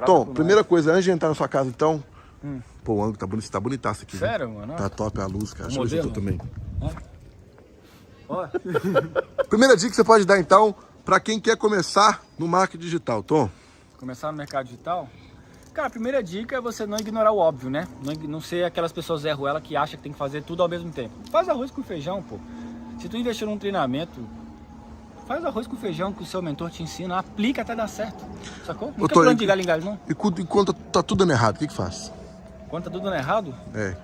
Tom, primeira coisa, antes de entrar na sua casa, então... Pô, o ângulo tá bonitaço aqui. Sério, né? mano? Tá top a luz, cara. Deixa eu ver se eu tô modelo? também. Ó. Primeira dica que você pode dar, então, pra quem quer começar no marketing digital, Tom. Começar no mercado digital? Cara, a primeira dica é você não ignorar o óbvio, né? Não ser aquelas pessoas Zé Ruela que acham que tem que fazer tudo ao mesmo tempo. Faz arroz com feijão, pô. Se tu investir num treinamento, faz arroz com feijão que o seu mentor te ensina, aplica até dar certo, sacou? Não quer plano de galho em galho, não. E quando tá tudo dando errado, o que faz? Quando tá tudo dando errado? É.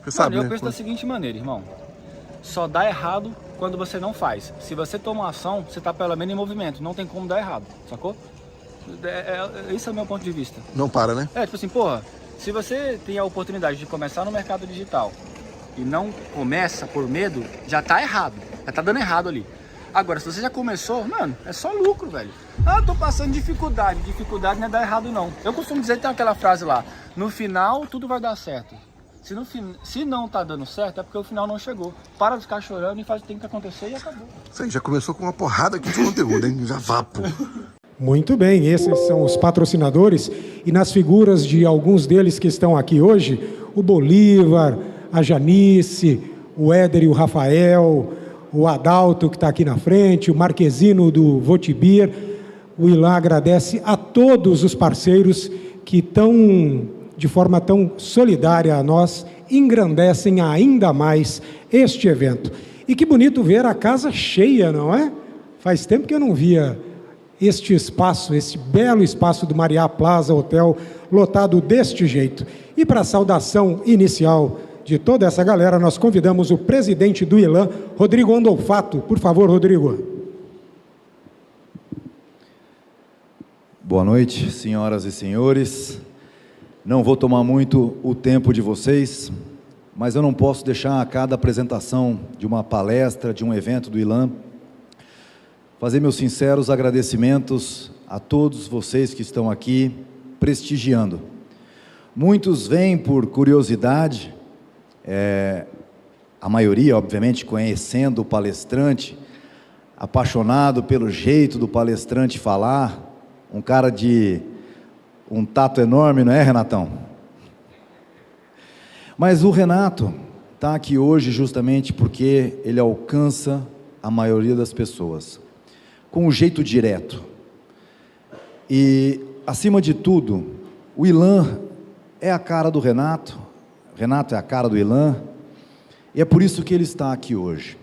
Você sabe, eu né? penso da seguinte maneira, irmão. Só dá errado quando você não faz. Se você toma uma ação, você tá pelo menos em movimento. Não tem como dar errado, sacou? Esse é o meu ponto de vista. Não para, né? Tipo assim, porra, se você tem a oportunidade de começar no mercado digital e não começa por medo, já tá errado. Já tá dando errado ali. Agora, se você já começou, mano, é só lucro, velho. Ah, eu tô passando dificuldade. Dificuldade não é dar errado, não. Eu costumo dizer, tem aquela frase lá, no final tudo vai dar certo. Se não tá dando certo, é porque o final não chegou. Para de ficar chorando e faz o que tem que acontecer e acabou. Isso aí, já começou com uma porrada aqui de conteúdo, hein? Já vapo. Muito bem, esses são os patrocinadores e nas figuras de alguns deles que estão aqui hoje, o Bolívar, a Janice, o Éder e o Rafael, o Adalto que está aqui na frente, o Marquezino do Votibir. O Ilan agradece a todos os parceiros que estão, de forma tão solidária a nós, engrandecem ainda mais este evento. E que bonito ver a casa cheia, não é? Faz tempo que eu não via este espaço, esse belo espaço do Mariá Plaza Hotel, lotado deste jeito. E para a saudação inicial de toda essa galera, nós convidamos o presidente do Ilan, Rodrigo Andolfato. Por favor, Rodrigo. Boa noite, senhoras e senhores. Não vou tomar muito o tempo de vocês, mas eu não posso deixar a cada apresentação de uma palestra, de um evento do Ilan, fazer meus sinceros agradecimentos a todos vocês que estão aqui prestigiando. Muitos vêm por curiosidade, a maioria, obviamente, conhecendo o palestrante, apaixonado pelo jeito do palestrante falar, um cara de um tato enorme, não é, Renatão? Mas o Renato está aqui hoje justamente porque ele alcança a maioria das pessoas, com um jeito direto. E, acima de tudo, o Ilan é a cara do Renato, Renato é a cara do Ilan, e é por isso que ele está aqui hoje.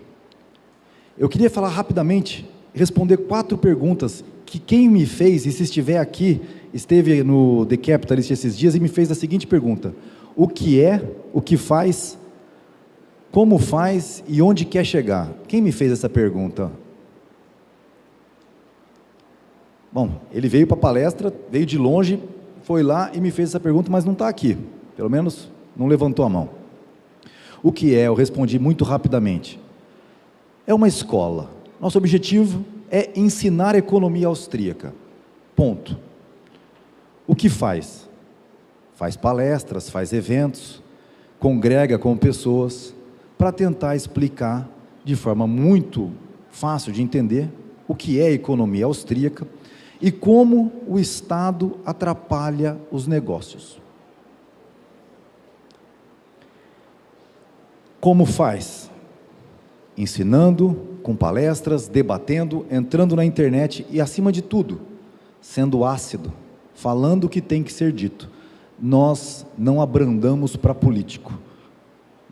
Eu queria falar rapidamente, responder 4 perguntas que quem me fez, e se estiver aqui, esteve no The Capitalist esses dias e me fez a seguinte pergunta: o que é, o que faz, como faz e onde quer chegar? Quem me fez essa pergunta? Bom, ele veio para a palestra, veio de longe, foi lá e me fez essa pergunta, mas não está aqui, pelo menos não levantou a mão. O que é? Eu respondi muito rapidamente. É uma escola. Nosso objetivo é ensinar economia austríaca. Ponto. O que faz? Faz palestras, faz eventos, congrega com pessoas para tentar explicar de forma muito fácil de entender o que é economia austríaca e como o Estado atrapalha os negócios. Como faz? Ensinando, com palestras, debatendo, entrando na internet e, acima de tudo, sendo ácido, falando o que tem que ser dito. Nós não abrandamos para político,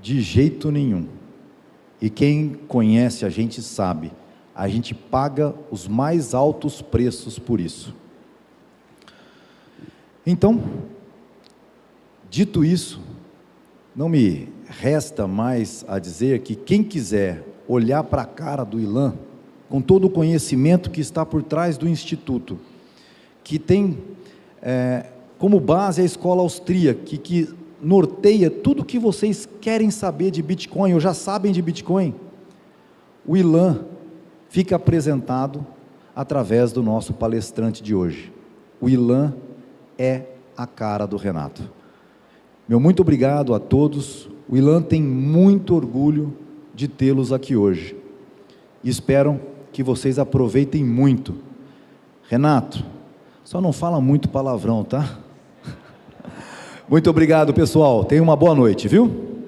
de jeito nenhum. E quem conhece a gente sabe, a gente paga os mais altos preços por isso. Então, dito isso, não me resta mais a dizer que quem quiser olhar para a cara do Ilan, com todo o conhecimento que está por trás do Instituto, que tem como base a escola austríaca, que norteia tudo o que vocês querem saber de Bitcoin, ou já sabem de Bitcoin, o Ilan fica apresentado através do nosso palestrante de hoje. O Ilan é a cara do Renato. Meu muito obrigado a todos. O Ilan tem muito orgulho de tê-los aqui hoje. E espero que vocês aproveitem muito. Renato, só não fala muito palavrão, tá? Muito obrigado, pessoal. Tenha uma boa noite, viu?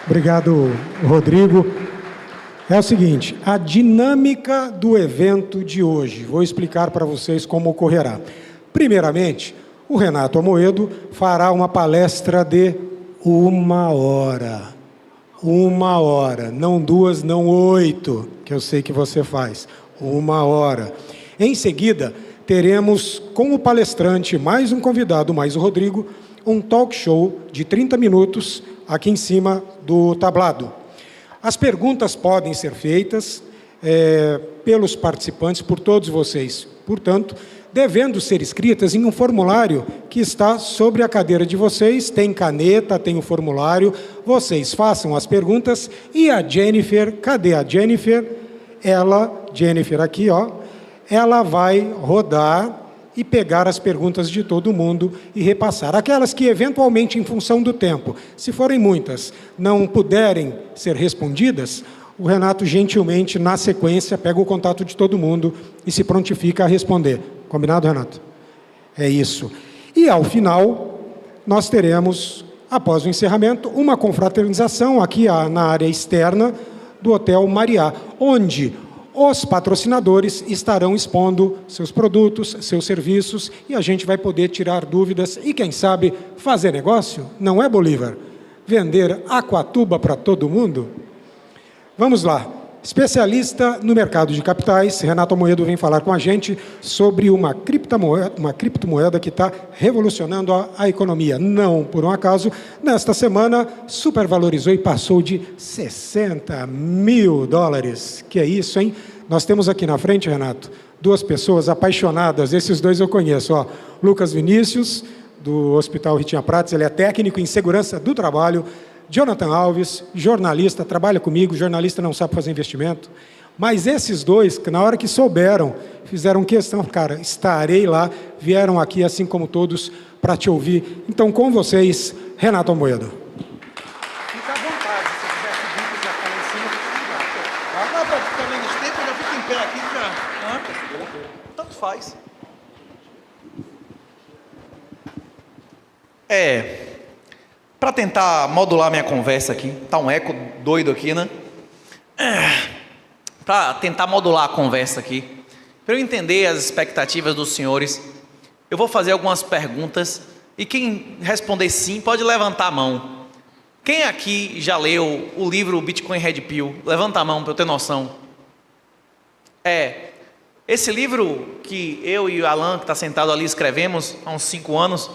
Obrigado, Rodrigo. É o seguinte, a dinâmica do evento de hoje, vou explicar para vocês como ocorrerá. Primeiramente, o Renato Amoedo fará uma palestra de 1 hora. 1 hora, não 2, não 8, que eu sei que você faz. 1 hora. Em seguida, teremos como palestrante mais um convidado, mais o Rodrigo, um talk show de 30 minutos aqui em cima do tablado. As perguntas podem ser feitas pelos participantes, por todos vocês. Portanto, devendo ser escritas em um formulário que está sobre a cadeira de vocês, tem caneta, tem o formulário, vocês façam as perguntas e a Jennifer, cadê a Jennifer? Jennifer aqui, ó, ela vai rodar e pegar as perguntas de todo mundo e repassar. Aquelas que, eventualmente, em função do tempo, se forem muitas, não puderem ser respondidas, o Renato, gentilmente, na sequência, pega o contato de todo mundo e se prontifica a responder. Combinado, Renato? É isso. E, ao final, nós teremos, após o encerramento, uma confraternização aqui na área externa do Hotel Mariá, onde os patrocinadores estarão expondo seus produtos, seus serviços, e a gente vai poder tirar dúvidas e, quem sabe, fazer negócio? Não é, Bolívar? Vender aquatuba para todo mundo? Vamos lá. Especialista no mercado de capitais, Renato Amoedo vem falar com a gente sobre uma criptomoeda que está revolucionando a economia. Não por um acaso, nesta semana supervalorizou e passou de $60 mil. Que é isso, hein? Nós temos aqui na frente, Renato, 2 pessoas apaixonadas, esses 2 eu conheço, ó. Lucas Vinícius, do Hospital Ritinha Prats, ele é técnico em segurança do trabalho. Jonathan Alves, jornalista, trabalha comigo, jornalista não sabe fazer investimento, mas esses 2, que na hora que souberam, fizeram questão, cara, estarei lá, vieram aqui, assim como todos, para te ouvir. Então, com vocês, Renato Amoedo. Fica à vontade, se quiser subir, quiser ficar lá em cima, fica à vontade. Não, para ficar menos tempo, eu já fico em pé aqui, tanto faz. Para tentar modular minha conversa aqui, tá um eco doido aqui, né? Para tentar modular a conversa aqui, para eu entender as expectativas dos senhores, eu vou fazer algumas perguntas e quem responder sim pode levantar a mão. Quem aqui já leu o livro Bitcoin Red Pill? Levanta a mão para eu ter noção. Esse livro que eu e o Alan, que está sentado ali, escrevemos há uns 5 anos,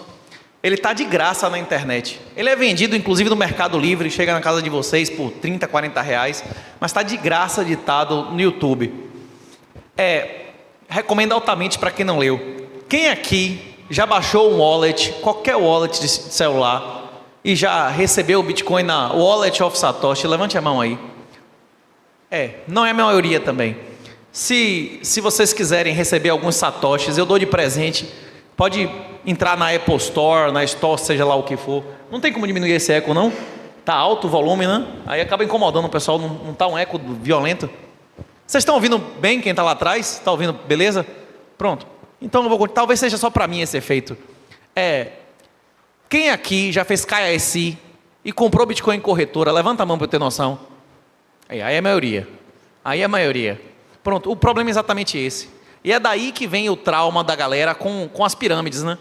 ele está de graça na internet. Ele é vendido, inclusive, no Mercado Livre, chega na casa de vocês por R$30, R$40, mas está de graça editado no YouTube. Recomendo altamente para quem não leu. Quem aqui já baixou um wallet, qualquer wallet de celular, e já recebeu o Bitcoin na Wallet of Satoshi? Levante a mão aí. Não é a maioria também. Se vocês quiserem receber alguns satoshis, eu dou de presente. Pode entrar na Apple Store, na Store, seja lá o que for. Não tem como diminuir esse eco, não? Tá alto o volume, né? Aí acaba incomodando o pessoal, não tá um eco violento. Vocês estão ouvindo bem quem está lá atrás? Está ouvindo, beleza? Pronto. Então eu vou continuar. Talvez seja só para mim esse efeito. Quem aqui já fez KYC e comprou Bitcoin em corretora? Levanta a mão para eu ter noção. Aí é a maioria. Aí é a maioria. Pronto, o problema é exatamente esse. E é daí que vem o trauma da galera com as pirâmides, né?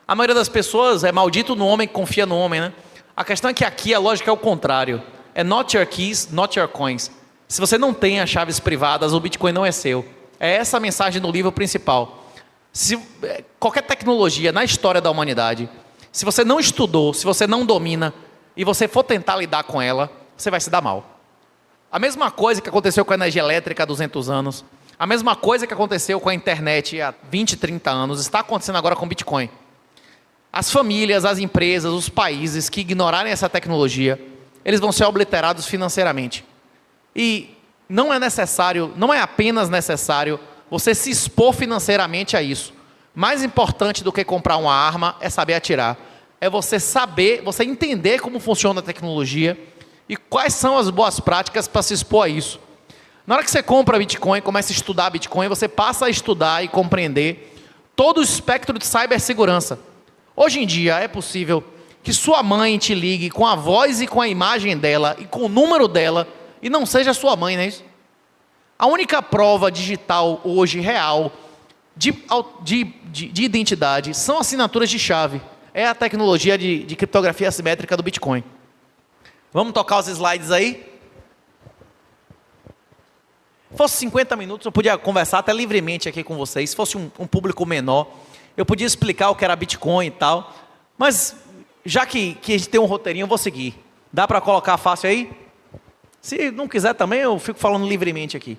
A maioria das pessoas é maldito no homem que confia no homem, né? A questão é que aqui a lógica é o contrário. É not your keys, not your coins. Se você não tem as chaves privadas, o Bitcoin não é seu. É essa a mensagem do livro principal. Qualquer tecnologia na história da humanidade, se você não estudou, se você não domina, e você for tentar lidar com ela, você vai se dar mal. A mesma coisa que aconteceu com a energia elétrica há 200 anos, a mesma coisa que aconteceu com a internet há 20, 30 anos, está acontecendo agora com o Bitcoin. As famílias, as empresas, os países que ignorarem essa tecnologia, eles vão ser obliterados financeiramente. E não é necessário, não é apenas necessário você se expor financeiramente a isso. Mais importante do que comprar uma arma é saber atirar. É você saber, você entender como funciona a tecnologia e quais são as boas práticas para se expor a isso. Na hora que você compra Bitcoin, começa a estudar Bitcoin, você passa a estudar e compreender todo o espectro de cibersegurança. Hoje em dia é possível que sua mãe te ligue com a voz e com a imagem dela e com o número dela e não seja sua mãe, não é isso? A única prova digital hoje real de identidade são assinaturas de chave. É a tecnologia de criptografia assimétrica do Bitcoin. Vamos tocar os slides aí? Se fosse 50 minutos, eu podia conversar até livremente aqui com vocês. Se fosse um público menor, eu podia explicar o que era Bitcoin e tal. Mas, já que a gente tem um roteirinho, eu vou seguir. Dá para colocar fácil aí? Se não quiser também, eu fico falando livremente aqui.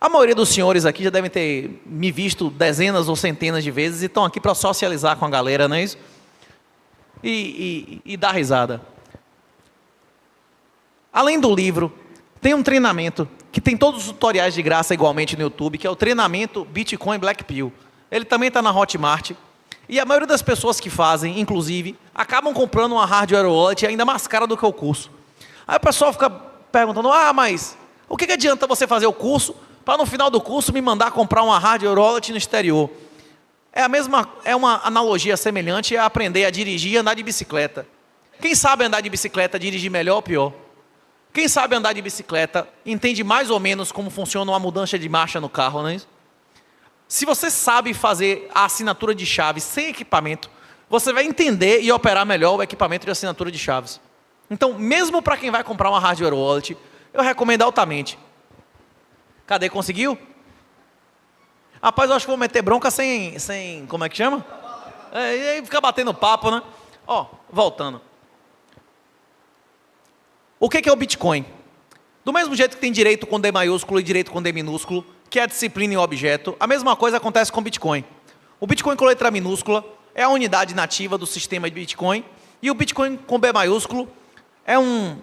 A maioria dos senhores aqui já devem ter me visto dezenas ou centenas de vezes e estão aqui para socializar com a galera, não é isso? E dar risada. Além do livro, tem um treinamento que tem todos os tutoriais de graça igualmente no YouTube, que é o treinamento Bitcoin Black Pill. Ele também está na Hotmart. E a maioria das pessoas que fazem, inclusive, acabam comprando uma hardware wallet ainda mais cara do que o curso. Aí o pessoal fica perguntando, mas o que adianta você fazer o curso para no final do curso me mandar comprar uma hardware wallet no exterior? É uma analogia semelhante a aprender a dirigir e andar de bicicleta. Quem sabe andar de bicicleta dirige melhor ou pior? Quem sabe andar de bicicleta entende mais ou menos como funciona uma mudança de marcha no carro, não é isso? Se você sabe fazer a assinatura de chaves sem equipamento, você vai entender e operar melhor o equipamento de assinatura de chaves. Então, mesmo para quem vai comprar uma hardware wallet, eu recomendo altamente. Cadê? Conseguiu? Rapaz, eu acho que vou meter bronca sem como é que chama? E aí fica batendo papo, né? Voltando. O que é o Bitcoin? Do mesmo jeito que tem direito com D maiúsculo e direito com D minúsculo, que é a disciplina e o objeto, a mesma coisa acontece com o Bitcoin. O Bitcoin com letra minúscula é a unidade nativa do sistema de Bitcoin, e o Bitcoin com B maiúsculo é um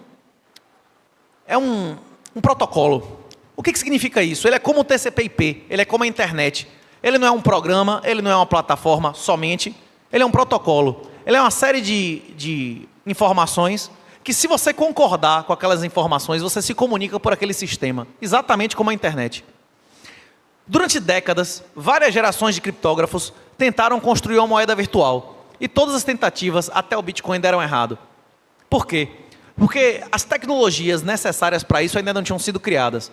protocolo. O que significa isso? Ele é como o TCP/IP, ele é como a internet. Ele não é um programa, ele não é uma plataforma somente, ele é um protocolo. Ele é uma série de informações que, se você concordar com aquelas informações, você se comunica por aquele sistema, exatamente como a internet. Durante décadas, várias gerações de criptógrafos tentaram construir uma moeda virtual, e todas as tentativas até o Bitcoin deram errado. Por quê? Porque as tecnologias necessárias para isso ainda não tinham sido criadas.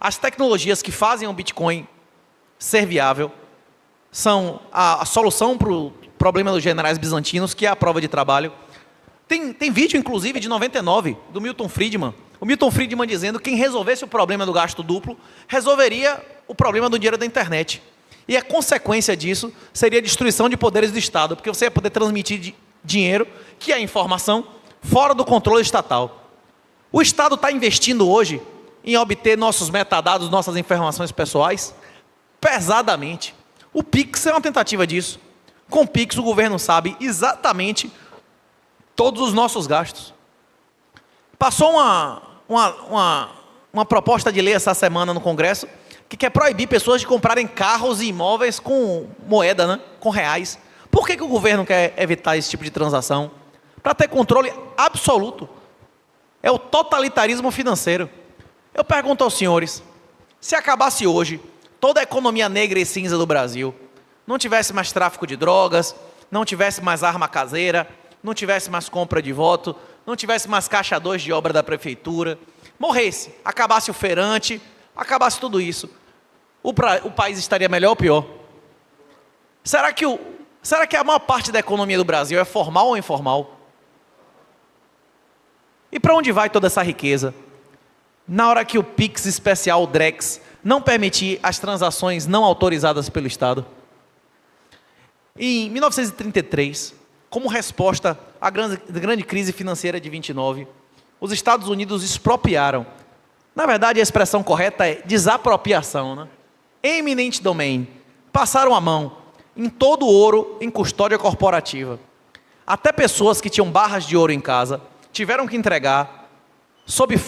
As tecnologias que fazem o Bitcoin ser viável são a solução para o problema dos generais bizantinos, que é a prova de trabalho. Tem vídeo, inclusive, de 99, do Milton Friedman. O Milton Friedman dizendo que quem resolvesse o problema do gasto duplo, resolveria o problema do dinheiro da internet. E a consequência disso seria a destruição de poderes do Estado, porque você ia poder transmitir dinheiro, que é informação, fora do controle estatal. O Estado está investindo hoje em obter nossos metadados, nossas informações pessoais, pesadamente. O Pix é uma tentativa disso. Com o Pix, o governo sabe exatamente todos os nossos gastos. Passou uma proposta de lei essa semana no Congresso que quer proibir pessoas de comprarem carros e imóveis com moeda, né? Com reais. Por que o governo quer evitar esse tipo de transação? Para ter controle absoluto. É o totalitarismo financeiro. Eu pergunto aos senhores, se acabasse hoje toda a economia negra e cinza do Brasil, não tivesse mais tráfico de drogas, não tivesse mais arma caseira, não tivesse mais compra de voto, não tivesse mais caixa 2 de obra da prefeitura, morresse, acabasse o feirante, acabasse tudo isso, o país estaria melhor ou pior? Será que a maior parte da economia do Brasil é formal ou informal? E para onde vai toda essa riqueza? Na hora que o Pix especial, o Drex, não permitir as transações não autorizadas pelo Estado. Em 1933, como resposta à grande crise financeira de 29, os Estados Unidos expropriaram. Na verdade, a expressão correta é desapropriação, né? Eminent domain. Passaram a mão em todo o ouro em custódia corporativa. Até pessoas que tinham barras de ouro em casa tiveram que entregar, sob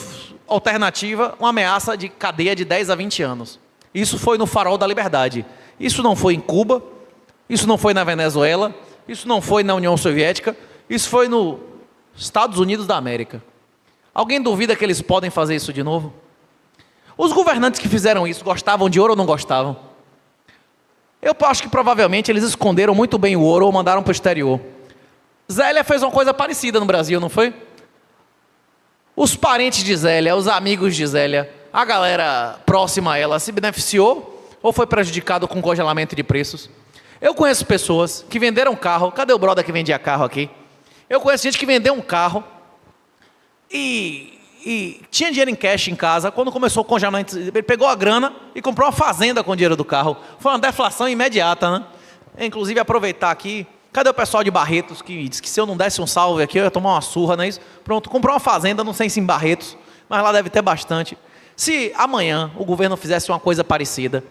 alternativa, uma ameaça de cadeia de 10 a 20 anos. Isso foi no farol da liberdade. Isso não foi em Cuba, isso não foi na Venezuela, isso não foi na União Soviética, isso foi nos Estados Unidos da América. Alguém duvida que eles podem fazer isso de novo? Os governantes que fizeram isso gostavam de ouro ou não gostavam? Eu acho que provavelmente eles esconderam muito bem o ouro ou mandaram para o exterior. Zélia fez uma coisa parecida no Brasil, não foi? Os parentes de Zélia, os amigos de Zélia, a galera próxima a ela se beneficiou ou foi prejudicado com congelamento de preços? Eu conheço pessoas que venderam carro. Cadê o brother que vendia carro aqui? Eu conheço gente que vendeu um carro e tinha dinheiro em cash em casa. Quando começou o congelamento, ele pegou a grana e comprou uma fazenda com o dinheiro do carro. Foi uma deflação imediata, né? Inclusive, aproveitar aqui, cadê o pessoal de Barretos que disse que se eu não desse um salve aqui, eu ia tomar uma surra, não é isso? Pronto, comprou uma fazenda, não sei se em Barretos, mas lá deve ter bastante. Se amanhã o governo fizesse uma coisa parecida,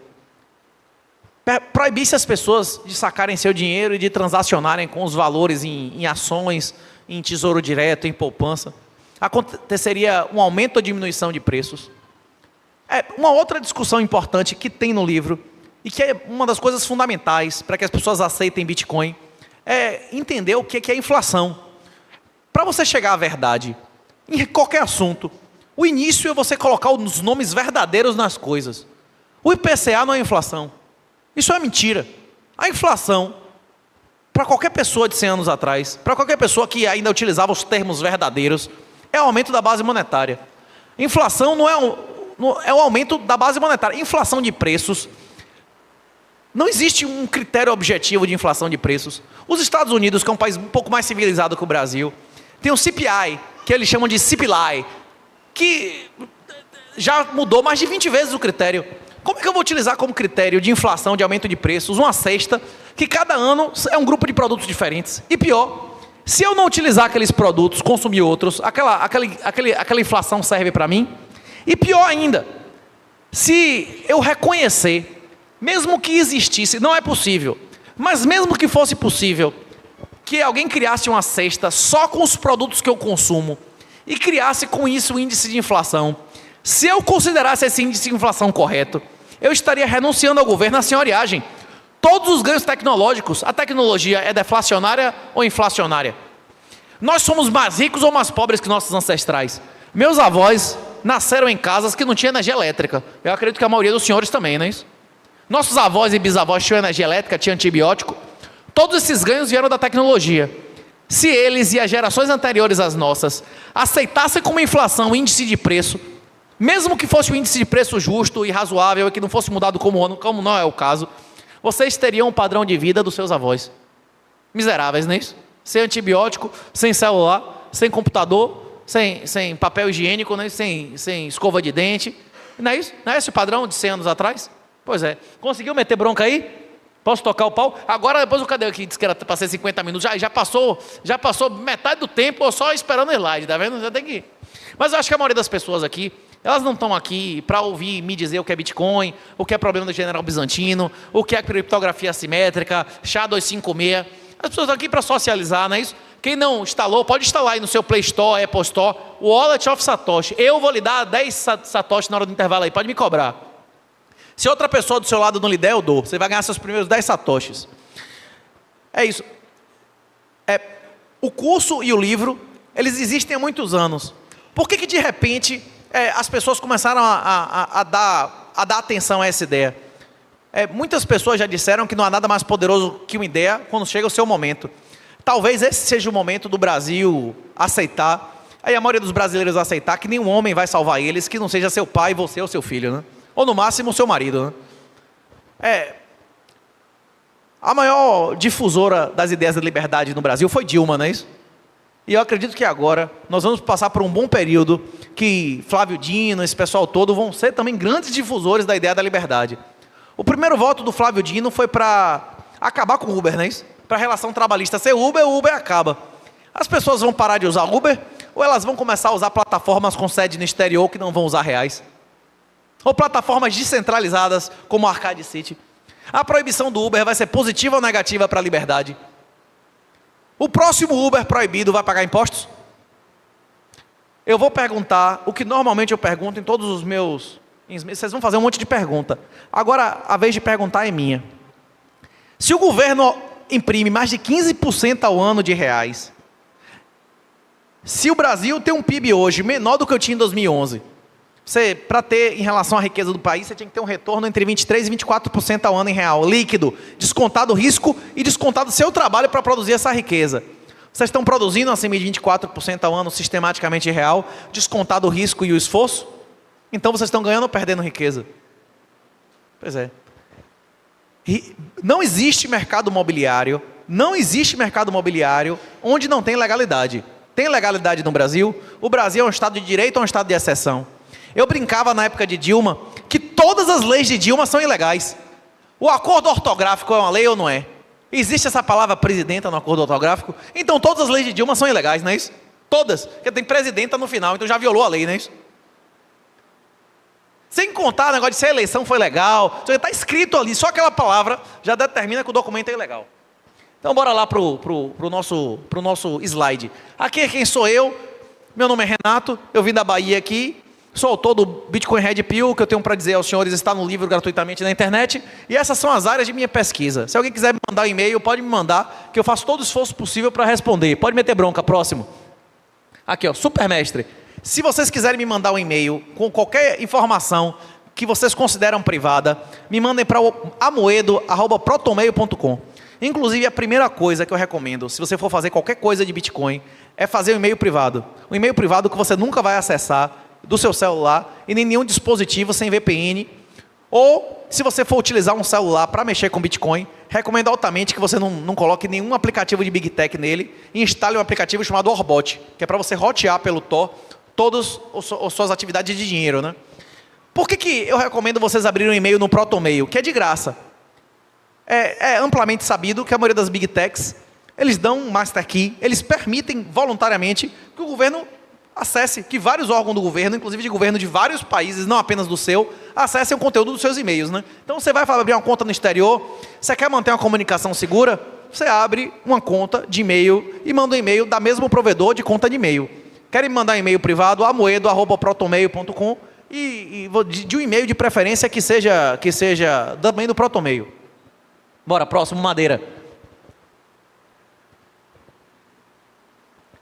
proibisse as pessoas de sacarem seu dinheiro e de transacionarem com os valores em ações, em tesouro direto, em poupança, aconteceria um aumento ou diminuição de preços. Uma outra discussão importante que tem no livro, e que é uma das coisas fundamentais para que as pessoas aceitem Bitcoin, é entender o que é inflação. Para você chegar à verdade, em qualquer assunto, o início é você colocar os nomes verdadeiros nas coisas. O IPCA não é inflação. Isso é mentira. A inflação, para qualquer pessoa de 100 anos atrás, para qualquer pessoa que ainda utilizava os termos verdadeiros, é o aumento da base monetária. Inflação não é o aumento da base monetária. Inflação de preços, não existe um critério objetivo de inflação de preços. Os Estados Unidos, que é um país um pouco mais civilizado que o Brasil, tem o CPI, que eles chamam de CPI, que já mudou mais de 20 vezes o critério. Como é que eu vou utilizar como critério de inflação, de aumento de preços, uma cesta, que cada ano é um grupo de produtos diferentes? E pior, se eu não utilizar aqueles produtos, consumir outros, aquela inflação serve para mim? E pior ainda, se eu reconhecer, mesmo que existisse, não é possível, mas mesmo que fosse possível, que alguém criasse uma cesta só com os produtos que eu consumo, e criasse com isso o índice de inflação, se eu considerasse esse índice de inflação correto, eu estaria renunciando ao governo à senhoriagem. Todos os ganhos tecnológicos, a tecnologia é deflacionária ou inflacionária? Nós somos mais ricos ou mais pobres que nossos ancestrais? Meus avós nasceram em casas que não tinham energia elétrica. Eu acredito que a maioria dos senhores também, não é isso? Nossos avós e bisavós tinham energia elétrica, tinham antibiótico. Todos esses ganhos vieram da tecnologia. Se eles e as gerações anteriores às nossas aceitassem como inflação o índice de preço, mesmo que fosse um índice de preço justo e razoável e que não fosse mudado como não é o caso, vocês teriam um padrão de vida dos seus avós. Miseráveis, não é isso? Sem antibiótico, sem celular, sem computador, sem papel higiênico, né? sem escova de dente. Não é isso? Não é esse o padrão de 100 anos atrás? Pois é. Conseguiu meter bronca aí? Posso tocar o pau? Agora, depois o cadê que disse que era para ser 50 minutos? Já passou metade do tempo só esperando o slide, tá vendo? Já tem que ir. Mas eu acho que a maioria das pessoas aqui, elas não estão aqui para ouvir me dizer o que é Bitcoin, o que é problema do general bizantino, o que é criptografia assimétrica, SHA-256. As pessoas estão aqui para socializar, não é isso? Quem não instalou, pode instalar aí no seu Play Store, Apple Store, o Wallet of Satoshi. Eu vou lhe dar 10 Satoshi na hora do intervalo aí, pode me cobrar. Se outra pessoa do seu lado não lhe der, eu dou. Você vai ganhar seus primeiros 10 Satoshis. É isso. O curso e o livro, eles existem há muitos anos. Por que de repente as pessoas começaram a dar atenção a essa ideia? Muitas pessoas já disseram que não há nada mais poderoso que uma ideia quando chega o seu momento. Talvez esse seja o momento do Brasil aceitar, aí a maioria dos brasileiros aceitar que nenhum homem vai salvar eles que não seja seu pai, você ou seu filho, né? Ou no máximo o seu marido, né? A maior difusora das ideias da liberdade no Brasil foi Dilma, não é isso? E eu acredito que agora nós vamos passar por um bom período que Flávio Dino, esse pessoal todo, vão ser também grandes difusores da ideia da liberdade. O primeiro voto do Flávio Dino foi para acabar com o Uber, não é isso? Para a relação trabalhista ser Uber, o Uber acaba. As pessoas vão parar de usar Uber ou elas vão começar a usar plataformas com sede no exterior que não vão usar reais? Ou plataformas descentralizadas como a Arcade City? A proibição do Uber vai ser positiva ou negativa para a liberdade? O próximo Uber proibido vai pagar impostos? Eu vou perguntar o que normalmente eu pergunto em todos os meus... Vocês vão fazer um monte de pergunta. Agora a vez de perguntar é minha. Se o governo imprime mais de 15% ao ano de reais, Se o Brasil tem um PIB hoje menor do que eu tinha em 2011, para ter em relação à riqueza do país, você tinha que ter um retorno entre 23% e 24% ao ano em real, líquido, descontado o risco e descontado o seu trabalho para produzir essa riqueza. Vocês estão produzindo acima de 24% ao ano sistematicamente real, descontado o risco e o esforço? Então vocês estão ganhando ou perdendo riqueza? Pois é. Não existe mercado imobiliário onde não tem legalidade. Tem legalidade no Brasil? O Brasil é um estado de direito ou um estado de exceção? Eu brincava na época de Dilma que todas as leis de Dilma são ilegais. O acordo ortográfico é uma lei ou não é? Existe essa palavra presidenta no acordo ortográfico? Então todas as leis de Dilma são ilegais, não é isso? Todas. Porque tem presidenta no final, então já violou a lei, não é isso? Sem contar o negócio de se a eleição foi legal, está escrito ali, só aquela palavra já determina que o documento é ilegal. Então bora lá pro nosso slide. Aqui quem sou eu? Meu nome é Renato, eu vim da Bahia aqui, sou autor do Bitcoin Red Pill, que eu tenho para dizer aos senhores, está no livro gratuitamente na internet, e essas são as áreas de minha pesquisa. Se alguém quiser me mandar um e-mail, pode me mandar, que eu faço todo o esforço possível para responder. Pode meter bronca, próximo. Aqui, ó, Supermestre. Se vocês quiserem me mandar um e-mail com qualquer informação que vocês consideram privada, me mandem para o amoedo@protonmail.com. Inclusive, a primeira coisa que eu recomendo, se você for fazer qualquer coisa de Bitcoin, é fazer um e-mail privado. Um e-mail privado que você nunca vai acessar do seu celular e nem nenhum dispositivo sem VPN. Ou, se você for utilizar um celular para mexer com Bitcoin, recomendo altamente que você não coloque nenhum aplicativo de Big Tech nele e instale um aplicativo chamado Orbot, que é para você rotear pelo Tor todas as suas atividades de dinheiro, né? Por que eu recomendo vocês abrirem um e-mail no ProtonMail? Que é de graça. É amplamente sabido que a maioria das Big Techs, eles dão um Master Key, eles permitem voluntariamente que o governo acesse, que vários órgãos do governo, inclusive de governo de vários países, não apenas do seu, acessem o conteúdo dos seus e-mails, né? Então você vai abrir uma conta no exterior, você quer manter uma comunicação segura, você abre uma conta de e-mail e manda um e-mail da mesmo provedor de conta de e-mail. Querem me mandar um e-mail privado, amoedo@protonmail.com e de um e-mail de preferência que seja também do ProtonMail. Bora, próximo, Madeira.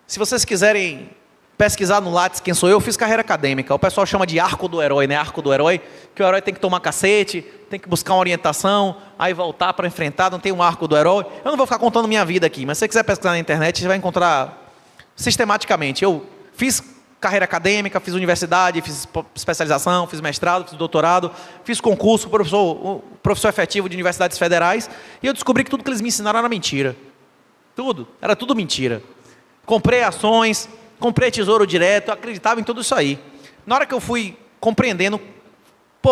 Se vocês quiserem pesquisar no Lattes quem sou eu fiz carreira acadêmica. O pessoal chama de arco do herói, né? Arco do herói, que o herói tem que tomar cacete, tem que buscar uma orientação, aí voltar para enfrentar, não tem um arco do herói. Eu não vou ficar contando minha vida aqui, mas se você quiser pesquisar na internet, você vai encontrar sistematicamente. Eu fiz carreira acadêmica, fiz universidade, fiz especialização, fiz mestrado, fiz doutorado, fiz concurso, professor efetivo de universidades federais, e eu descobri que tudo que eles me ensinaram era mentira. Tudo, era tudo mentira. Comprei ações, comprei tesouro direto, eu acreditava em tudo isso aí. Na hora que eu fui compreendendo,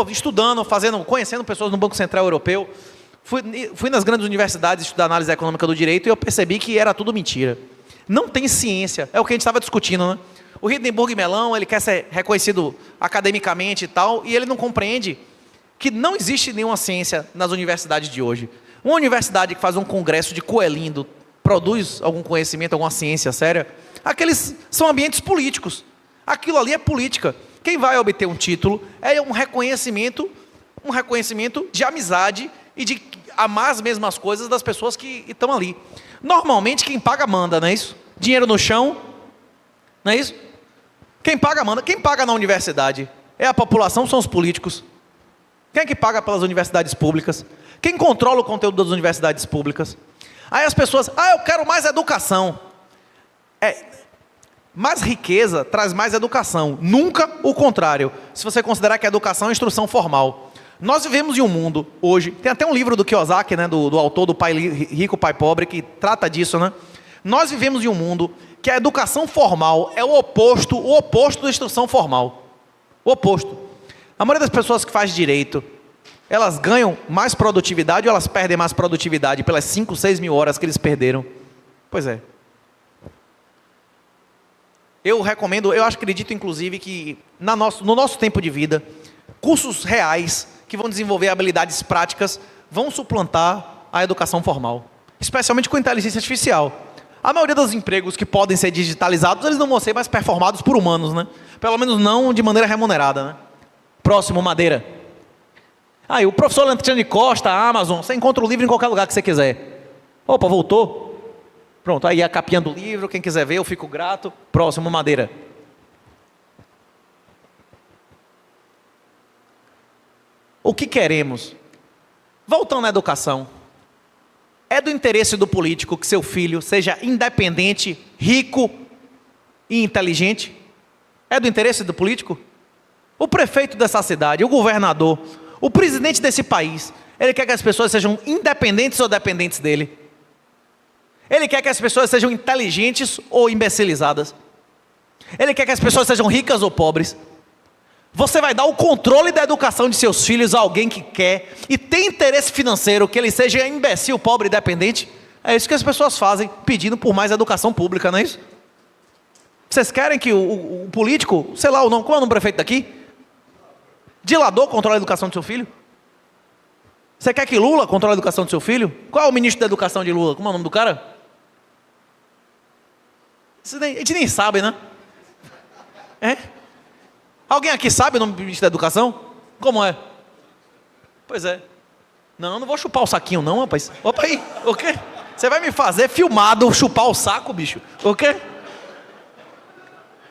estudando, conhecendo pessoas no Banco Central Europeu, fui nas grandes universidades estudar análise econômica do direito e eu percebi que era tudo mentira. Não tem ciência, é o que a gente estava discutindo, né? O Hindenburg Melão, ele quer ser reconhecido academicamente e tal, e ele não compreende que não existe nenhuma ciência nas universidades de hoje. Uma universidade que faz um congresso de coelindo, produz algum conhecimento, alguma ciência séria, aqueles são ambientes políticos. Aquilo ali é política. Quem vai obter um título é um reconhecimento de amizade e de amar as mesmas coisas das pessoas que estão ali. Normalmente quem paga manda, não é isso? Dinheiro no chão, não é isso? Quem paga manda. Quem paga na universidade é a população, são os políticos. Quem é que paga pelas universidades públicas? Quem controla o conteúdo das universidades públicas? Aí as pessoas, eu quero mais educação. Mais riqueza traz mais educação, nunca o contrário, se você considerar que a educação é instrução formal. Nós vivemos em um mundo, hoje, tem até um livro do Kiyosaki, né, do autor do Pai Rico, Pai Pobre, que trata disso, né? Nós vivemos em um mundo que a educação formal é o oposto da instrução formal. O oposto. A maioria das pessoas que faz direito, elas ganham mais produtividade ou elas perdem mais produtividade pelas 5, 6 mil horas que eles perderam? Pois é. Eu recomendo, acredito inclusive que no nosso tempo de vida, cursos reais que vão desenvolver habilidades práticas vão suplantar a educação formal, especialmente com inteligência artificial. A maioria dos empregos que podem ser digitalizados, eles não vão ser mais performados por humanos, né? Pelo menos não de maneira remunerada, né? Próximo, Madeira. Aí, o professor Alexandre Costa, a Amazon, você encontra o livro em qualquer lugar que você quiser. Opa, voltou. Pronto, aí a capinha do livro, quem quiser ver, eu fico grato. Próximo, Madeira. O que queremos? Voltando à educação. É do interesse do político que seu filho seja independente, rico e inteligente? É do interesse do político? O prefeito dessa cidade, o governador, o presidente desse país, ele quer que as pessoas sejam independentes ou dependentes dele? Ele quer que as pessoas sejam inteligentes ou imbecilizadas? Ele quer que as pessoas sejam ricas ou pobres? Você vai dar o controle da educação de seus filhos a alguém que quer e tem interesse financeiro que ele seja imbecil, pobre e dependente? É isso que as pessoas fazem, pedindo por mais educação pública, não é isso? Vocês querem que o político, sei lá, qual é o nome do prefeito daqui? Dilador controle a educação do seu filho? Você quer que Lula controle a educação do seu filho? Qual é o ministro da educação de Lula? Como é o nome do cara? A gente nem sabe, né? É? Alguém aqui sabe o nome do ministro da educação? Como é? Pois é. Não vou chupar o saquinho não, rapaz. Opa aí, o quê? Você vai me fazer filmado chupar o saco, bicho? O quê?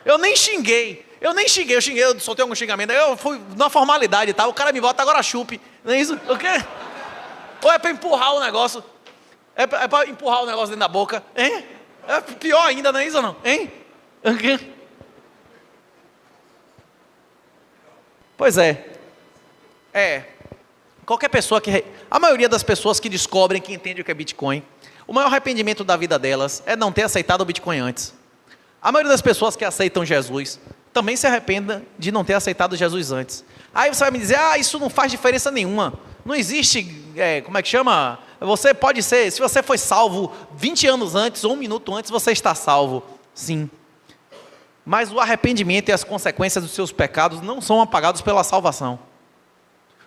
Eu nem xinguei, eu soltei algum xingamento, eu fui na formalidade e tal, o cara me bota, agora chupe, não é isso? O quê? Ou é para empurrar o negócio? É para empurrar o negócio dentro da boca, hein? É pior ainda, não é isso ou não? Hein? O quê? Pois é. Qualquer pessoa a maioria das pessoas que descobrem, que entendem o que é Bitcoin, o maior arrependimento da vida delas é não ter aceitado o Bitcoin antes. A maioria das pessoas que aceitam Jesus também se arrependa de não ter aceitado Jesus antes. Aí você vai me dizer, isso não faz diferença nenhuma. Não existe, como é que chama? Você pode ser, se você foi salvo 20 anos antes ou 1 minuto antes, você está salvo. Sim. Mas o arrependimento e as consequências dos seus pecados não são apagados pela salvação.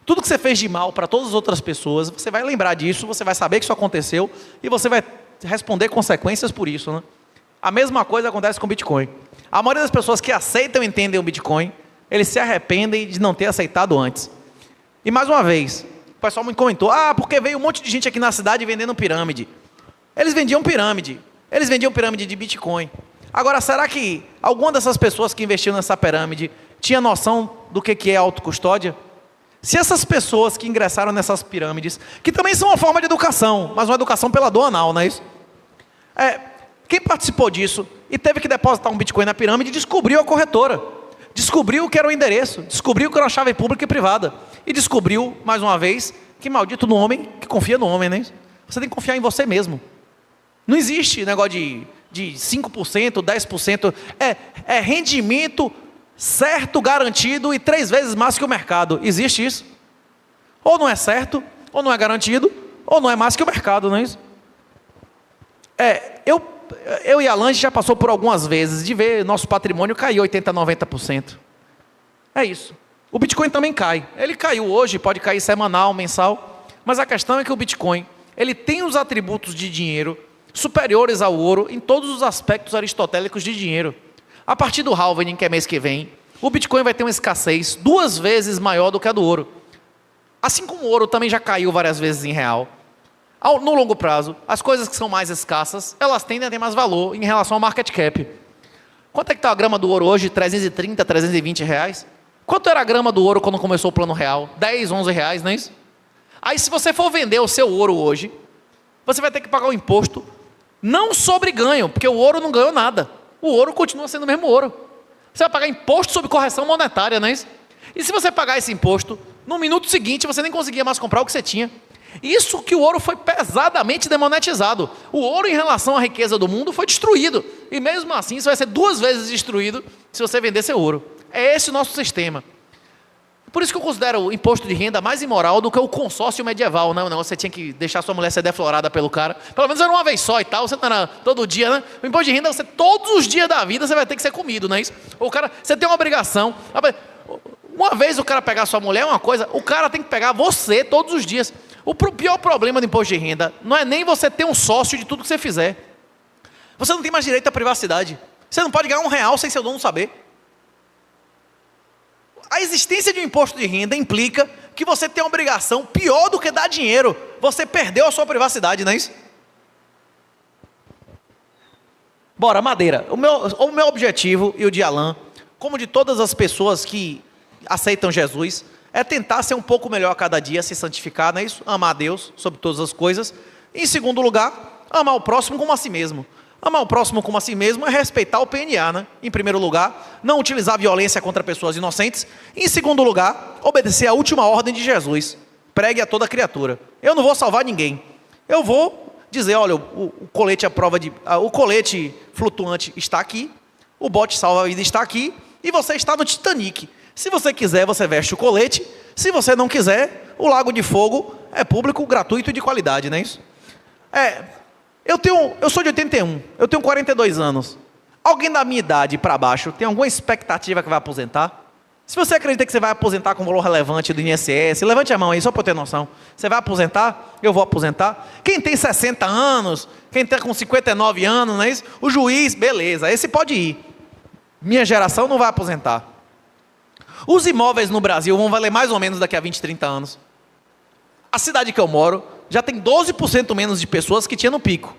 Tudo que você fez de mal para todas as outras pessoas, você vai lembrar disso, você vai saber que isso aconteceu e você vai responder consequências por isso, né? A mesma coisa acontece com o Bitcoin. A maioria das pessoas que aceitam e entendem o Bitcoin, eles se arrependem de não ter aceitado antes. E mais uma vez, o pessoal me comentou, porque veio um monte de gente aqui na cidade vendendo pirâmide. Eles vendiam pirâmide de Bitcoin. Agora, será que alguma dessas pessoas que investiram nessa pirâmide tinha noção do que é autocustódia? Se essas pessoas que ingressaram nessas pirâmides, que também são uma forma de educação, mas uma educação pela dor anal, não é isso? Quem participou disso e teve que depositar um Bitcoin na pirâmide, descobriu a corretora, descobriu o que era o endereço, descobriu que era uma chave pública e privada, e descobriu, mais uma vez, que maldito no homem que confia no homem, né? Você tem que confiar em você mesmo. Não existe negócio de 5%, 10%, é rendimento certo, garantido e 3 vezes mais que o mercado. Existe isso? Ou não é certo, ou não é garantido, ou não é mais que o mercado, não é isso? Eu e a Lange já passou por algumas vezes de ver nosso patrimônio cair 80%, 90%. É isso. O Bitcoin também cai. Ele caiu hoje, pode cair semanal, mensal, mas a questão é que o Bitcoin, ele tem os atributos de dinheiro superiores ao ouro em todos os aspectos aristotélicos de dinheiro. A partir do halving, que é mês que vem, o Bitcoin vai ter uma escassez 2 vezes maior do que a do ouro. Assim como o ouro também já caiu várias vezes em real. No longo prazo, as coisas que são mais escassas, elas tendem a ter mais valor em relação ao market cap. Quanto é que está a grama do ouro hoje? 330, 320 reais? Quanto era a grama do ouro quando começou o plano real? 10, 11 reais, não é isso? Aí se você for vender o seu ouro hoje, você vai ter que pagar o imposto, não sobre ganho, porque o ouro não ganhou nada. O ouro continua sendo o mesmo ouro. Você vai pagar imposto sobre correção monetária, não é isso? E se você pagar esse imposto, no minuto seguinte você nem conseguia mais comprar o que você tinha. Isso que o ouro foi pesadamente demonetizado. O ouro em relação à riqueza do mundo foi destruído. E mesmo assim, isso vai ser 2 vezes destruído se você vender seu ouro. É esse o nosso sistema. Por isso que eu considero o imposto de renda mais imoral do que o consórcio medieval. Não, você tinha que deixar sua mulher ser deflorada pelo cara. Pelo menos era uma vez só e tal, você não era todo dia, né? O imposto de renda, você, todos os dias da vida, você vai ter que ser comido, não é isso? O cara, você tem uma obrigação. Uma vez o cara pegar sua mulher é uma coisa, o cara tem que pegar você todos os dias. O pior problema do imposto de renda não é nem você ter um sócio de tudo que você fizer. Você não tem mais direito à privacidade. Você não pode ganhar R$1 sem seu dono saber. A existência de um imposto de renda implica que você tem uma obrigação pior do que dar dinheiro. Você perdeu a sua privacidade, não é isso? Bora, Madeira. O meu objetivo e o de Alan, como de todas as pessoas que aceitam Jesus, é tentar ser um pouco melhor a cada dia, se santificar, não é isso? Amar a Deus sobre todas as coisas. E, em segundo lugar, amar o próximo como a si mesmo. Amar o próximo como a si mesmo é respeitar o PNA, né? Em primeiro lugar, não utilizar violência contra pessoas inocentes. E, em segundo lugar, obedecer à última ordem de Jesus. Pregue a toda criatura. Eu não vou salvar ninguém. Eu vou dizer, olha, o colete à prova de... o colete flutuante está aqui, o bote salva-vida está aqui, e você está no Titanic. Se você quiser, você veste o colete. Se você não quiser, o Lago de Fogo é público, gratuito e de qualidade, não é isso? Eu sou de 81, eu tenho 42 anos. Alguém da minha idade para baixo tem alguma expectativa que vai aposentar? Se você acredita que você vai aposentar com valor relevante do INSS, levante a mão aí, só para eu ter noção. Você vai aposentar? Eu vou aposentar. Quem tem 60 anos, quem está com 59 anos, não é isso? O juiz, beleza, esse pode ir. Minha geração não vai aposentar. Os imóveis no Brasil vão valer mais ou menos daqui a 20, 30 anos. A cidade que eu moro já tem 12% menos de pessoas que tinha no pico.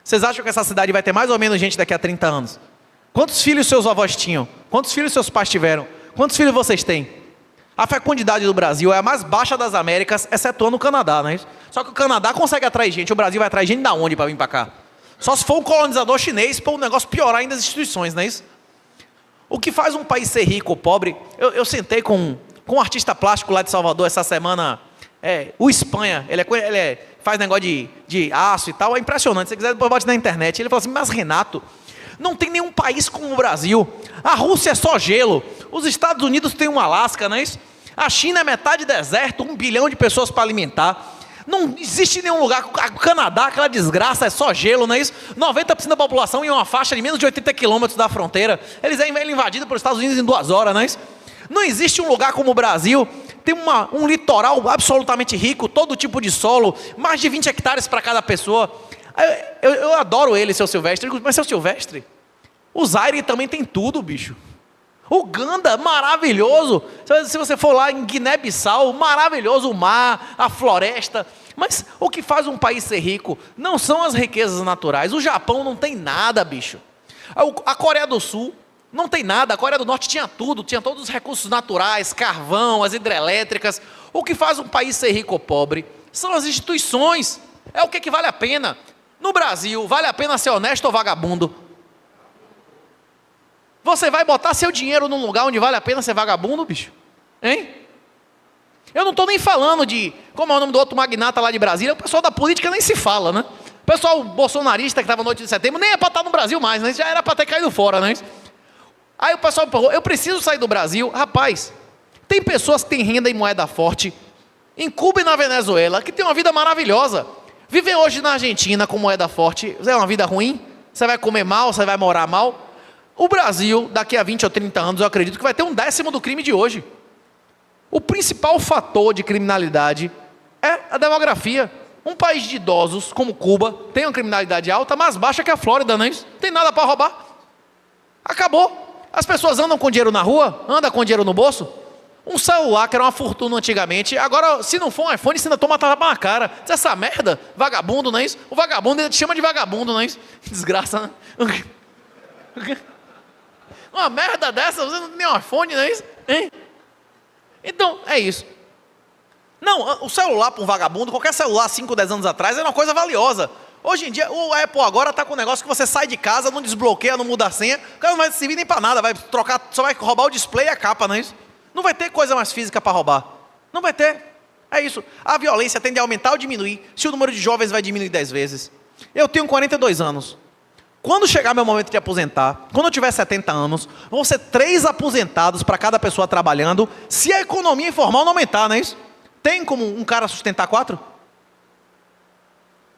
Vocês acham que essa cidade vai ter mais ou menos gente daqui a 30 anos? Quantos filhos seus avós tinham? Quantos filhos seus pais tiveram? Quantos filhos vocês têm? A fecundidade do Brasil é a mais baixa das Américas, excetuando o Canadá, não é isso? Só que o Canadá consegue atrair gente, o Brasil vai atrair gente da onde para vir para cá? Só se for um colonizador chinês para o negócio piorar ainda as instituições, não é isso? O que faz um país ser rico ou pobre... Eu sentei com um artista plástico lá de Salvador essa semana, o Espanha, ele faz negócio de aço e tal, é impressionante, se você quiser depois bote na internet. Ele falou assim, mas Renato, não tem nenhum país como o Brasil, a Rússia é só gelo, os Estados Unidos tem um Alasca, não é isso? A China é metade deserto, 1 bilhão de pessoas para alimentar, não existe nenhum lugar, o Canadá, aquela desgraça, é só gelo, não é isso? 90% da população em uma faixa de menos de 80 quilômetros da fronteira, eles é invadido pelos Estados Unidos em 2 horas, não é isso? Não existe um lugar como o Brasil, tem um litoral absolutamente rico, todo tipo de solo, mais de 20 hectares para cada pessoa. Eu adoro ele, seu Silvestre, mas seu Silvestre, o Zaire também tem tudo, bicho. Uganda, maravilhoso. Se você for lá em Guiné-Bissau, maravilhoso o mar, a floresta. Mas o que faz um país ser rico não são as riquezas naturais. O Japão não tem nada, bicho. A Coreia do Sul não tem nada. A Coreia do Norte tinha tudo, tinha todos os recursos naturais, carvão, as hidrelétricas. O que faz um país ser rico ou pobre são as instituições. É o que vale a pena. No Brasil, vale a pena ser honesto ou vagabundo? Você vai botar seu dinheiro num lugar onde vale a pena ser vagabundo, bicho? Hein? Eu não estou nem falando de... Como é o nome do outro magnata lá de Brasília? O pessoal da política nem se fala, né? O pessoal bolsonarista que estava no 8 de setembro nem é para estar no Brasil mais, né? Já era para ter caído fora, né? Aí o pessoal me falou, eu preciso sair do Brasil. Rapaz, tem pessoas que têm renda em moeda forte em Cuba e na Venezuela, que tem uma vida maravilhosa. Viver hoje na Argentina com moeda forte é uma vida ruim? Você vai comer mal, você vai morar mal? O Brasil, daqui a 20 ou 30 anos, eu acredito que vai ter 1/10 do crime de hoje. O principal fator de criminalidade é a demografia. Um país de idosos, como Cuba, tem uma criminalidade alta, mais baixa que a Flórida, não é isso? Não tem nada para roubar. Acabou. As pessoas andam com dinheiro na rua, andam com dinheiro no bolso. Um celular, que era uma fortuna antigamente, agora, se não for um iPhone, você ainda toma tapa na cara. Diz essa merda, vagabundo, não é isso? O vagabundo ainda te chama de vagabundo, não é isso? Desgraça, né? Uma merda dessa, você não tem nem um iPhone, não é isso? Hein? Então, é isso. Não, o celular para um vagabundo, qualquer celular 5, 10 anos atrás, era uma coisa valiosa. Hoje em dia, o Apple agora está com um negócio que você sai de casa, não desbloqueia, não muda a senha, o cara não vai servir nem para nada, vai trocar, só vai roubar o display e a capa, não é isso? Não vai ter coisa mais física para roubar. Não vai ter. É isso. A violência tende a aumentar ou diminuir, se o número de jovens vai diminuir 10 vezes. Eu tenho 42 anos. Quando chegar meu momento de aposentar, quando eu tiver 70 anos, vão ser 3 aposentados para cada pessoa trabalhando, se a economia informal não aumentar, não é isso? Tem como um cara sustentar 4?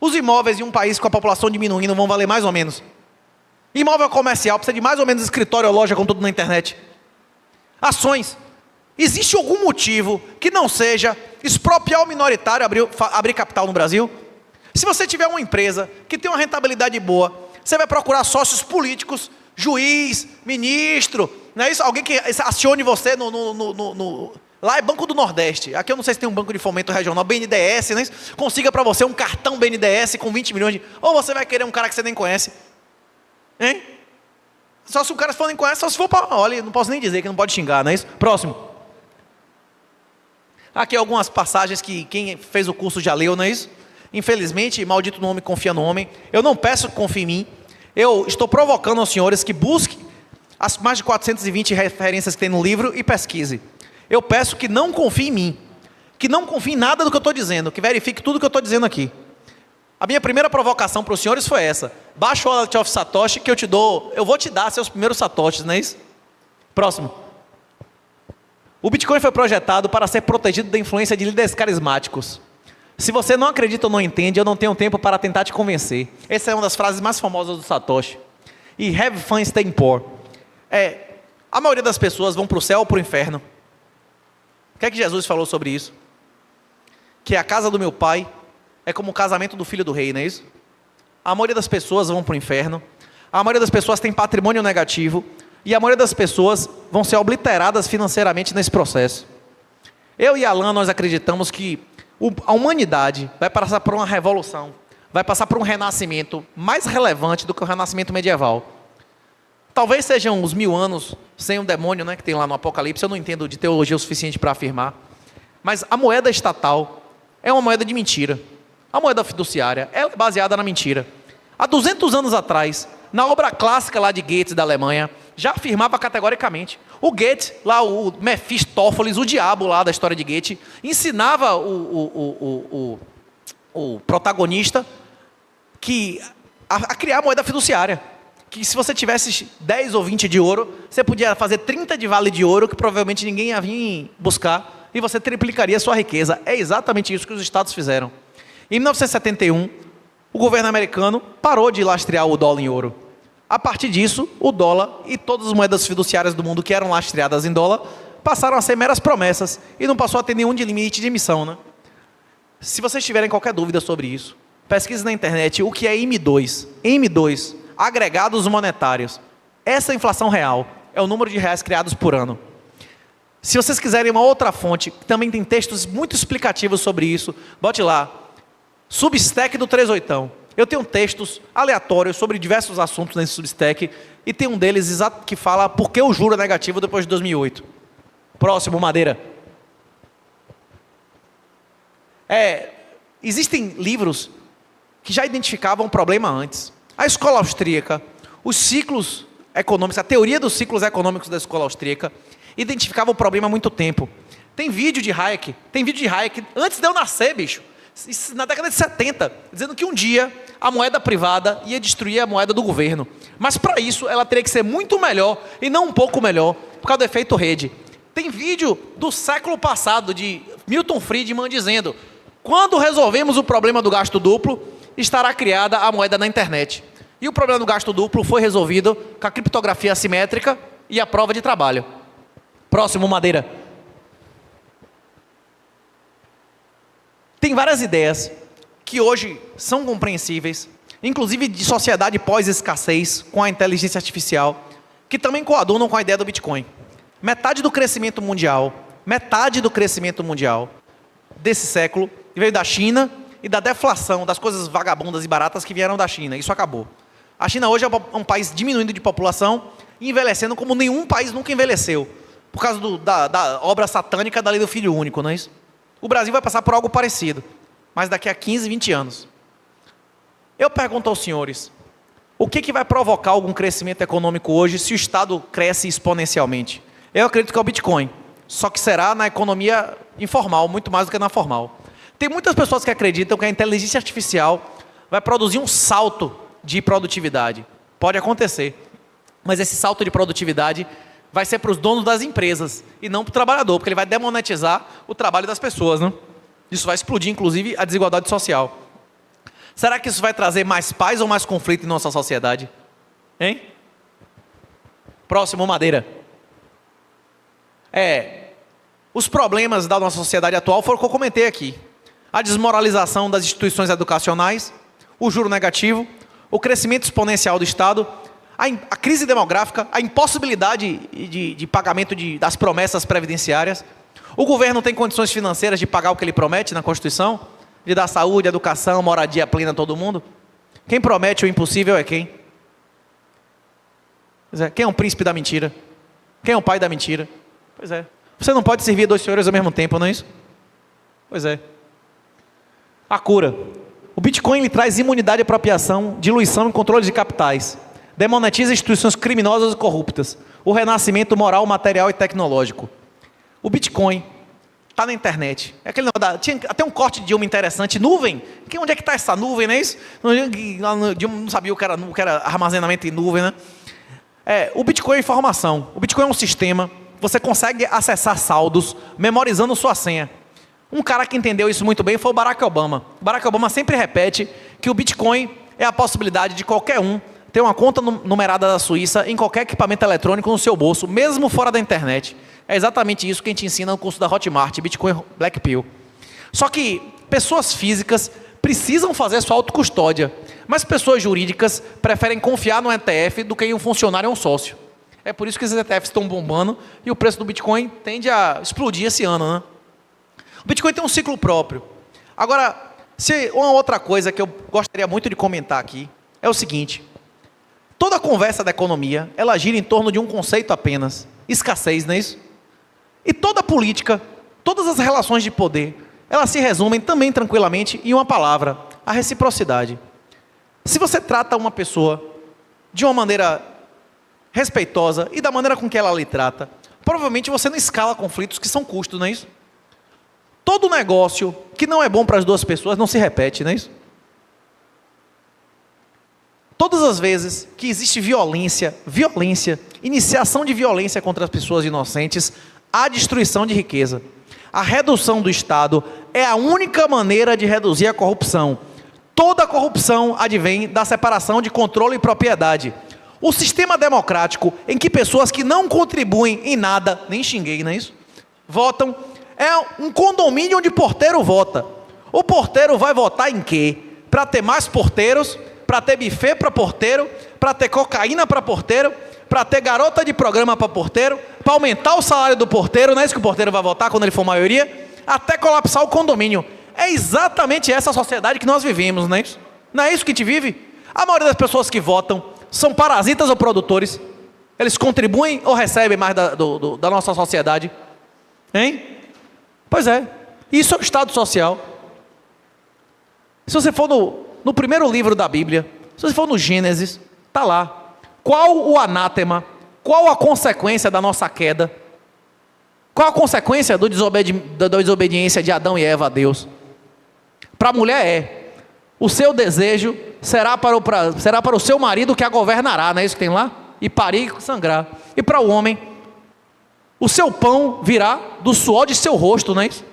Os imóveis em um país com a população diminuindo vão valer mais ou menos. Imóvel comercial precisa de mais ou menos escritório ou loja com tudo na internet. Ações. Existe algum motivo que não seja expropriar o minoritário abrir capital no Brasil? Se você tiver uma empresa que tem uma rentabilidade boa, você vai procurar sócios políticos, juiz, ministro, não é isso? Alguém que acione você lá é Banco do Nordeste. Aqui eu não sei se tem um banco de fomento regional, BNDES, né? Consiga para você um cartão BNDES com 20 milhões de... Ou você vai querer um cara que você nem conhece. Hein? Só se o cara for nem conhece, só se for para... Olha, não posso nem dizer que não pode xingar, não é isso? Próximo. Aqui algumas passagens que quem fez o curso já leu, não é isso? Infelizmente, maldito no homem confia no homem. Eu não peço que confie em mim. Eu estou provocando aos senhores que busquem as mais de 420 referências que tem no livro e pesquise. Eu peço que não confie em mim. Que não confie em nada do que eu estou dizendo. Que verifique tudo o que eu estou dizendo aqui. A minha primeira provocação para os senhores foi essa. Baixa o Wallet of Satoshi que eu te dou. Eu vou te dar seus primeiros satoshis, não é isso? Próximo. O Bitcoin foi projetado para ser protegido da influência de líderes carismáticos. Se você não acredita ou não entende, eu não tenho tempo para tentar te convencer. Essa é uma das frases mais famosas do Satoshi. E have fun staying poor. A maioria das pessoas vão para o céu ou para o inferno. O que é que Jesus falou sobre isso? Que a casa do meu pai é como o casamento do filho do rei, não é isso? A maioria das pessoas vão para o inferno. A maioria das pessoas tem patrimônio negativo. E a maioria das pessoas vão ser obliteradas financeiramente nesse processo. Eu e Alan, nós acreditamos que a humanidade vai passar por uma revolução, vai passar por um renascimento mais relevante do que o renascimento medieval. Talvez sejam os 1000 anos sem um demônio, né, que tem lá no Apocalipse. Eu não entendo de teologia o suficiente para afirmar. Mas a moeda estatal é uma moeda de mentira. A moeda fiduciária é baseada na mentira. Há 200 anos atrás, na obra clássica lá de Goethe da Alemanha, já afirmava categoricamente. O Goethe, lá o Mefistófeles, o diabo lá da história de Goethe, ensinava o protagonista a criar a moeda fiduciária. Que se você tivesse 10 ou 20 de ouro, você podia fazer 30 de vale de ouro, que provavelmente ninguém ia vir buscar, e você triplicaria a sua riqueza. É exatamente isso que os estados fizeram. Em 1971, o governo americano parou de lastrear o dólar em ouro. A partir disso, o dólar e todas as moedas fiduciárias do mundo que eram lastreadas em dólar passaram a ser meras promessas e não passou a ter nenhum limite de emissão, né? Se vocês tiverem qualquer dúvida sobre isso, pesquise na internet o que é M2. M2, agregados monetários. Essa é a inflação real, é o número de reais criados por ano. Se vocês quiserem uma outra fonte, que também tem textos muito explicativos sobre isso, bote lá, Substack do 38. Eu tenho textos aleatórios sobre diversos assuntos nesse Substack, e tem um deles exato que fala por que o juro é negativo depois de 2008. Próximo, Madeira. Existem livros que já identificavam o problema antes. A escola austríaca, os ciclos econômicos, a teoria dos ciclos econômicos da escola austríaca, identificava o problema há muito tempo. Tem vídeo de Hayek antes de eu nascer, bicho. Na década de 70, dizendo que um dia a moeda privada ia destruir a moeda do governo. Mas para isso ela teria que ser muito melhor e não um pouco melhor, por causa do efeito rede. Tem vídeo do século passado de Milton Friedman dizendo: quando resolvemos o problema do gasto duplo, estará criada a moeda na internet. E o problema do gasto duplo foi resolvido com a criptografia assimétrica e a prova de trabalho. Próximo, Madeira. Tem várias ideias que hoje são compreensíveis, inclusive de sociedade pós-escassez com a inteligência artificial, que também coadunam com a ideia do Bitcoin. Metade do crescimento mundial desse século veio da China e da deflação das coisas vagabundas e baratas que vieram da China. Isso acabou. A China hoje é um país diminuindo de população e envelhecendo como nenhum país nunca envelheceu, por causa da obra satânica da lei do filho único, não é isso? O Brasil vai passar por algo parecido, mas daqui a 15, 20 anos. Eu pergunto aos senhores, o que vai provocar algum crescimento econômico hoje se o Estado cresce exponencialmente? Eu acredito que é o Bitcoin, só que será na economia informal, muito mais do que na formal. Tem muitas pessoas que acreditam que a inteligência artificial vai produzir um salto de produtividade. Pode acontecer, mas esse salto de produtividade vai ser para os donos das empresas e não para o trabalhador, porque ele vai demonetizar o trabalho das pessoas, né? Isso vai explodir, inclusive, a desigualdade social. Será que isso vai trazer mais paz ou mais conflito em nossa sociedade? Hein? Próximo, Madeira. Os problemas da nossa sociedade atual foram o que eu comentei aqui. A desmoralização das instituições educacionais, o juro negativo, o crescimento exponencial do Estado, a crise demográfica, a impossibilidade de pagamento das promessas previdenciárias. O governo não tem condições financeiras de pagar o que ele promete na Constituição, de dar saúde, educação, moradia plena a todo mundo. Quem promete o impossível é quem? Pois é. Quem é o príncipe da mentira? Quem é o pai da mentira? Pois é. Você não pode servir 2 senhores ao mesmo tempo, não é isso? Pois é. A cura. O Bitcoin ele traz imunidade à apropriação, diluição e controle de capitais. Demonetiza instituições criminosas e corruptas. O renascimento moral, material e tecnológico. O Bitcoin está na internet. É aquele tinha até um corte de uma interessante. Nuvem. Onde é que está essa nuvem, não é isso? Não sabia o que era armazenamento em nuvem, né? O Bitcoin é informação. O Bitcoin é um sistema. Você consegue acessar saldos memorizando sua senha. Um cara que entendeu isso muito bem foi o Barack Obama. O Barack Obama sempre repete que o Bitcoin é a possibilidade de qualquer um ter uma conta numerada da Suíça em qualquer equipamento eletrônico no seu bolso, mesmo fora da internet. É exatamente isso que a gente ensina no curso da Hotmart, Bitcoin Black Pill. Só que pessoas físicas precisam fazer sua autocustódia, mas pessoas jurídicas preferem confiar no ETF do que em um funcionário ou um sócio. É por isso que esses ETFs estão bombando e o preço do Bitcoin tende a explodir esse ano, né? O Bitcoin tem um ciclo próprio. Agora, uma outra coisa que eu gostaria muito de comentar aqui é o seguinte: toda conversa da economia, ela gira em torno de um conceito apenas, escassez, não é isso? E toda política, todas as relações de poder, elas se resumem também tranquilamente em uma palavra: a reciprocidade. Se você trata uma pessoa de uma maneira respeitosa e da maneira com que ela lhe trata, provavelmente você não escala conflitos que são custos, não é isso? Todo negócio que não é bom para as duas pessoas não se repete, não é isso? Todas as vezes que existe violência, iniciação de violência contra as pessoas inocentes, há destruição de riqueza. A redução do Estado é a única maneira de reduzir a corrupção. Toda corrupção advém da separação de controle e propriedade. O sistema democrático, em que pessoas que não contribuem em nada, nem xinguei, não é isso? Votam, é um condomínio onde porteiro vota. O porteiro vai votar em quê? Para ter mais porteiros, para ter buffet para porteiro, para ter cocaína para porteiro, para ter garota de programa para porteiro, para aumentar o salário do porteiro, não é isso que o porteiro vai votar quando ele for maioria? Até colapsar o condomínio. É exatamente essa sociedade que nós vivemos, não é isso? Não é isso que a gente vive? A maioria das pessoas que votam são parasitas ou produtores? Eles contribuem ou recebem mais da nossa sociedade? Hein? Pois é. Isso é o Estado social. Se você for no primeiro livro da Bíblia, se você for no Gênesis, está lá. Qual o anátema? Qual a consequência da nossa queda? Qual a consequência da desobediência de Adão e Eva a Deus? Para a mulher o seu desejo será para o seu marido que a governará, não é isso que tem lá? E parir e sangrar. E para o homem, o seu pão virá do suor de seu rosto, não é isso?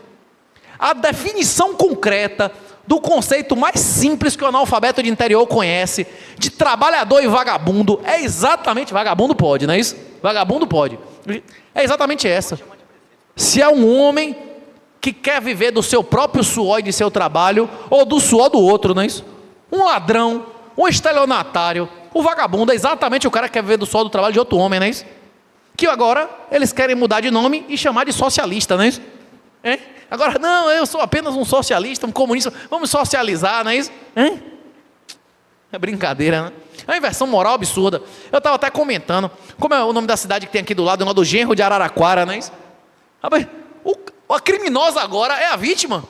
A definição concreta do conceito mais simples que o analfabeto de interior conhece, de trabalhador e vagabundo, é exatamente, vagabundo pode, não é isso? Vagabundo pode. É exatamente essa. Se é um homem que quer viver do seu próprio suor e de seu trabalho, ou do suor do outro, não é isso? Um ladrão, um estelionatário, o vagabundo é exatamente o cara que quer viver do suor do trabalho de outro homem, não é isso? Que agora eles querem mudar de nome e chamar de socialista, não é isso? É? Agora, não, eu sou apenas um socialista, um comunista, vamos socializar, não é isso? É brincadeira, né? É uma inversão moral absurda. Eu estava até comentando, como é o nome da cidade que tem aqui do lado, o nome do genro de Araraquara, não é isso? A criminosa agora é a vítima.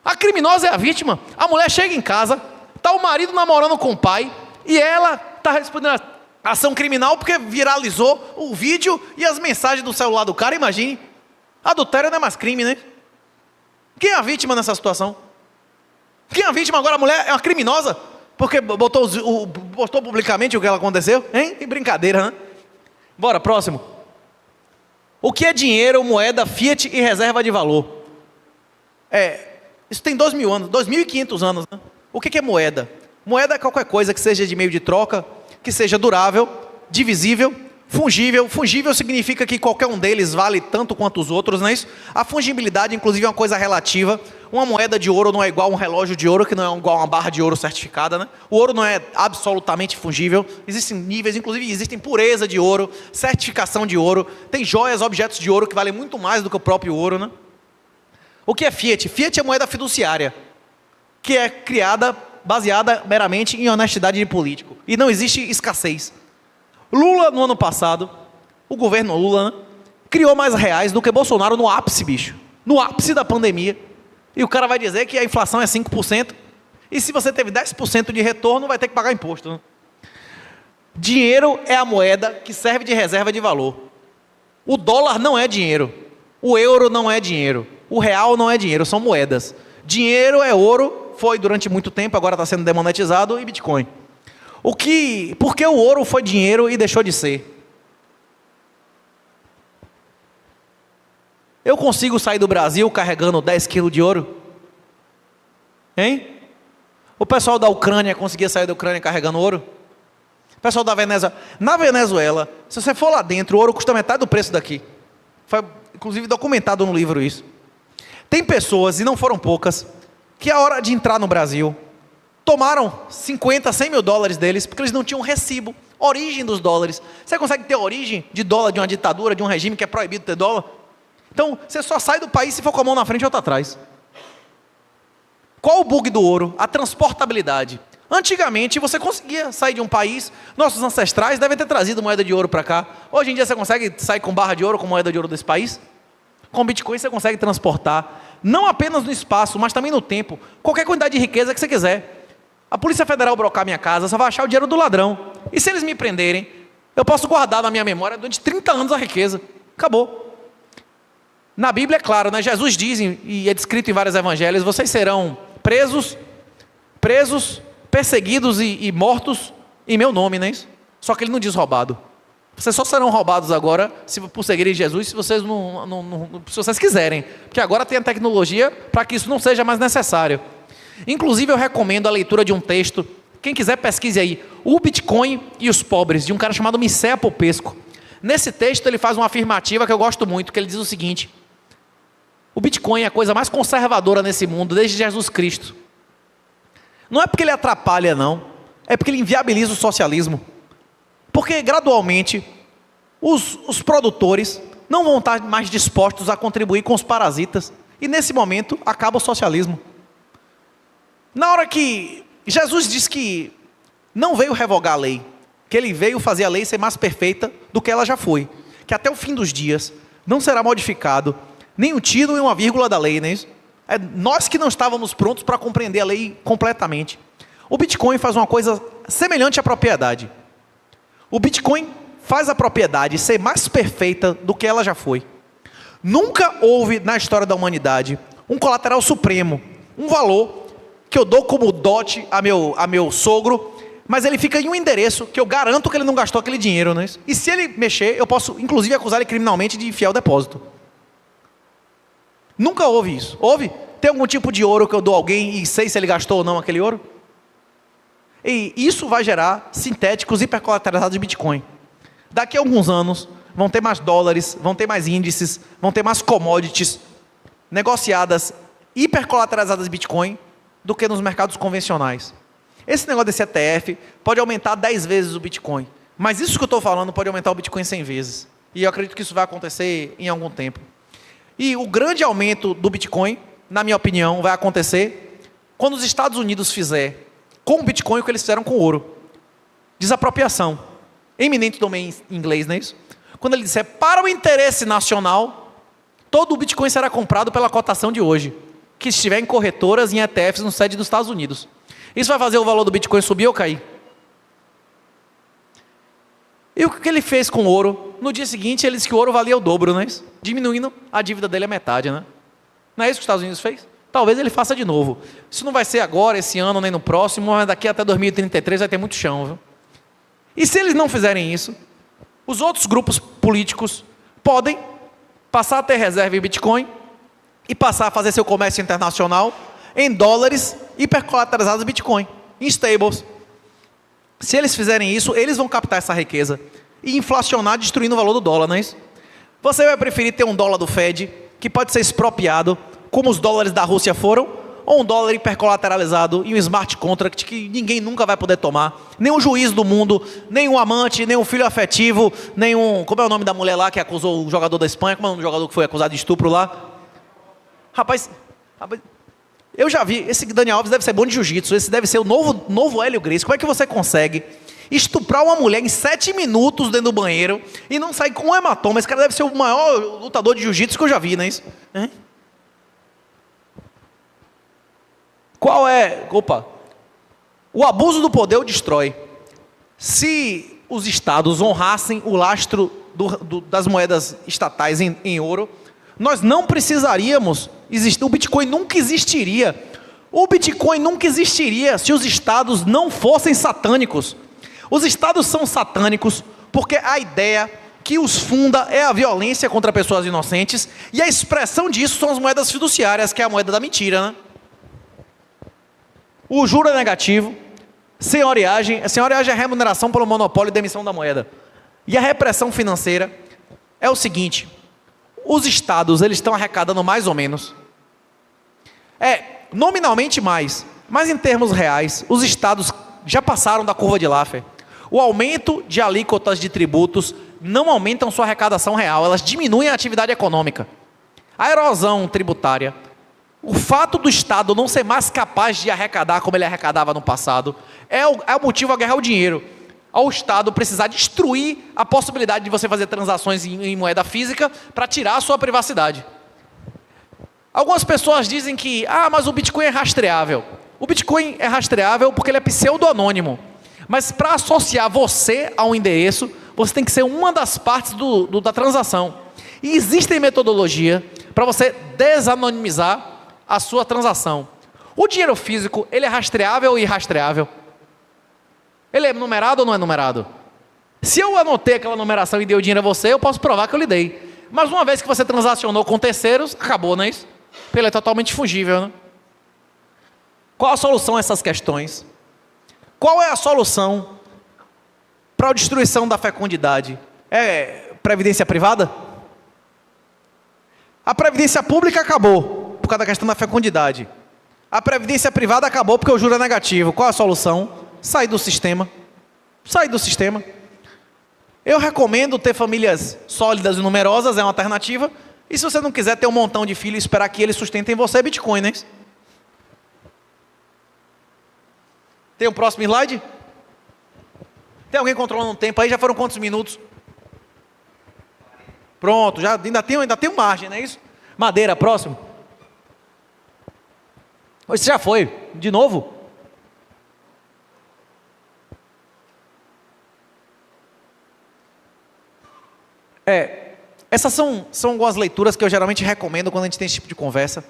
A criminosa é a vítima. A mulher chega em casa, está o marido namorando com o pai, e ela está respondendo a ação criminal porque viralizou o vídeo e as mensagens do celular do cara, imagine. Adultério não é mais crime, né? Quem é a vítima nessa situação? Quem é a vítima agora? A mulher é uma criminosa? Porque postou publicamente o que ela aconteceu? Hein? Que brincadeira, né? Bora, próximo. O que é dinheiro, moeda, fiat e reserva de valor? Isso tem 2.000 anos, 2.500 anos, né? O que é moeda? Moeda é qualquer coisa que seja de meio de troca, que seja durável, divisível, fungível. Fungível significa que qualquer um deles vale tanto quanto os outros, não é isso? A fungibilidade, inclusive, é uma coisa relativa. Uma moeda de ouro não é igual a um relógio de ouro, que não é igual a uma barra de ouro certificada, né? O ouro não é absolutamente fungível. Existem níveis, inclusive existem pureza de ouro, certificação de ouro. Tem joias, objetos de ouro que valem muito mais do que o próprio ouro, né? O que é fiat? Fiat é moeda fiduciária, que é criada, baseada meramente em honestidade de político. E não existe escassez. Lula, no ano passado, o governo Lula, né, criou mais reais do que Bolsonaro no ápice, bicho. No ápice da pandemia. E o cara vai dizer que a inflação é 5%. E se você teve 10% de retorno, vai ter que pagar imposto. Né? Dinheiro é a moeda que serve de reserva de valor. O dólar não é dinheiro. O euro não é dinheiro. O real não é dinheiro, são moedas. Dinheiro é ouro, foi durante muito tempo, agora está sendo demonetizado, e Bitcoin. Por que o ouro foi dinheiro e deixou de ser? Eu consigo sair do Brasil carregando 10 quilos de ouro? Hein? O pessoal da Ucrânia conseguia sair da Ucrânia carregando ouro? O pessoal da Venezuela. Na Venezuela, se você for lá dentro, o ouro custa metade do preço daqui. Foi, inclusive, documentado no livro isso. Tem pessoas, e não foram poucas, que a hora de entrar no Brasil, tomaram 50, 100 mil dólares deles, porque eles não tinham recibo, origem dos dólares. Você consegue ter origem de dólar de uma ditadura, de um regime que é proibido ter dólar? Então, você só sai do país se for com a mão na frente e outra atrás. Qual o bug do ouro? A transportabilidade. Antigamente, você conseguia sair de um país, nossos ancestrais devem ter trazido moeda de ouro para cá. Hoje em dia, você consegue sair com barra de ouro, com moeda de ouro desse país? Com Bitcoin, você consegue transportar, não apenas no espaço, mas também no tempo, qualquer quantidade de riqueza que você quiser. A Polícia Federal brocar minha casa, só vai achar o dinheiro do ladrão. E se eles me prenderem, eu posso guardar na minha memória durante 30 anos a riqueza. Acabou. Na Bíblia é claro, né? Jesus diz, e é descrito em vários evangelhos, vocês serão presos, perseguidos e mortos em meu nome, não é isso? Só que ele não diz roubado. Vocês só serão roubados agora, por seguirem Jesus, se vocês, se vocês quiserem. Porque agora tem a tecnologia para que isso não seja mais necessário. Inclusive eu recomendo a leitura de um texto, quem quiser pesquise aí, O Bitcoin e os Pobres, de um cara chamado Mircea Popesco. Nesse texto ele faz uma afirmativa que eu gosto muito, que ele diz o seguinte: o Bitcoin é a coisa mais conservadora nesse mundo desde Jesus Cristo. Não é porque ele atrapalha, não. É porque ele inviabiliza o socialismo. Porque gradualmente os produtores não vão estar mais dispostos a contribuir com os parasitas. E nesse momento acaba o socialismo. Na hora que Jesus diz que não veio revogar a lei, que ele veio fazer a lei ser mais perfeita do que ela já foi. Que até o fim dos dias não será modificado nem um tiro nem uma vírgula da lei, não é isso? É nós que não estávamos prontos para compreender a lei completamente. O Bitcoin faz uma coisa semelhante à propriedade. O Bitcoin faz a propriedade ser mais perfeita do que ela já foi. Nunca houve na história da humanidade um colateral supremo, um valor que eu dou como dote a meu sogro, mas ele fica em um endereço que eu garanto que ele não gastou aquele dinheiro, não é isso? E se ele mexer, eu posso inclusive acusar ele criminalmente de infiel depósito. Nunca houve isso. Houve? Tem algum tipo de ouro que eu dou a alguém e sei se ele gastou ou não aquele ouro? E isso vai gerar sintéticos hipercolateralizados de Bitcoin. Daqui a alguns anos, vão ter mais dólares, vão ter mais índices, vão ter mais commodities negociadas, hipercolateralizadas de Bitcoin, do que nos mercados convencionais. Esse negócio desse ETF pode aumentar 10 vezes o Bitcoin. Mas isso que eu estou falando pode aumentar o Bitcoin 100 vezes. E eu acredito que isso vai acontecer em algum tempo. E o grande aumento do Bitcoin, na minha opinião, vai acontecer quando os Estados Unidos fizer com o Bitcoin o que eles fizeram com o ouro. Desapropriação. Eminente domain em inglês, não é isso? Quando ele disser para o interesse nacional, todo o Bitcoin será comprado pela cotação de hoje, que estiver em corretoras e em ETFs no sede dos Estados Unidos. Isso vai fazer o valor do Bitcoin subir ou cair? E o que ele fez com o ouro? No dia seguinte, ele disse que o ouro valia o dobro, não é isso? Diminuindo a dívida dele à metade, né? Não é isso que os Estados Unidos fez? Talvez ele faça de novo. Isso não vai ser agora, esse ano, nem no próximo, mas daqui até 2033 vai ter muito chão, viu? E se eles não fizerem isso, os outros grupos políticos podem passar a ter reserva em Bitcoin e passar a fazer seu comércio internacional em dólares hipercolateralizados de Bitcoin, em stables. Se eles fizerem isso, eles vão captar essa riqueza e inflacionar, destruindo o valor do dólar, não é isso? Você vai preferir ter um dólar do Fed, que pode ser expropriado, como os dólares da Rússia foram, ou um dólar hipercolateralizado e um smart contract que ninguém nunca vai poder tomar, nem um juiz do mundo, nem um amante, nem um filho afetivo, nem um... Como é o nome da mulher lá que acusou o jogador da Espanha? Como é o nome do jogador que foi acusado de estupro lá? Rapaz, eu já vi, esse Daniel Alves deve ser bom de jiu-jitsu, esse deve ser o novo Hélio Gracie. Como é que você consegue estuprar uma mulher em 7 minutos dentro do banheiro e não sair com um hematoma. Esse cara deve ser o maior lutador de jiu-jitsu que eu já vi, não é isso? Qual é? Opa! O abuso do poder o destrói. Se os estados honrassem o lastro das moedas estatais em ouro, nós não precisaríamos existir. O Bitcoin nunca existiria. O Bitcoin nunca existiria se os estados não fossem satânicos. Os estados são satânicos porque a ideia que os funda é a violência contra pessoas inocentes, e a expressão disso são as moedas fiduciárias, que é a moeda da mentira, né? O juro é negativo, senhoreagem é remuneração pelo monopólio de emissão da moeda. E a repressão financeira é o seguinte: os estados, eles estão arrecadando mais ou menos, nominalmente mais, mas em termos reais, os estados já passaram da curva de Laffer. O aumento de alíquotas de tributos não aumentam sua arrecadação real, elas diminuem a atividade econômica. A erosão tributária, o fato do Estado não ser mais capaz de arrecadar como ele arrecadava no passado, é o motivo à guerra ao dinheiro. Ao Estado precisar destruir a possibilidade de você fazer transações em moeda física para tirar a sua privacidade. Algumas pessoas dizem que, mas o Bitcoin é rastreável. O Bitcoin é rastreável porque ele é pseudo-anônimo. Mas para associar você a um endereço, você tem que ser uma das partes da transação. E existem metodologias para você desanonimizar a sua transação. O dinheiro físico, ele é rastreável ou irrastreável? Ele é numerado ou não é numerado? Se eu anotei aquela numeração e dei o dinheiro a você, eu posso provar que eu lhe dei. Mas uma vez que você transacionou com terceiros, acabou, não é isso? Ele é totalmente fungível, né? Qual a solução a essas questões? Qual é a solução para a destruição da fecundidade? É previdência privada? A previdência pública acabou por causa da questão da fecundidade. A previdência privada acabou porque o juro é negativo. Qual a solução? Sair do sistema. Sair do sistema. Eu recomendo ter famílias sólidas e numerosas, é uma alternativa. E se você não quiser ter um montão de filhos e esperar que eles sustentem você, é Bitcoin, né? Tem o próximo slide? Tem alguém controlando o tempo aí? Já foram quantos minutos? Pronto, já ainda tem margem, não é isso? Madeira, próximo. Esse já foi. De novo? Essas são algumas leituras que eu geralmente recomendo quando a gente tem esse tipo de conversa.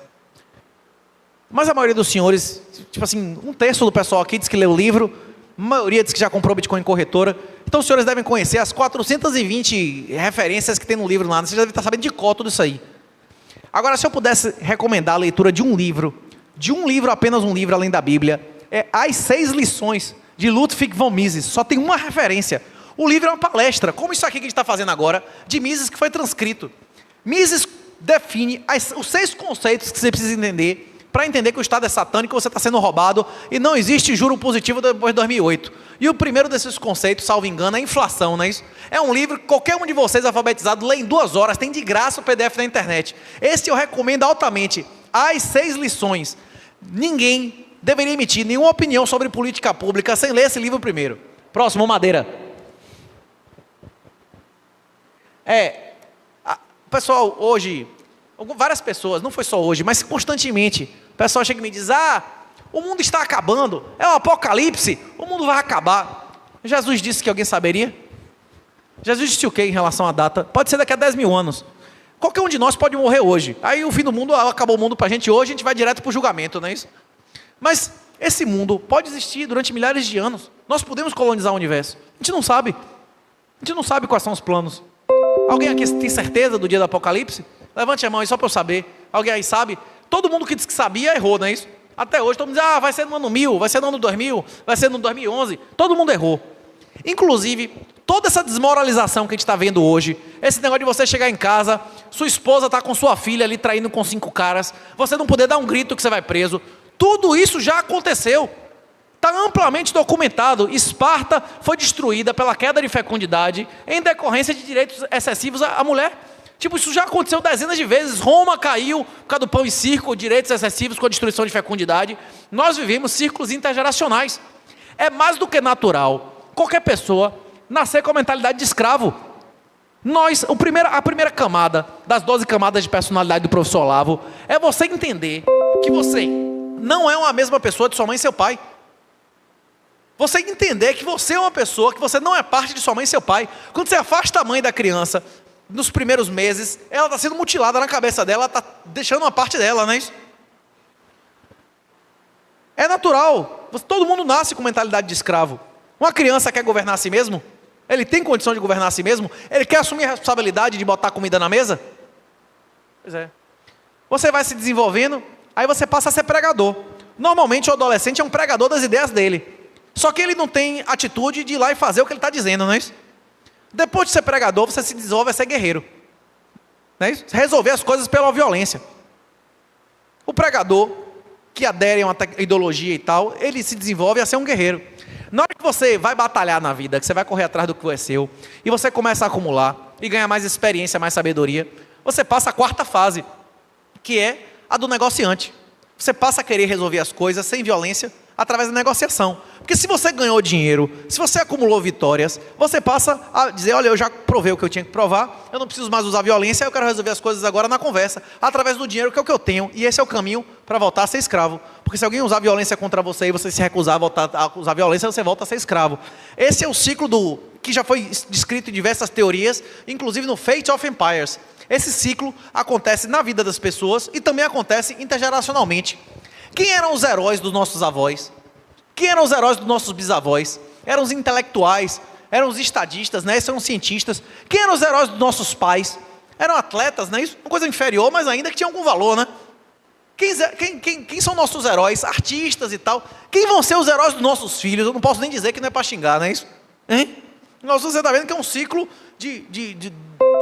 Mas a maioria dos senhores, tipo assim, 1/3 do pessoal aqui diz que leu o livro, a maioria diz que já comprou Bitcoin em corretora. Então os senhores devem conhecer as 420 referências que tem no livro lá. Vocês já devem estar sabendo de cor tudo isso aí. Agora, se eu pudesse recomendar a leitura de um livro, apenas um livro além da Bíblia, é As 6 Lições, de Ludwig von Mises. Só tem uma referência. O livro é uma palestra, como isso aqui que a gente está fazendo agora, de Mises, que foi transcrito. Mises define os 6 conceitos que você precisa entender para entender que o Estado é satânico, você está sendo roubado e não existe juro positivo depois de 2008. E o primeiro desses conceitos, salvo engano, é a inflação, não é isso? É um livro que qualquer um de vocês alfabetizado lê em 2 horas, tem de graça o PDF na internet. Esse eu recomendo altamente. As 6 Lições. Ninguém deveria emitir nenhuma opinião sobre política pública sem ler esse livro primeiro. Próximo, Madeira. Pessoal, hoje, várias pessoas, não foi só hoje, mas constantemente, o pessoal chega e me diz, o mundo está acabando, é um apocalipse, o mundo vai acabar. Jesus disse que alguém saberia? Jesus disse o que em relação à data? Pode ser daqui a 10 mil anos. Qualquer um de nós pode morrer hoje. Aí o fim do mundo, acabou o mundo para a gente hoje, a gente vai direto para o julgamento, não é isso? Mas esse mundo pode existir durante milhares de anos. Nós podemos colonizar o universo. A gente não sabe. A gente não sabe quais são os planos. Alguém aqui tem certeza do dia do apocalipse? Levante a mão aí só para eu saber. Alguém aí sabe? Todo mundo que disse que sabia errou, não é isso? Até hoje todo mundo diz, vai ser no ano 1000, vai ser no ano 2000, vai ser no 2011. Todo mundo errou. Inclusive, toda essa desmoralização que a gente está vendo hoje, esse negócio de você chegar em casa, sua esposa está com sua filha ali traindo com 5 caras, você não poder dar um grito que você vai preso, tudo isso já aconteceu. Está amplamente documentado. Esparta foi destruída pela queda de fecundidade em decorrência de direitos excessivos à mulher. Tipo, isso já aconteceu dezenas de vezes. Roma caiu por causa do pão e circo, direitos excessivos com a destruição de fecundidade. Nós vivemos círculos intergeracionais. É mais do que natural qualquer pessoa nascer com a mentalidade de escravo. A primeira camada das 12 camadas de personalidade do professor Olavo é você entender que você não é uma mesma pessoa de sua mãe e seu pai. Você entender que você é uma pessoa, que você não é parte de sua mãe e seu pai. Quando você afasta a mãe da criança, nos primeiros meses, ela está sendo mutilada na cabeça dela, ela está deixando uma parte dela, não é isso? É natural, todo mundo nasce com mentalidade de escravo. Uma criança quer governar a si mesmo? Ele tem condição de governar a si mesmo? Ele quer assumir a responsabilidade de botar comida na mesa? Pois é. Você vai se desenvolvendo, aí você passa a ser pregador. Normalmente o adolescente é um pregador das ideias dele. Só que ele não tem atitude de ir lá e fazer o que ele está dizendo, não é isso? Depois de ser pregador, você se desenvolve a ser guerreiro. Não é isso? Resolver as coisas pela violência. O pregador, que adere a uma ideologia e tal, ele se desenvolve a ser um guerreiro. Na hora que você vai batalhar na vida, que você vai correr atrás do que é seu, e você começa a acumular, e ganhar mais experiência, mais sabedoria, você passa a 4ª fase, que é a do negociante. Você passa a querer resolver as coisas sem violência, através da negociação. Porque se você ganhou dinheiro, se você acumulou vitórias, você passa a dizer, olha, eu já provei o que eu tinha que provar, eu não preciso mais usar violência, eu quero resolver as coisas agora na conversa, através do dinheiro, que é o que eu tenho, e esse é o caminho para voltar a ser escravo. Porque se alguém usar violência contra você e você se recusar a voltar a usar violência, você volta a ser escravo. Esse é o ciclo que já foi descrito em diversas teorias, inclusive no Fate of Empires. Esse ciclo acontece na vida das pessoas e também acontece intergeracionalmente. Quem eram os heróis dos nossos avós? Quem eram os heróis dos nossos bisavós? Eram os intelectuais, eram os estadistas, né? Eram os cientistas. Quem eram os heróis dos nossos pais? Eram atletas, né? Isso, uma coisa inferior, mas ainda que tinha algum valor, né? Quem são nossos heróis? Artistas e tal. Quem vão ser os heróis dos nossos filhos? Eu não posso nem dizer que não é para xingar, não é isso? Hein? Você está vendo que é um ciclo que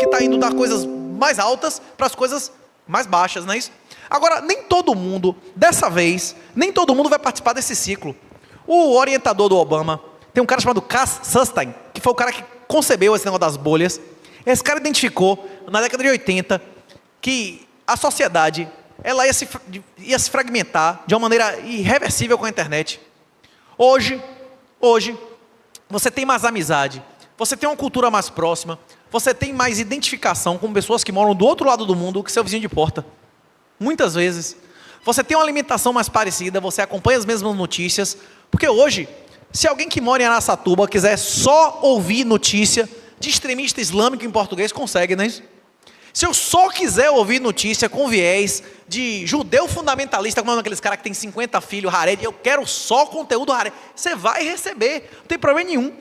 está indo das coisas mais altas para as coisas mais baixas, não é isso? Agora, nem todo mundo, dessa vez, nem todo mundo vai participar desse ciclo. O orientador do Obama, tem um cara chamado Cass Sunstein, que foi o cara que concebeu esse negócio das bolhas. Esse cara identificou, na década de 80, que a sociedade ela ia se fragmentar de uma maneira irreversível com a internet. Hoje, você tem mais amizade, você tem uma cultura mais próxima, você tem mais identificação com pessoas que moram do outro lado do mundo que seu vizinho de porta. Muitas vezes. Você tem uma alimentação mais parecida, você acompanha as mesmas notícias, porque hoje, se alguém que mora em Araçatuba quiser só ouvir notícia de extremista islâmico em português, consegue, não é isso? Se eu só quiser ouvir notícia com viés de judeu fundamentalista, como aqueles caras que tem 50 filhos, Haredi, eu quero só conteúdo Haredi, você vai receber, não tem problema nenhum.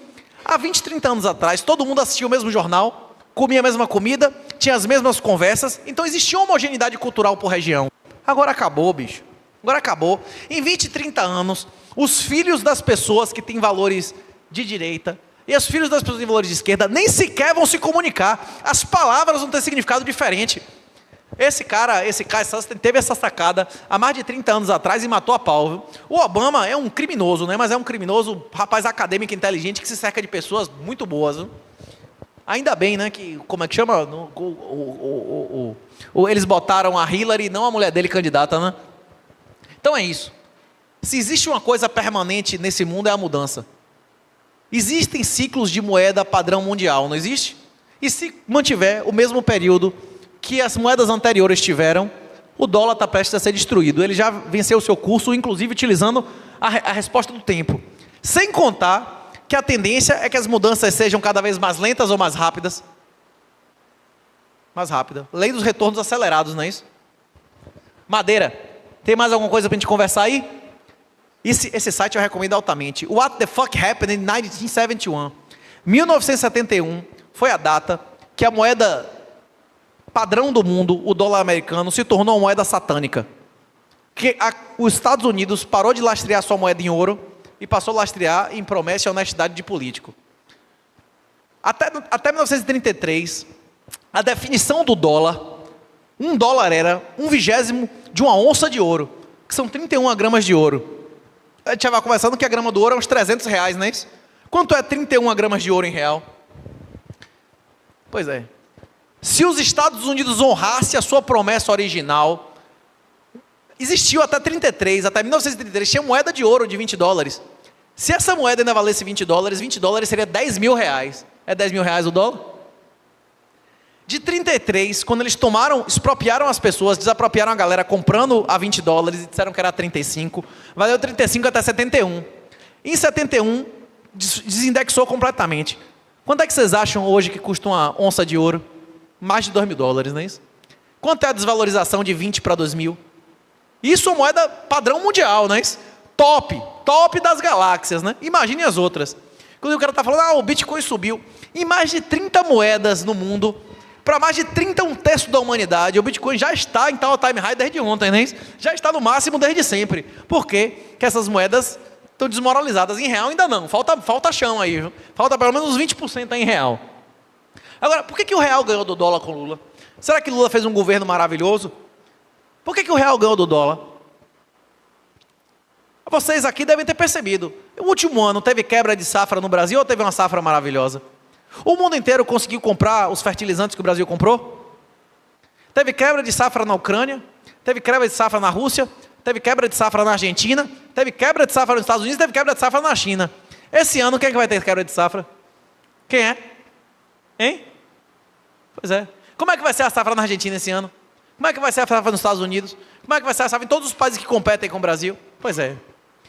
Há 20, 30 anos atrás, todo mundo assistia o mesmo jornal, comia a mesma comida, tinha as mesmas conversas, então existia uma homogeneidade cultural por região. Agora acabou, bicho. Agora acabou. Em 20, 30 anos, os filhos das pessoas que têm valores de direita e os filhos das pessoas que têm valores de esquerda nem sequer vão se comunicar. As palavras vão ter significado diferente. Esse cara teve essa sacada há mais de 30 anos atrás e matou a pau. Viu? O Obama é um criminoso, né? Mas é um criminoso, rapaz acadêmico, inteligente, que se cerca de pessoas muito boas. Viu? Ainda bem, né? Que, como é que chama? Eles botaram a Hillary, não a mulher dele candidata, né? Então é isso. Se existe uma coisa permanente nesse mundo é a mudança. Existem ciclos de moeda padrão mundial, não existe? E se mantiver o mesmo período que as moedas anteriores tiveram, o dólar está prestes a ser destruído. Ele já venceu o seu curso, inclusive utilizando a resposta do tempo. Sem contar que a tendência é que as mudanças sejam cada vez mais lentas ou mais rápidas. Mais rápida. Lei dos retornos acelerados, não é isso? Madeira. Tem mais alguma coisa para a gente conversar aí? Esse site eu recomendo altamente. What the fuck happened in 1971? 1971 foi a data que a moeda padrão do mundo, o dólar americano, se tornou uma moeda satânica. Que os Estados Unidos parou de lastrear sua moeda em ouro e passou a lastrear em promessa e honestidade de político. Até 1933, a definição do dólar, um dólar era 1/20 de uma onça de ouro, que são 31 gramas de ouro. A gente já vai conversando que a grama do ouro é uns R$300, não é isso? Quanto é 31 gramas de ouro em real? Pois é. Se os Estados Unidos honrassem a sua promessa original, existiu até 1933, tinha moeda de ouro de $20. Se essa moeda ainda valesse $20, $20 seria 10 mil reais. É 10 mil reais o dólar? De 33, quando eles expropriaram as pessoas, desapropriaram a galera comprando a $20 e disseram que era 35, valeu 35 até 71. Em 71, desindexou completamente. Quanto é que vocês acham hoje que custa uma onça de ouro? Mais de $2.000, não é isso? Quanto é a desvalorização de 20 para 2000? Isso é moeda padrão mundial, não é isso? Top das galáxias, né? Imagine as outras. Quando o cara está falando, o Bitcoin subiu. Em mais de 30 moedas no mundo, para mais de 30, um terço da humanidade, o Bitcoin já está em tal time high desde ontem, né? Já está no máximo desde sempre. Por quê? Porque essas moedas estão desmoralizadas. Em real ainda não, falta chão aí, viu? Falta pelo menos uns 20% aí em real. Agora, por que o real ganhou do dólar com Lula? Será que Lula fez um governo maravilhoso? Por que o real ganhou do dólar? Vocês aqui devem ter percebido. O último ano teve quebra de safra no Brasil ou teve uma safra maravilhosa? O mundo inteiro conseguiu comprar os fertilizantes que o Brasil comprou? Teve quebra de safra na Ucrânia? Teve quebra de safra na Rússia? Teve quebra de safra na Argentina? Teve quebra de safra nos Estados Unidos? Teve quebra de safra na China? Esse ano quem é que vai ter quebra de safra? Quem é? Hein? Pois é. Como é que vai ser a safra na Argentina esse ano? Como é que vai ser a safra nos Estados Unidos? Como é que vai ser a safra em todos os países que competem com o Brasil? Pois é.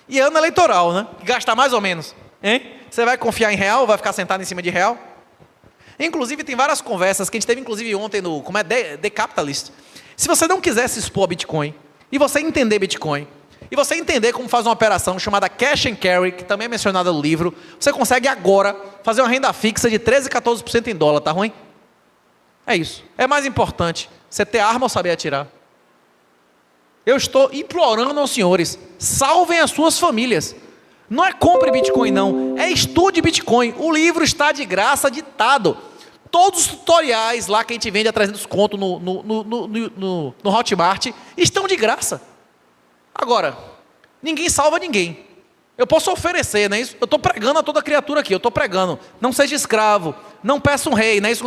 E ano eleitoral, né? Que gasta mais ou menos. Hein? Você vai confiar em real ou vai ficar sentado em cima de real? Inclusive, tem várias conversas que a gente teve, inclusive, ontem no The Capitalist. Se você não quiser se expor a Bitcoin, e você entender Bitcoin, e você entender como faz uma operação chamada Cash and Carry, que também é mencionada no livro, você consegue agora fazer uma renda fixa de 13%, 14% em dólar, tá ruim? É isso. É mais importante você ter arma ou saber atirar. Eu estou implorando aos senhores, salvem as suas famílias. Não é compre Bitcoin não, é estude Bitcoin. O livro está de graça ditado. Todos os tutoriais lá que a gente vende a 300 conto no Hotmart estão de graça. Agora, ninguém salva ninguém. Eu posso oferecer, não é isso? Eu estou pregando a toda criatura aqui, eu estou pregando. Não seja escravo, não peça um rei, não é isso?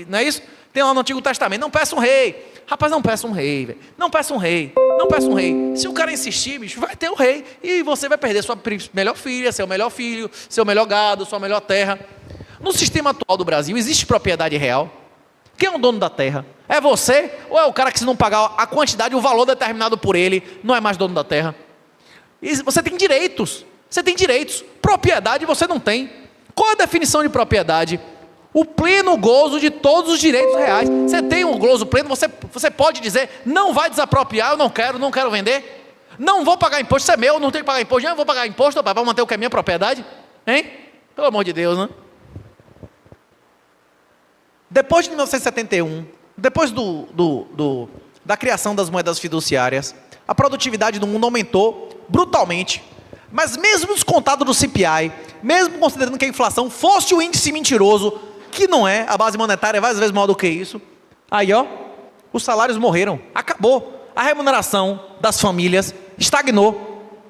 Não é isso? Tem lá no Antigo Testamento, não peça um rei. Rapaz, não peça um rei, velho. Não peça um rei, não peça um rei. Se o cara insistir, bicho, vai ter um rei. E você vai perder sua melhor filha, seu melhor filho, seu melhor gado, sua melhor terra. No sistema atual do Brasil, existe propriedade real? Quem é o dono da terra? É você ou é o cara que, se não pagar a quantidade, o valor determinado por ele, não é mais dono da terra? E você tem direitos. Você tem direitos. Propriedade você não tem. Qual é a definição de propriedade? O pleno gozo de todos os direitos reais. Você tem um gozo pleno, você pode dizer, não vai desapropriar, eu não quero vender. Não vou pagar imposto, isso é meu, não tenho que pagar imposto. Não vou pagar imposto para manter o que é minha propriedade. Hein? Pelo amor de Deus, né? Depois de 1971, depois da criação das moedas fiduciárias, a produtividade do mundo aumentou brutalmente. Mas mesmo descontado do CPI, mesmo considerando que a inflação fosse o índice mentiroso, que não é, a base monetária é várias vezes maior do que isso, aí os salários morreram, acabou. A remuneração das famílias estagnou.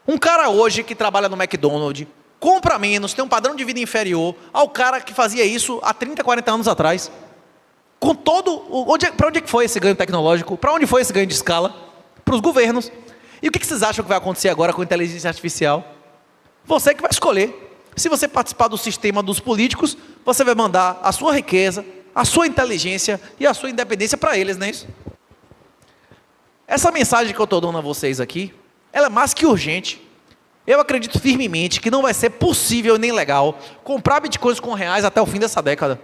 Um cara hoje que trabalha no McDonald's, compra menos, tem um padrão de vida inferior ao cara que fazia isso há 30, 40 anos atrás. Com todo, para onde é que foi esse ganho tecnológico? Para onde foi esse ganho de escala? Para os governos. E o que vocês acham que vai acontecer agora com a inteligência artificial? Você que vai escolher. Se você participar do sistema dos políticos, você vai mandar a sua riqueza, a sua inteligência e a sua independência para eles, não é isso? Essa mensagem que eu estou dando a vocês aqui, ela é mais que urgente. Eu acredito firmemente que não vai ser possível nem legal comprar bitcoins com reais até o fim dessa década.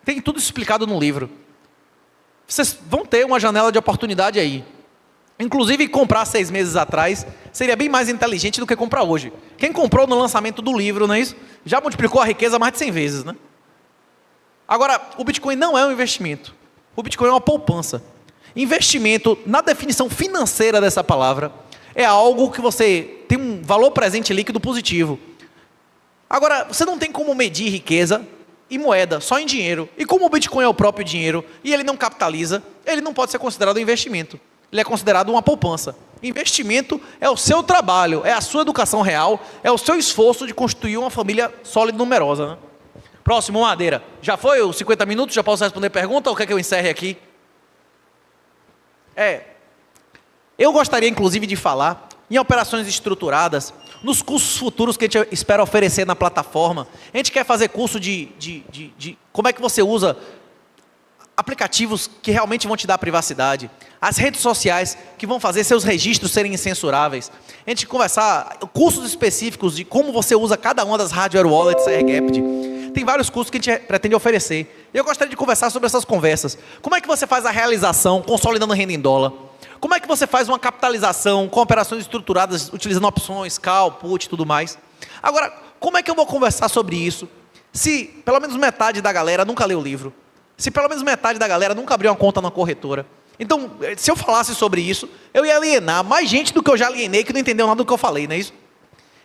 Tem tudo explicado no livro. Vocês vão ter uma janela de oportunidade aí. Inclusive, comprar 6 meses atrás seria bem mais inteligente do que comprar hoje. Quem comprou no lançamento do livro, não é isso? Já multiplicou a riqueza mais de 100 vezes, né? Agora, o Bitcoin não é um investimento. O Bitcoin é uma poupança. Investimento, na definição financeira dessa palavra, é algo que você tem um valor presente líquido positivo. Agora, você não tem como medir riqueza em moeda, só em dinheiro. E como o Bitcoin é o próprio dinheiro e ele não capitaliza, ele não pode ser considerado um investimento. Ele é considerado uma poupança. Investimento é o seu trabalho, é a sua educação real, é o seu esforço de construir uma família sólida e numerosa, né? Próximo, Madeira. Já foi os 50 minutos? Já posso responder pergunta ou quer que eu encerre aqui? Eu gostaria, inclusive, de falar em operações estruturadas, nos cursos futuros que a gente espera oferecer na plataforma. A gente quer fazer curso de como é que você usa aplicativos que realmente vão te dar privacidade, as redes sociais que vão fazer seus registros serem incensuráveis. A gente conversar cursos específicos de como você usa cada uma das hardware wallets AirGapped. Tem vários cursos que a gente pretende oferecer. Eu gostaria de conversar sobre essas conversas. Como é que você faz a realização consolidando renda em dólar? Como é que você faz uma capitalização com operações estruturadas utilizando opções, call, put e tudo mais? Agora, como é que eu vou conversar sobre isso se pelo menos metade da galera nunca leu o livro? Se pelo menos metade da galera nunca abriu uma conta na corretora? Então, se eu falasse sobre isso, eu ia alienar mais gente do que eu já alienei que não entendeu nada do que eu falei, não é isso?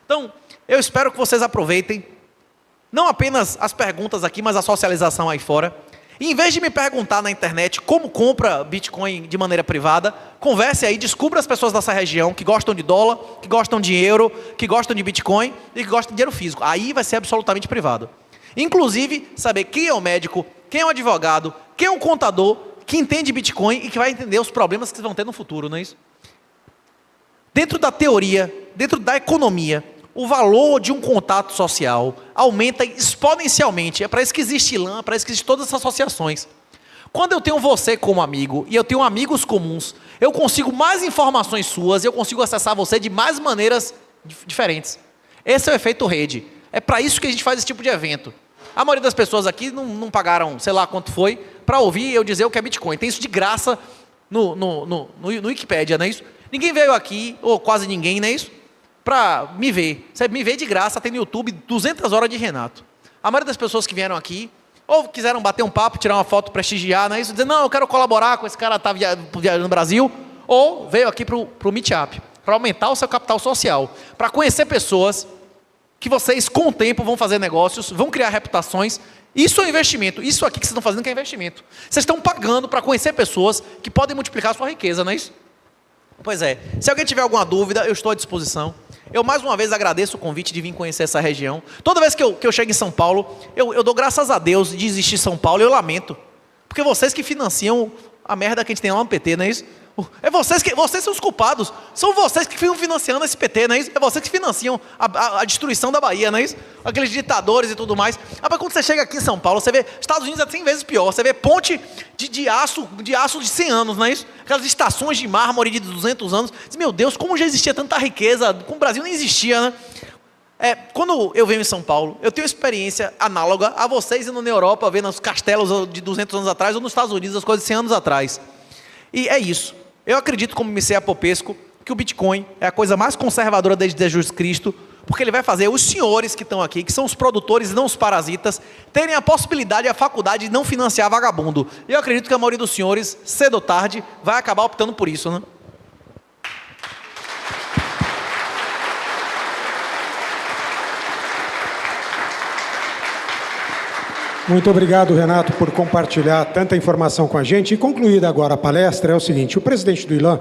Então, eu espero que vocês aproveitem não apenas as perguntas aqui, mas a socialização aí fora. E em vez de me perguntar na internet como compra Bitcoin de maneira privada, converse aí, descubra as pessoas dessa região que gostam de dólar, que gostam de euro, que gostam de Bitcoin e que gostam de dinheiro físico. Aí vai ser absolutamente privado. Inclusive, saber quem é o médico, quem é o advogado, quem é o contador, que entende Bitcoin e que vai entender os problemas que vocês vão ter no futuro, não é isso? Dentro da teoria, dentro da economia, o valor de um contato social aumenta exponencialmente. É para isso que existe LAN, é para isso que existem todas essas associações. Quando eu tenho você como amigo e eu tenho amigos comuns, eu consigo mais informações suas, eu consigo acessar você de mais maneiras diferentes. Esse é o efeito rede. É para isso que a gente faz esse tipo de evento. A maioria das pessoas aqui não pagaram, sei lá quanto foi, para ouvir eu dizer o que é Bitcoin. Tem isso de graça no Wikipedia, não é isso? Ninguém veio aqui, ou quase ninguém, não é isso? Para me ver. Você me vê de graça, tem no YouTube 200 horas de Renato. A maioria das pessoas que vieram aqui, ou quiseram bater um papo, tirar uma foto, prestigiar, não é isso? Dizer, não, eu quero colaborar com esse cara que está viajando no Brasil, ou veio aqui para o Meetup, para aumentar o seu capital social, para conhecer pessoas que vocês, com o tempo, vão fazer negócios, vão criar reputações. Isso é investimento. Isso aqui que vocês estão fazendo que é investimento. Vocês estão pagando para conhecer pessoas que podem multiplicar a sua riqueza, não é isso? Pois é. Se alguém tiver alguma dúvida, eu estou à disposição. Eu, mais uma vez, agradeço o convite de vir conhecer essa região. Toda vez que eu chego em São Paulo, eu dou graças a Deus de existir São Paulo e eu lamento. Porque vocês que financiam a merda que a gente tem lá no PT, não é isso? É vocês são os culpados. São vocês que ficam financiando esse PT, não é isso? É vocês que financiam a destruição da Bahia, não é isso? Aqueles ditadores e tudo mais. Mas quando você chega aqui em São Paulo, você vê Estados Unidos é 100 vezes pior. Você vê ponte de aço de 100 anos, não é isso? Aquelas estações de mármore de 200 anos. Meu Deus, como já existia tanta riqueza, como o Brasil nem existia, né? Quando eu venho em São Paulo, eu tenho experiência análoga a vocês indo na Europa, vendo os castelos de 200 anos atrás, ou nos Estados Unidos, as coisas de 100 anos atrás. E é isso. Eu acredito, como Messias Popesco, que o Bitcoin é a coisa mais conservadora desde Jesus Cristo, porque ele vai fazer os senhores que estão aqui, que são os produtores e não os parasitas, terem a possibilidade e a faculdade de não financiar vagabundo. E eu acredito que a maioria dos senhores, cedo ou tarde, vai acabar optando por isso, né? Muito obrigado, Renato, por compartilhar tanta informação com a gente. E concluída agora a palestra, é o seguinte: o presidente do ILAN,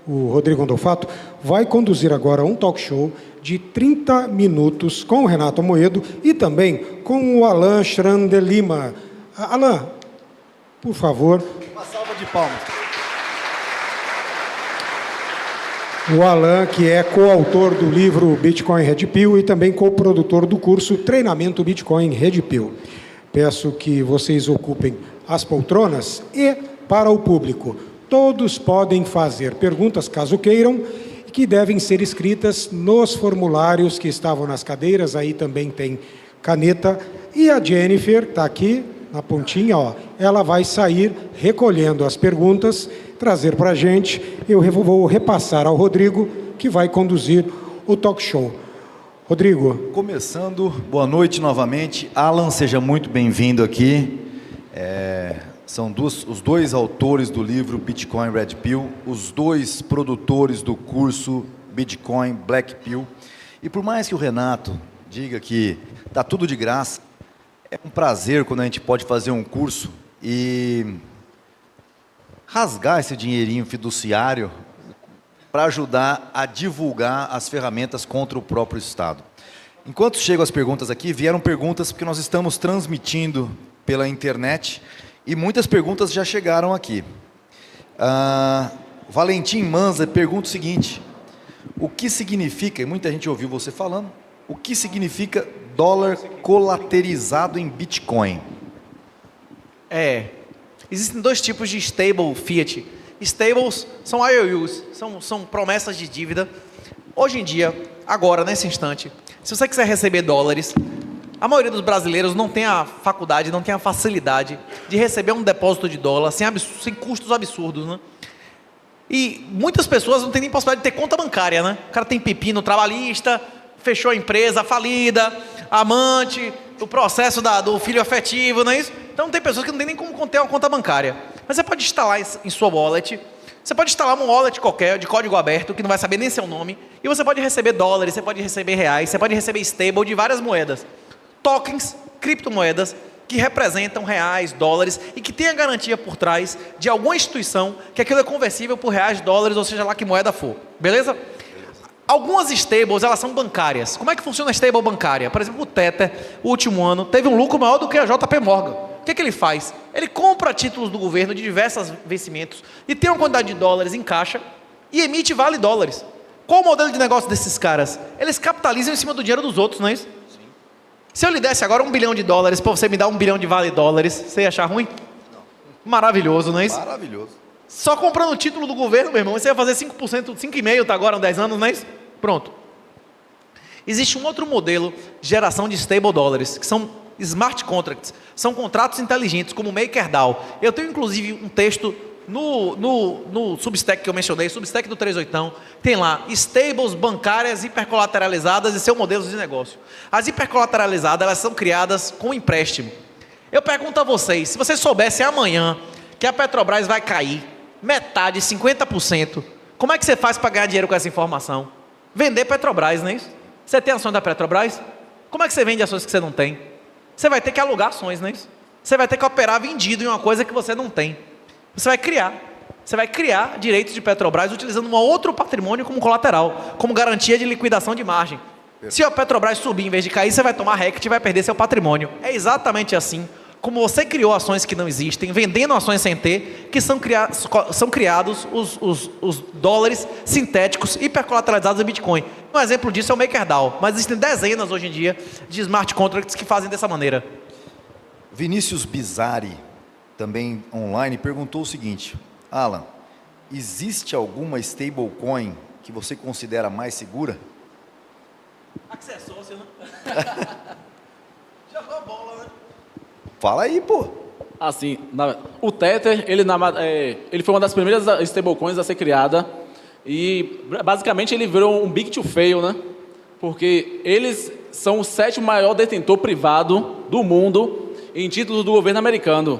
o Rodrigo Ondofato, vai conduzir agora um talk show de 30 minutos com o Renato Amoedo e também com o Alan Schrandelima. Alan, por favor. Uma salva de palmas. O Alan, que é coautor do livro Bitcoin Red Pill e também coprodutor do curso Treinamento Bitcoin Red Pill. Peço que vocês ocupem as poltronas e, para o público, todos podem fazer perguntas, caso queiram, que devem ser escritas nos formulários que estavam nas cadeiras. Aí também tem caneta. E a Jennifer está aqui, na pontinha, ó. Ela vai sair recolhendo as perguntas, trazer para a gente. Eu vou repassar ao Rodrigo, que vai conduzir o talk show. Rodrigo. Começando, boa noite novamente. Alan, seja muito bem-vindo aqui. São os dois autores do livro Bitcoin Red Pill, os dois produtores do curso Bitcoin Black Pill. E por mais que o Renato diga que está tudo de graça, é um prazer quando a gente pode fazer um curso e rasgar esse dinheirinho fiduciário para ajudar a divulgar as ferramentas contra o próprio Estado. Enquanto chegam as perguntas aqui, vieram perguntas porque nós estamos transmitindo pela internet e muitas perguntas já chegaram aqui. Valentim Manza pergunta o seguinte: O que significa, e muita gente ouviu você falando, o que significa dólar colateralizado em Bitcoin? Existem dois tipos de stable fiat. Stables são IOUs, são promessas de dívida. Hoje em dia, agora, nesse instante, se você quiser receber dólares, a maioria dos brasileiros não tem a faculdade, não tem a facilidade de receber um depósito de dólar sem custos absurdos, né? E muitas pessoas não têm nem possibilidade de ter conta bancária, né? O cara tem pepino trabalhista, fechou a empresa falida, amante, o processo do filho afetivo, não é isso? Então tem pessoas que não tem nem como ter uma conta bancária. Mas você pode instalar em sua wallet, você pode instalar um wallet qualquer, de código aberto, que não vai saber nem seu nome, e você pode receber dólares, você pode receber reais, você pode receber stable de várias moedas. Tokens, criptomoedas, que representam reais, dólares, e que tem a garantia por trás de alguma instituição que aquilo é conversível por reais, dólares, ou seja lá que moeda for. Beleza? Algumas stables, elas são bancárias. Como é que funciona a stable bancária? Por exemplo, o Tether, o último ano, teve um lucro maior do que a JP Morgan. O que ele faz? Ele compra títulos do governo de diversos vencimentos e tem uma quantidade de dólares em caixa e emite vale dólares. Qual o modelo de negócio desses caras? Eles capitalizam em cima do dinheiro dos outros, não é isso? Sim. Se eu lhe desse agora $1 bilhão para você me dar $1 bilhão de vale dólares, você ia achar ruim? Não. Maravilhoso, não é isso? Maravilhoso. Só comprando o título do governo, meu irmão, você ia fazer 5%, 5,5% tá agora, 10 anos, não é isso? Pronto. Existe um outro modelo de geração de stable dólares, que são smart contracts, são contratos inteligentes, como o MakerDAO. Eu tenho inclusive um texto no Substack que eu mencionei, Substack do 38, tem lá, stables bancárias hipercolateralizadas e seus modelos de negócio. As hipercolateralizadas, elas são criadas com empréstimo. Eu pergunto a vocês, se vocês soubessem amanhã que a Petrobras vai cair, metade, 50%, como é que você faz para ganhar dinheiro com essa informação? Vender Petrobras, não é isso? Você tem ações da Petrobras? Como é que você vende ações que você não tem? Você vai ter que alugar ações, não é isso? Você vai ter que operar vendido em uma coisa que você não tem. Você vai criar direitos de Petrobras utilizando um outro patrimônio como colateral, como garantia de liquidação de margem. Se a Petrobras subir em vez de cair, você vai tomar RECT e vai perder seu patrimônio. É exatamente assim como você criou ações que não existem, vendendo ações sem ter, que são criados os dólares sintéticos hipercolateralizados em Bitcoin. Um exemplo disso é o MakerDAO, mas existem dezenas hoje em dia de smart contracts que fazem dessa maneira. Vinícius Bizarri, também online, perguntou o seguinte: Alan, existe alguma stablecoin que você considera mais segura? A que você é sócio, né? Jogou a bola, né? Fala aí, pô. Assim, o Tether, ele foi uma das primeiras stablecoins a ser criada e basicamente ele virou um big to fail, né? Porque eles são o 7º maior detentor privado do mundo em títulos do governo americano.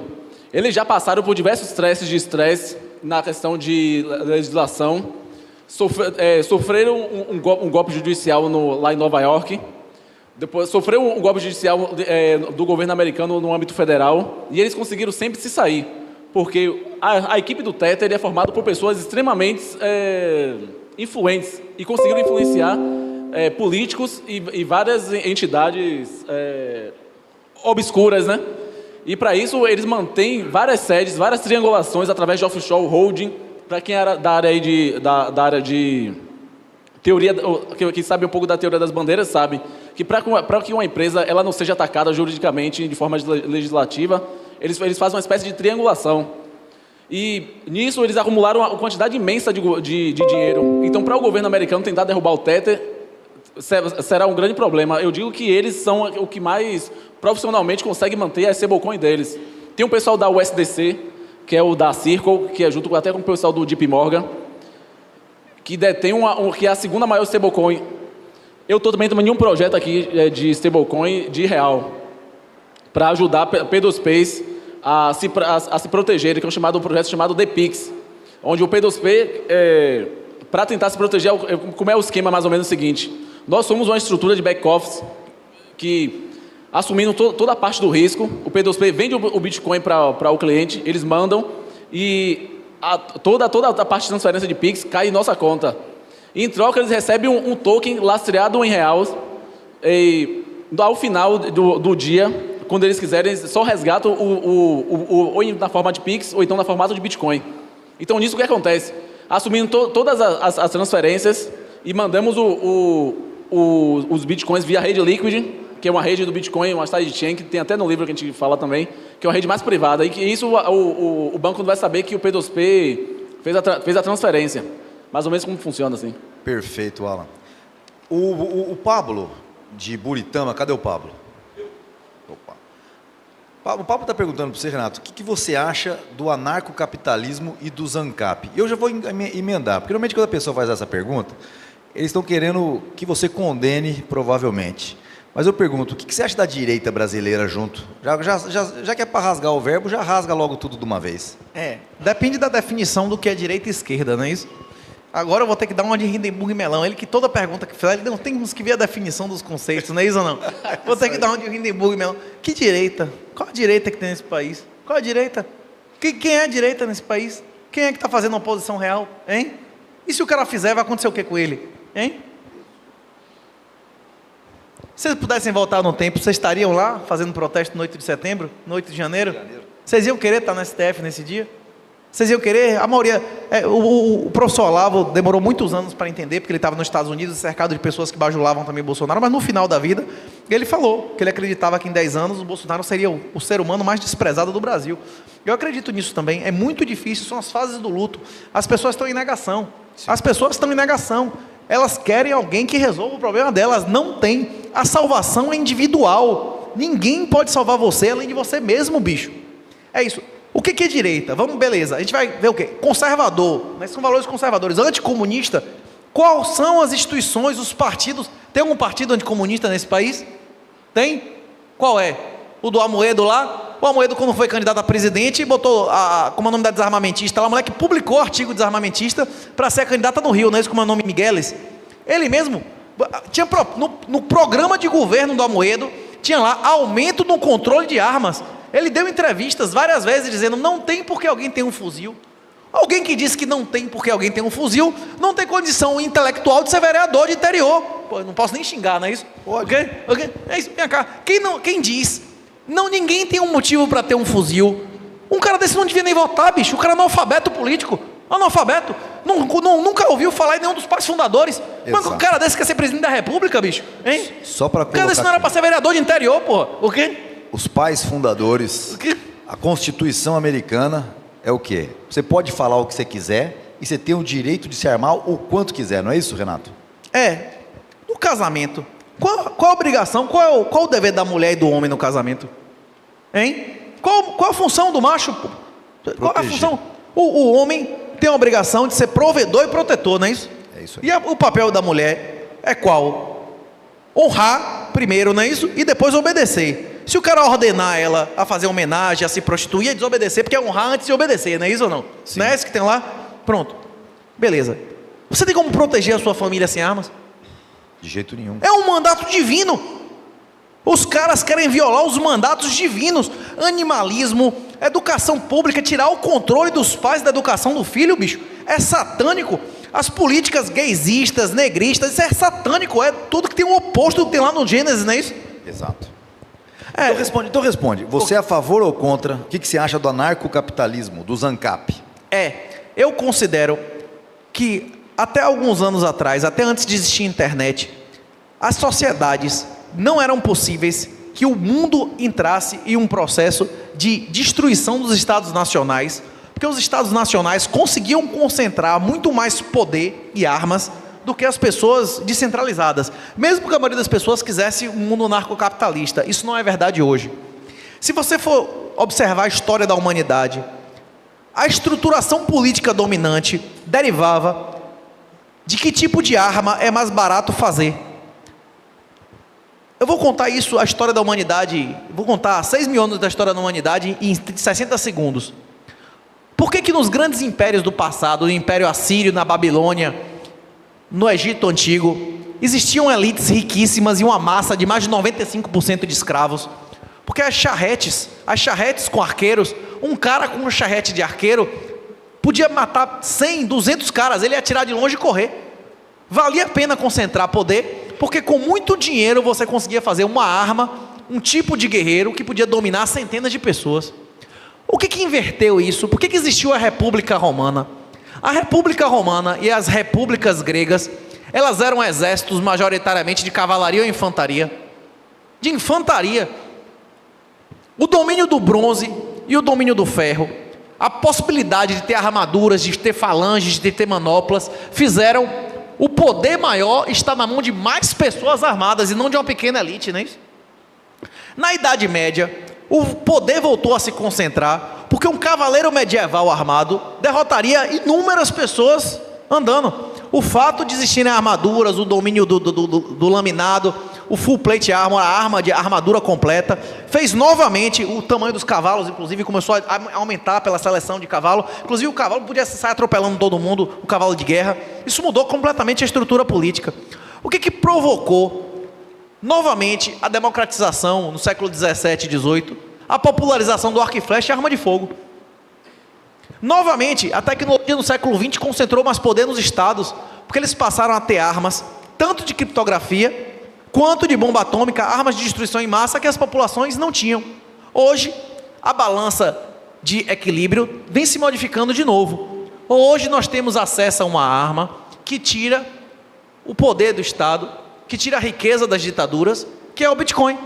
Eles já passaram por diversos testes de estresse na questão de legislação, sofreram um golpe judicial lá em Nova York. Depois sofreu um golpe judicial do governo americano no âmbito federal e eles conseguiram sempre se sair, porque a equipe do Tether é formada por pessoas extremamente influentes e conseguiram influenciar políticos e várias entidades obscuras, né? E para isso eles mantêm várias sedes, várias triangulações através de offshore holding. Para quem era da área de teoria, que sabe um pouco da teoria das bandeiras, sabe que para que uma empresa ela não seja atacada juridicamente de forma legislativa, eles fazem uma espécie de triangulação. E nisso eles acumularam uma quantidade imensa de dinheiro. Então, para o governo americano tentar derrubar o Tether, será um grande problema. Eu digo que eles são o que mais profissionalmente consegue manter a stablecoin deles. Tem um pessoal da USDC, que é o da Circle, que é junto até com o pessoal do JP Morgan, que detém que é a segunda maior stablecoin. Eu estou também em um projeto aqui de stablecoin de real, para ajudar P2Ps a se protegerem, que é um projeto chamado DPix, onde o P2P, para tentar se proteger, como é o esquema mais ou menos o seguinte: nós somos uma estrutura de back-office que, assumindo toda a parte do risco, o P2P vende o Bitcoin para o cliente, eles mandam e toda a parte de transferência de Pix cai em nossa conta. E, em troca, eles recebem um token lastreado em reais e ao final do dia, quando eles quiserem, só resgatam ou na forma de Pix ou então na formato de Bitcoin. Então, nisso o que acontece? Assumindo todas as transferências, e mandamos os bitcoins via rede Liquid, que é uma rede do Bitcoin, uma sidechain, que tem até no livro que a gente fala também, que é uma rede mais privada. E que isso o banco não vai saber que o P2P fez a transferência. Mais ou menos como funciona assim. Perfeito, Alan. O Pablo, de Buritama, cadê o Pablo? Opa. O Pablo está perguntando para você, Renato, o que você acha do anarcocapitalismo e do ANCAP? Eu já vou emendar, porque normalmente quando a pessoa faz essa pergunta, eles estão querendo que você condene, provavelmente. Mas eu pergunto, o que você acha da direita brasileira junto? Já que é para rasgar o verbo, já rasga logo tudo de uma vez. Depende da definição do que é direita e esquerda, não é isso? Agora eu vou ter que dar uma de Hindenburg e Melão. Ele que toda pergunta que faz, ele não tem que ver a definição dos conceitos, não é isso ou não? Vou ter que dar uma de Hindenburg e Melão. Que direita? Qual a direita que tem nesse país? Qual a direita? Quem é a direita nesse país? Quem é que está fazendo uma oposição real? Hein? E se o cara fizer, vai acontecer o que com ele? Hein? Se vocês pudessem voltar no tempo, vocês estariam lá fazendo protesto no 8 de setembro, no 8 de janeiro? Vocês iam querer estar no STF nesse dia? Vocês iam querer? A maioria... o professor Olavo demorou muitos anos para entender, porque ele estava nos Estados Unidos, cercado de pessoas que bajulavam também Bolsonaro, mas no final da vida, ele falou que ele acreditava que em 10 anos o Bolsonaro seria o ser humano mais desprezado do Brasil. Eu acredito nisso também. É muito difícil, são as fases do luto. As pessoas estão em negação. As pessoas estão em negação. Elas querem alguém que resolva o problema delas. Não tem. A salvação é individual. Ninguém pode salvar você além de você mesmo, bicho. É isso. O que é direita? Vamos, beleza. A gente vai ver o quê? Conservador. Mas são valores conservadores. Anticomunista. Quais são as instituições, os partidos? Tem algum partido anticomunista nesse país? Tem? Qual é? O do Amoedo lá? O Amoedo, quando foi candidato a presidente, botou, como é o nome da desarmamentista lá, a mulher que publicou artigo desarmamentista para ser candidata no Rio, não é isso, como é o nome, Migueles? Ele mesmo, tinha no programa de governo do Amoedo, tinha lá aumento no controle de armas. Ele deu entrevistas várias vezes dizendo, não tem porque alguém tem um fuzil. Alguém que disse que não tem porque alguém tem um fuzil, não tem condição intelectual de ser vereador de interior. Pô, eu não posso nem xingar, não é isso? Ok? É isso, vem cá. Quem diz? Não, ninguém tem um motivo para ter um fuzil. Um cara desse não devia nem votar, bicho. O cara é analfabeto político. Analfabeto. Nunca ouviu falar em nenhum dos pais fundadores. Mas um cara desse quer ser presidente da república, bicho? Hein? Só para colocar. O cara desse não era para ser vereador de interior, porra. O quê? Os pais fundadores, a Constituição americana é o quê? Você pode falar o que você quiser e você tem o direito de se armar o quanto quiser, não é isso, Renato? No casamento, qual a obrigação, qual o dever da mulher e do homem no casamento? Hein? Qual a função do macho? Qual a função? O homem tem a obrigação de ser provedor e protetor, não é isso? É isso aí. E o papel da mulher é qual? Honrar primeiro, não é isso? E depois obedecer. Se o cara ordenar ela a fazer homenagem, a se prostituir, é desobedecer, porque é honrar antes de obedecer, não é isso ou não? Sim. Não é isso que tem lá? Pronto. Beleza. Você tem como proteger a sua família sem armas? De jeito nenhum. É um mandato divino. Os caras querem violar os mandatos divinos. Animalismo, educação pública, tirar o controle dos pais da educação do filho, bicho. É satânico. As políticas gaysistas, negristas, isso é satânico. É tudo que tem o oposto do que tem lá no Gênesis, não é isso? Exato. Então responde. Você é a favor ou contra? O que você acha do anarcocapitalismo, do ANCAP? Eu considero que até alguns anos atrás, até antes de existir a internet, as sociedades não eram possíveis que o mundo entrasse em um processo de destruição dos estados nacionais, porque os estados nacionais conseguiam concentrar muito mais poder e armas do que as pessoas descentralizadas, mesmo que a maioria das pessoas quisesse um mundo narcocapitalista. Isso não é verdade hoje. Se você for observar a história da humanidade, a estruturação política dominante derivava de que tipo de arma é mais barato fazer. Eu vou contar isso, a história da humanidade, vou contar 6 mil anos da história da humanidade em 60 segundos. Por que nos grandes impérios do passado, no Império Assírio, na Babilônia, no Egito Antigo, existiam elites riquíssimas e uma massa de mais de 95% de escravos? Porque as charretes com arqueiros, um cara com um charrete de arqueiro podia matar 100, 200 caras, ele ia atirar de longe e correr. Valia a pena concentrar poder, porque com muito dinheiro você conseguia fazer uma arma, um tipo de guerreiro que podia dominar centenas de pessoas. O que inverteu isso? Por que existiu a República Romana? A República Romana e as repúblicas gregas Elas eram exércitos majoritariamente de cavalaria ou infantaria. De infantaria. O domínio do bronze e o domínio do ferro, a possibilidade de ter armaduras, de ter falanges, de ter manoplas, fizeram o poder maior estar na mão de mais pessoas armadas e não de uma pequena elite, não é isso? Na Idade Média, o poder voltou a se concentrar, porque um cavaleiro medieval armado derrotaria inúmeras pessoas andando. O fato de existirem armaduras, o domínio do laminado, o full plate armor, a armadura completa, fez novamente o tamanho dos cavalos, inclusive começou a aumentar pela seleção de cavalo. Inclusive o cavalo podia sair atropelando todo mundo, o cavalo de guerra. Isso mudou completamente a estrutura política. O que provocou novamente a democratização no século 17 e 18, a popularização do arco e flecha e arma de fogo. Novamente, a tecnologia no século XX concentrou mais poder nos estados, porque eles passaram a ter armas, tanto de criptografia, quanto de bomba atômica, armas de destruição em massa que as populações não tinham. Hoje, a balança de equilíbrio vem se modificando de novo. Hoje nós temos acesso a uma arma que tira o poder do Estado, que tira a riqueza das ditaduras, que é o Bitcoin.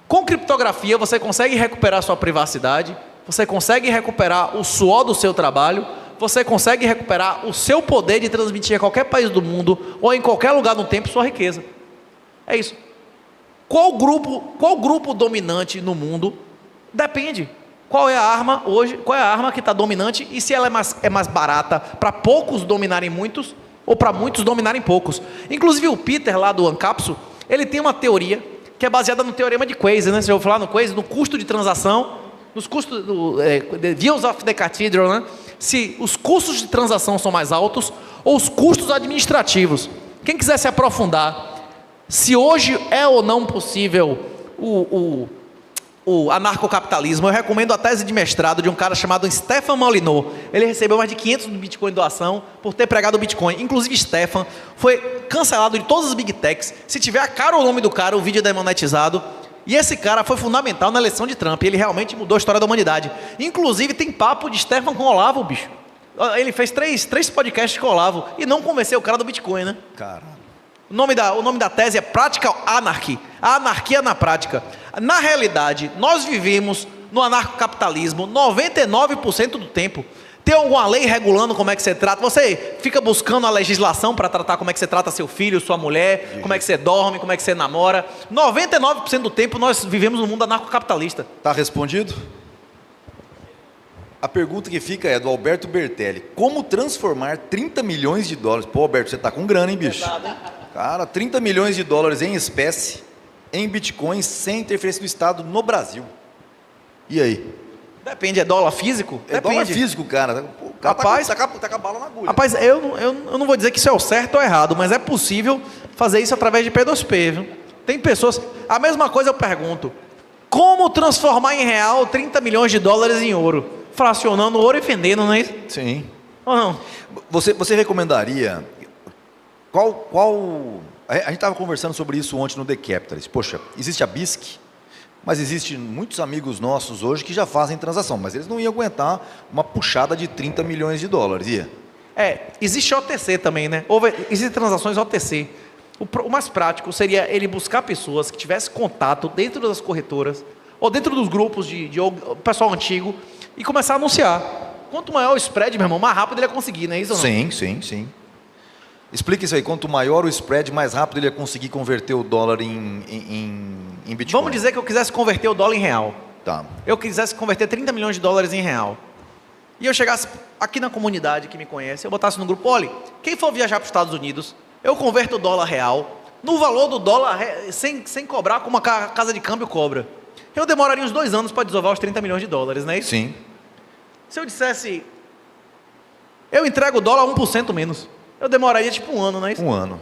Com criptografia você consegue recuperar sua privacidade, você consegue recuperar o suor do seu trabalho, você consegue recuperar o seu poder de transmitir a qualquer país do mundo ou em qualquer lugar no tempo sua riqueza. É isso. Qual grupo dominante no mundo? Depende. Qual é a arma hoje? Qual é a arma que está dominante e se ela é mais barata para poucos dominarem muitos ou para muitos dominarem poucos? Inclusive o Peter lá do Ancapsu, ele tem uma teoria que é baseada no teorema de Quasi, né? Você já ouviu falar no Quasi? No custo de transação, nos custos the views of the cathedral, né? Se os custos de transação são mais altos ou os custos administrativos. Quem quiser se aprofundar, se hoje é ou não possível o anarcocapitalismo, eu recomendo a tese de mestrado de um cara chamado Stefan Molyneux. Ele recebeu mais de 500 Bitcoin em doação por ter pregado o Bitcoin. Inclusive Stefan foi cancelado de todas as Big Techs. Se tiver a cara o nome do cara, o vídeo é demonetizado. E esse cara foi fundamental na eleição de Trump. Ele realmente mudou a história da humanidade. Inclusive tem papo de Stefan com o Olavo, bicho. Ele fez três podcasts com o Olavo e não convenceu o cara do Bitcoin, né? Caralho. O nome da tese é Practical Anarchy, a anarquia na prática. Na realidade, nós vivemos no anarcocapitalismo 99% do tempo. Tem alguma lei regulando como é que você trata? Você fica buscando a legislação para tratar como é que você trata seu filho, sua mulher, como é que você dorme, como é que você namora. 99% do tempo nós vivemos no mundo anarcocapitalista. Está respondido? A pergunta que fica é do Alberto Bertelli. Como transformar 30 milhões de dólares? Pô, Alberto, você está com grana, hein, bicho? Cara, 30 milhões de dólares em espécie, em bitcoins, sem interferência do Estado no Brasil. E aí? Depende, é dólar físico? É dólar físico, cara. O cara Rapaz, tá com a bala na agulha. Rapaz, eu não vou dizer que isso é o certo ou errado, mas é possível fazer isso através de P2P, viu? Tem pessoas... A mesma coisa eu pergunto. Como transformar em real 30 milhões de dólares em ouro? Fracionando ouro e vendendo, não é isso? Sim. Ou não? Você recomendaria... A gente estava conversando sobre isso ontem no The Capitalist. Poxa, existe a BISC, mas existem muitos amigos nossos hoje que já fazem transação, mas eles não iam aguentar uma puxada de 30 milhões de dólares, ia? Existe OTC também, né? Existem transações OTC. O mais prático seria ele buscar pessoas que tivessem contato dentro das corretoras ou dentro dos grupos de pessoal antigo e começar a anunciar. Quanto maior o spread, meu irmão, mais rápido ele ia conseguir, não é isso ou não? Sim. Explica isso aí. Quanto maior o spread, mais rápido ele ia conseguir converter o dólar em Bitcoin. Vamos dizer que eu quisesse converter o dólar em real. Tá. Eu quisesse converter 30 milhões de dólares em real. E eu chegasse aqui na comunidade que me conhece, eu botasse no grupo, olha, quem for viajar para os Estados Unidos, eu converto o dólar real, no valor do dólar, sem cobrar como a casa de câmbio cobra. Eu demoraria uns 2 anos para desovar os 30 milhões de dólares, não é isso? Sim. Se eu dissesse, eu entrego o dólar 1% menos, eu demoraria tipo 1 ano, não é isso? 1 ano.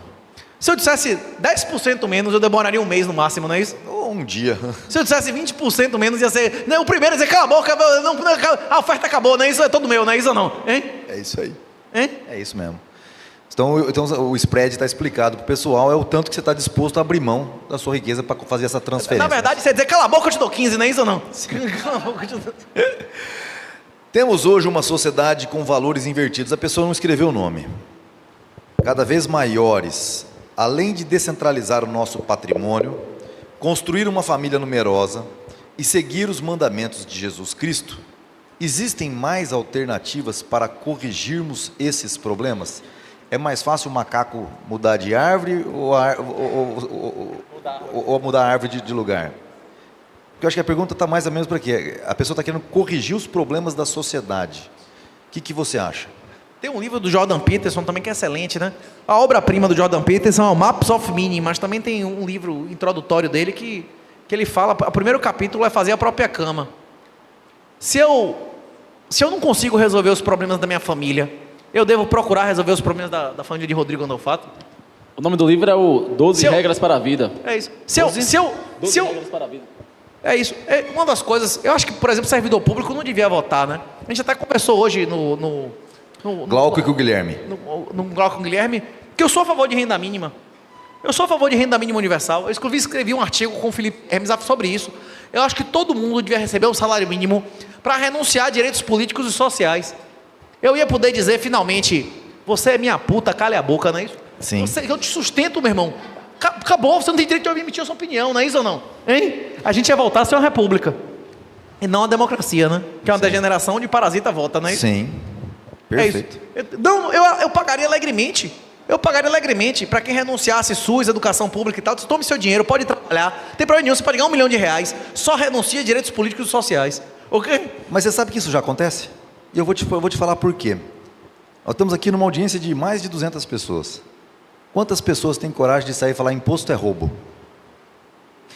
Se eu dissesse 10% menos, eu demoraria 1 mês no máximo, não é isso? Ou um dia. Se eu dissesse 20% menos, ia ser... Não, o primeiro ia dizer, cala a boca, a oferta acabou, não é isso? É todo meu, não é isso ou não? Hein? É isso aí. Hein? É isso mesmo. Então o spread está explicado para o pessoal, é o tanto que você está disposto a abrir mão da sua riqueza para fazer essa transferência. Na verdade, você ia dizer, cala a boca, eu te dou 15, não é isso ou não? Cala a boca, eu te dou... Temos hoje uma sociedade com valores invertidos. A pessoa não escreveu o nome. cada vez maiores, além de descentralizar o nosso patrimônio, construir uma família numerosa e seguir os mandamentos de Jesus Cristo, existem mais alternativas para corrigirmos esses problemas? É mais fácil o macaco mudar de árvore ou mudar a árvore de lugar? Porque eu acho que a pergunta está mais ou menos para quê? A pessoa está querendo corrigir os problemas da sociedade. O que você acha? Tem um livro do Jordan Peterson também que é excelente, né? A obra-prima do Jordan Peterson é o Maps of Meaning, mas também tem um livro introdutório dele que ele fala, o primeiro capítulo é fazer a própria cama. Se eu não consigo resolver os problemas da minha família, eu devo procurar resolver os problemas da família de Rodrigo Andolfato? O nome do livro é o 12 Regras para a Vida. É isso. 12 Regras para a Vida. É isso. É uma das coisas, eu acho que, por exemplo, servidor público não devia votar, né? A gente até conversou hoje no Glauco e com o Guilherme. No Glauco com o Guilherme, que eu sou a favor de renda mínima. Eu sou a favor de renda mínima universal. Eu escrevi um artigo com o Felipe Hermes sobre isso. Eu acho que todo mundo devia receber um salário mínimo para renunciar a direitos políticos e sociais. Eu ia poder dizer, finalmente, você é minha puta, cale a boca, não é isso? Sim. Eu te sustento, meu irmão. Acabou, você não tem direito de emitir a sua opinião, não é isso ou não? Hein? A gente ia voltar a ser uma república. E não a democracia, né? Que é uma degeneração onde parasita vota, não é isso? Sim. Perfeito. É isso. Não, eu pagaria alegremente. Eu pagaria alegremente para quem renunciasse SUS, educação pública e tal. Tome seu dinheiro, pode trabalhar. Não tem problema nenhum, você pode ganhar R$1 milhão. Só renuncia a direitos políticos e sociais. Ok? Mas você sabe que isso já acontece? E eu vou te falar por quê. Nós estamos aqui numa audiência de mais de 200 pessoas. Quantas pessoas têm coragem de sair e falar imposto é roubo?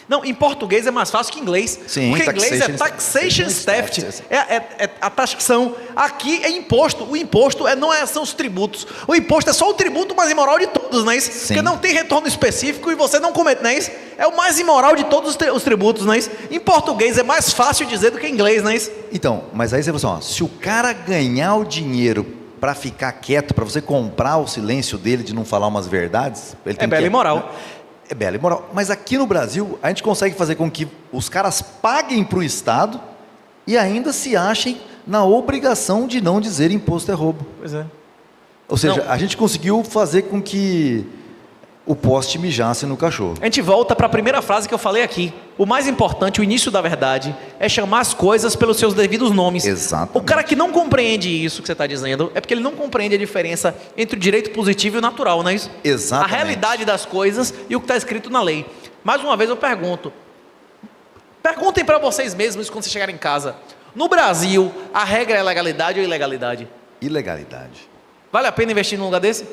Não, em português é mais fácil que em inglês. Sim, porque em inglês é taxation theft. É a taxação. Aqui é imposto. O imposto são os tributos. O imposto é só o tributo mais imoral de todos, não é isso? Sim. Porque não tem retorno específico e você não comete, não é isso? É o mais imoral de todos os tributos, não é isso? Em português é mais fácil dizer do que em inglês, não é isso? Então, mas aí você fala assim, ó, se o cara ganhar o dinheiro para ficar quieto, para você comprar o silêncio dele de não falar umas verdades, ele tem bela e moral. Né? É bela e moral. Mas aqui no Brasil, a gente consegue fazer com que os caras paguem para o Estado e ainda se achem na obrigação de não dizer imposto é roubo. Pois é. Ou seja, Não. a gente conseguiu fazer com que o poste mijasse no cachorro. A gente volta para a primeira frase que eu falei aqui. O mais importante, o início da verdade, é chamar as coisas pelos seus devidos nomes. Exatamente. O cara que não compreende isso que você está dizendo, é porque ele não compreende a diferença entre o direito positivo e o natural, não é isso? Exatamente. A realidade das coisas e o que está escrito na lei. Mais uma vez eu pergunto. Perguntem para vocês mesmos quando vocês chegarem em casa. No Brasil, a regra é legalidade ou ilegalidade? Ilegalidade. Vale a pena investir num lugar desse?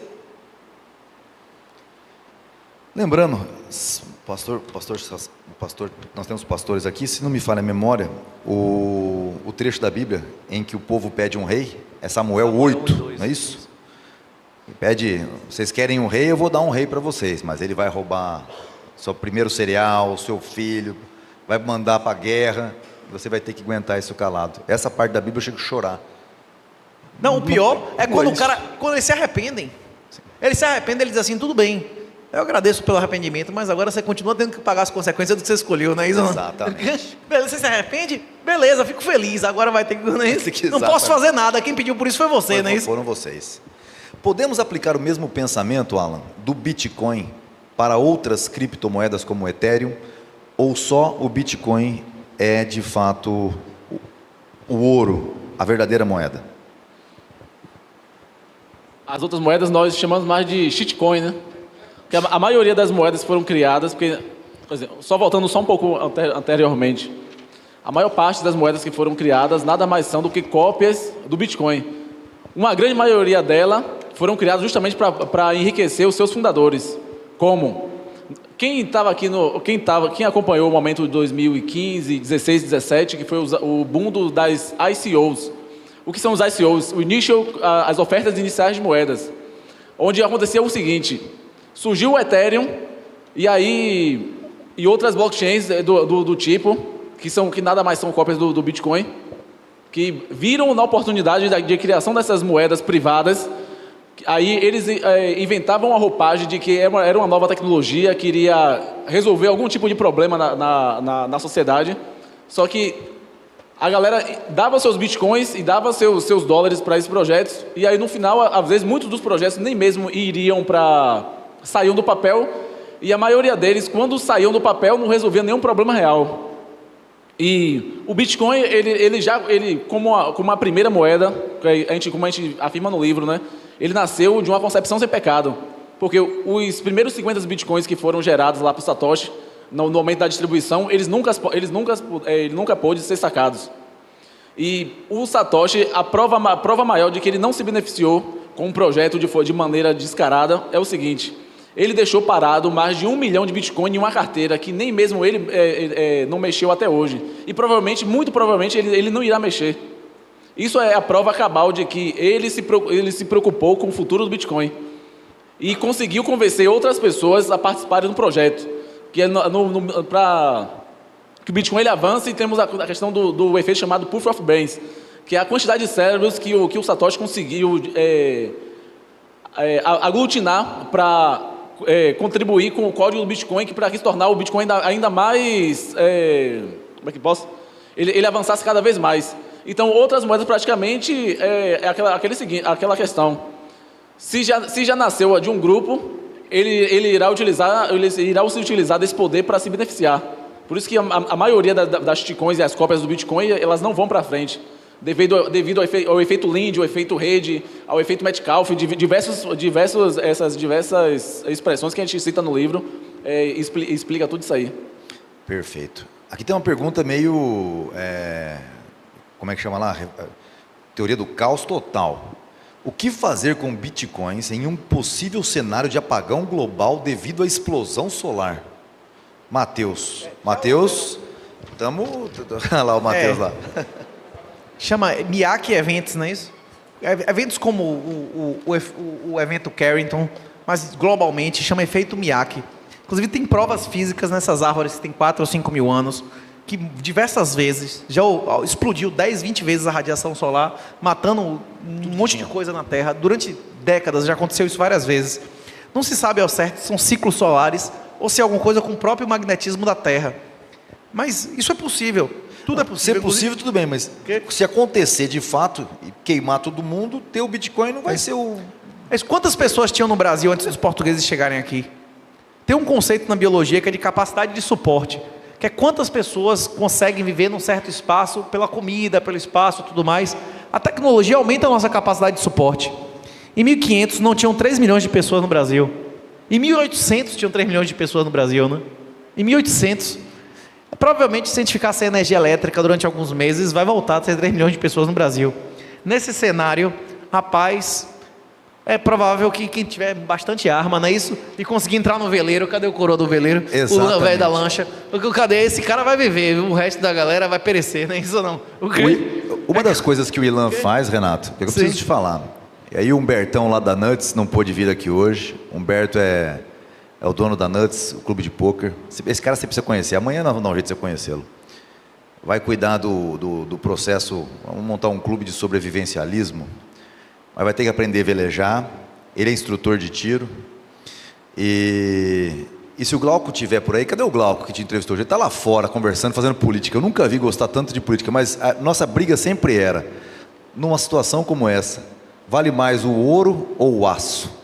Lembrando, pastor, nós temos pastores aqui, se não me falha a memória, o trecho da Bíblia em que o povo pede um rei, é Samuel 8, não é isso? Ele pede, vocês querem um rei, eu vou dar um rei para vocês, mas ele vai roubar seu primeiro cereal, seu filho, vai mandar para a guerra, você vai ter que aguentar isso calado. Essa parte da Bíblia eu chego a chorar. Não, o pior é quando não é o cara, quando eles se arrependem. Eles se arrependem, eles dizem assim, tudo bem, eu agradeço pelo arrependimento, mas agora você continua tendo que pagar as consequências do que você escolheu, não é isso? Exatamente. Beleza, você se arrepende? Beleza, fico feliz, agora vai ter que... Não, é isso? Não posso fazer nada, quem pediu por isso foi você, não é isso? Foram vocês. Podemos aplicar o mesmo pensamento, Alan, do Bitcoin para outras criptomoedas como o Ethereum, ou só o Bitcoin é de fato o ouro, a verdadeira moeda? As outras moedas nós chamamos mais de shitcoin, né? Porque a maioria das moedas foram criadas, porque, por exemplo, só voltando só um pouco anteriormente, a maior parte das moedas que foram criadas nada mais são do que cópias do Bitcoin. Uma grande maioria delas foram criadas justamente para enriquecer os seus fundadores. Como? Quem acompanhou o momento de 2015, 16, 17, que foi o boom das ICOs. O que são os ICOs? As ofertas iniciais de moedas. Onde acontecia o seguinte: surgiu o Ethereum e outras blockchains do tipo, que nada mais são cópias do Bitcoin, que viram na oportunidade de criação dessas moedas privadas. Aí eles inventavam a roupagem de que era uma nova tecnologia que iria resolver algum tipo de problema na sociedade. Só que a galera dava seus bitcoins e dava seus dólares para esses projetos, e aí no final, às vezes, muitos dos projetos nem mesmo saíam do papel, e a maioria deles, quando saíam do papel, não resolvia nenhum problema real. E o Bitcoin, como uma primeira moeda, como a gente afirma no livro, né, ele nasceu de uma concepção sem pecado, porque os primeiros 50 Bitcoins que foram gerados lá para o Satoshi, no momento da distribuição, ele nunca pôde ser sacados. E o Satoshi, a prova maior de que ele não se beneficiou com um projeto de maneira descarada é o seguinte: ele deixou parado mais de 1 milhão de Bitcoin em uma carteira que nem mesmo ele não mexeu até hoje. E muito provavelmente, ele não irá mexer. Isso é a prova cabal de que ele se preocupou com o futuro do Bitcoin e conseguiu convencer outras pessoas a participarem do projeto, que é para que o Bitcoin ele avance. E temos a questão do efeito chamado Proof of Brains, que é a quantidade de cérebros que o Satoshi conseguiu aglutinar para contribuir com o código do Bitcoin, para se tornar o Bitcoin ainda mais... como é que posso? Ele avançasse cada vez mais. Então, outras moedas praticamente aquela questão. Se já nasceu de um grupo, ele irá se utilizar desse poder para se beneficiar. Por isso que a maioria das shitcoins e as cópias do Bitcoin, elas não vão para frente, devido ao efeito Lind, ao efeito rede, ao efeito Metcalfe, essas diversas expressões que a gente cita no livro, explica tudo isso aí. Perfeito. Aqui tem uma pergunta meio, como é que chama lá? Teoria do caos total. O que fazer com bitcoins em um possível cenário de apagão global devido à explosão solar? Matheus, olha lá o Matheus lá. Chama Miyake Eventos, não é isso? Eventos como o evento Carrington, mas globalmente chama efeito Miyake. Inclusive tem provas físicas nessas árvores que tem 4 ou 5 mil anos, que diversas vezes já explodiu 10, 20 vezes a radiação solar, matando um monte de coisa na Terra. Durante décadas já aconteceu isso várias vezes. Não se sabe ao certo se são ciclos solares ou se é alguma coisa com o próprio magnetismo da Terra. Mas isso é possível. Tudo é possível. Se é possível, tudo bem, mas se acontecer de fato e queimar todo mundo, ter o Bitcoin não vai ser o... Mas quantas pessoas tinham no Brasil antes dos portugueses chegarem aqui? Tem um conceito na biologia que é de capacidade de suporte, que é quantas pessoas conseguem viver num certo espaço pela comida, pelo espaço e tudo mais. A tecnologia aumenta a nossa capacidade de suporte. Em 1500 não tinham 3 milhões de pessoas no Brasil. Em 1800 tinham 3 milhões de pessoas no Brasil, né? Em 1800, provavelmente se a gente ficar sem energia elétrica durante alguns meses, vai voltar a ter 3 milhões de pessoas no Brasil. Nesse cenário, rapaz, é provável que quem tiver bastante arma, não é isso? E conseguir entrar no veleiro, cadê o coroa do veleiro? Exatamente. O velho da lancha. Cadê? Esse cara vai viver, o resto da galera vai perecer, não é isso ou não? Uma das coisas que o Ilan faz, Renato, que eu preciso te falar. E aí o Humbertão lá da Nuts não pôde vir aqui hoje. Humberto é o dono da Nuts, o clube de pôquer. Esse cara você precisa conhecer. Amanhã não dá um jeito de você conhecê-lo. Vai cuidar do processo, vamos montar um clube de sobrevivencialismo. Mas vai ter que aprender a velejar. Ele é instrutor de tiro. E se o Glauco estiver por aí, cadê o Glauco que te entrevistou? Ele está lá fora conversando, fazendo política. Eu nunca vi gostar tanto de política, mas a nossa briga sempre era, numa situação como essa, vale mais o ouro ou o aço?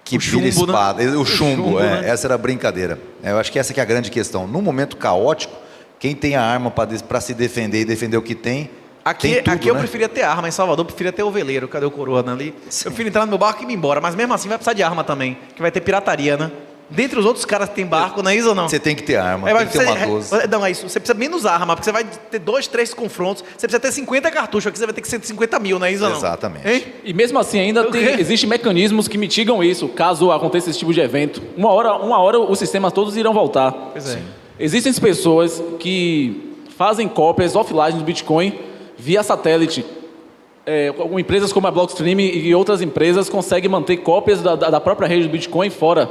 Que pilha espada, né? O chumbo, né? Essa era a brincadeira. Eu acho que essa que é a grande questão. Num momento caótico, quem tem a arma para se defender e defender o que tem, Aqui, tem tudo, aqui eu né? preferia ter arma, em Salvador eu preferia ter o veleiro. Cadê o coroa ali? Sim. Eu prefiro entrar no meu barco e ir embora, mas mesmo assim vai precisar de arma também, que vai ter pirataria, né? Dentre os outros caras que tem barco, não é isso ou não? Você tem que ter arma, tem que ter uma 12. Não, é isso. Você precisa menos arma, porque você vai ter 2, 3 confrontos. Você precisa ter 50 cartuchos, aqui você vai ter que 150 mil, não é isso ou não? Exatamente. Hein? E mesmo assim ainda existem mecanismos que mitigam isso, caso aconteça esse tipo de evento. Uma hora os sistemas todos irão voltar. Pois é. Existem pessoas que fazem cópias offline do Bitcoin via satélite. Empresas como a Blockstream e outras empresas conseguem manter cópias da própria rede do Bitcoin fora,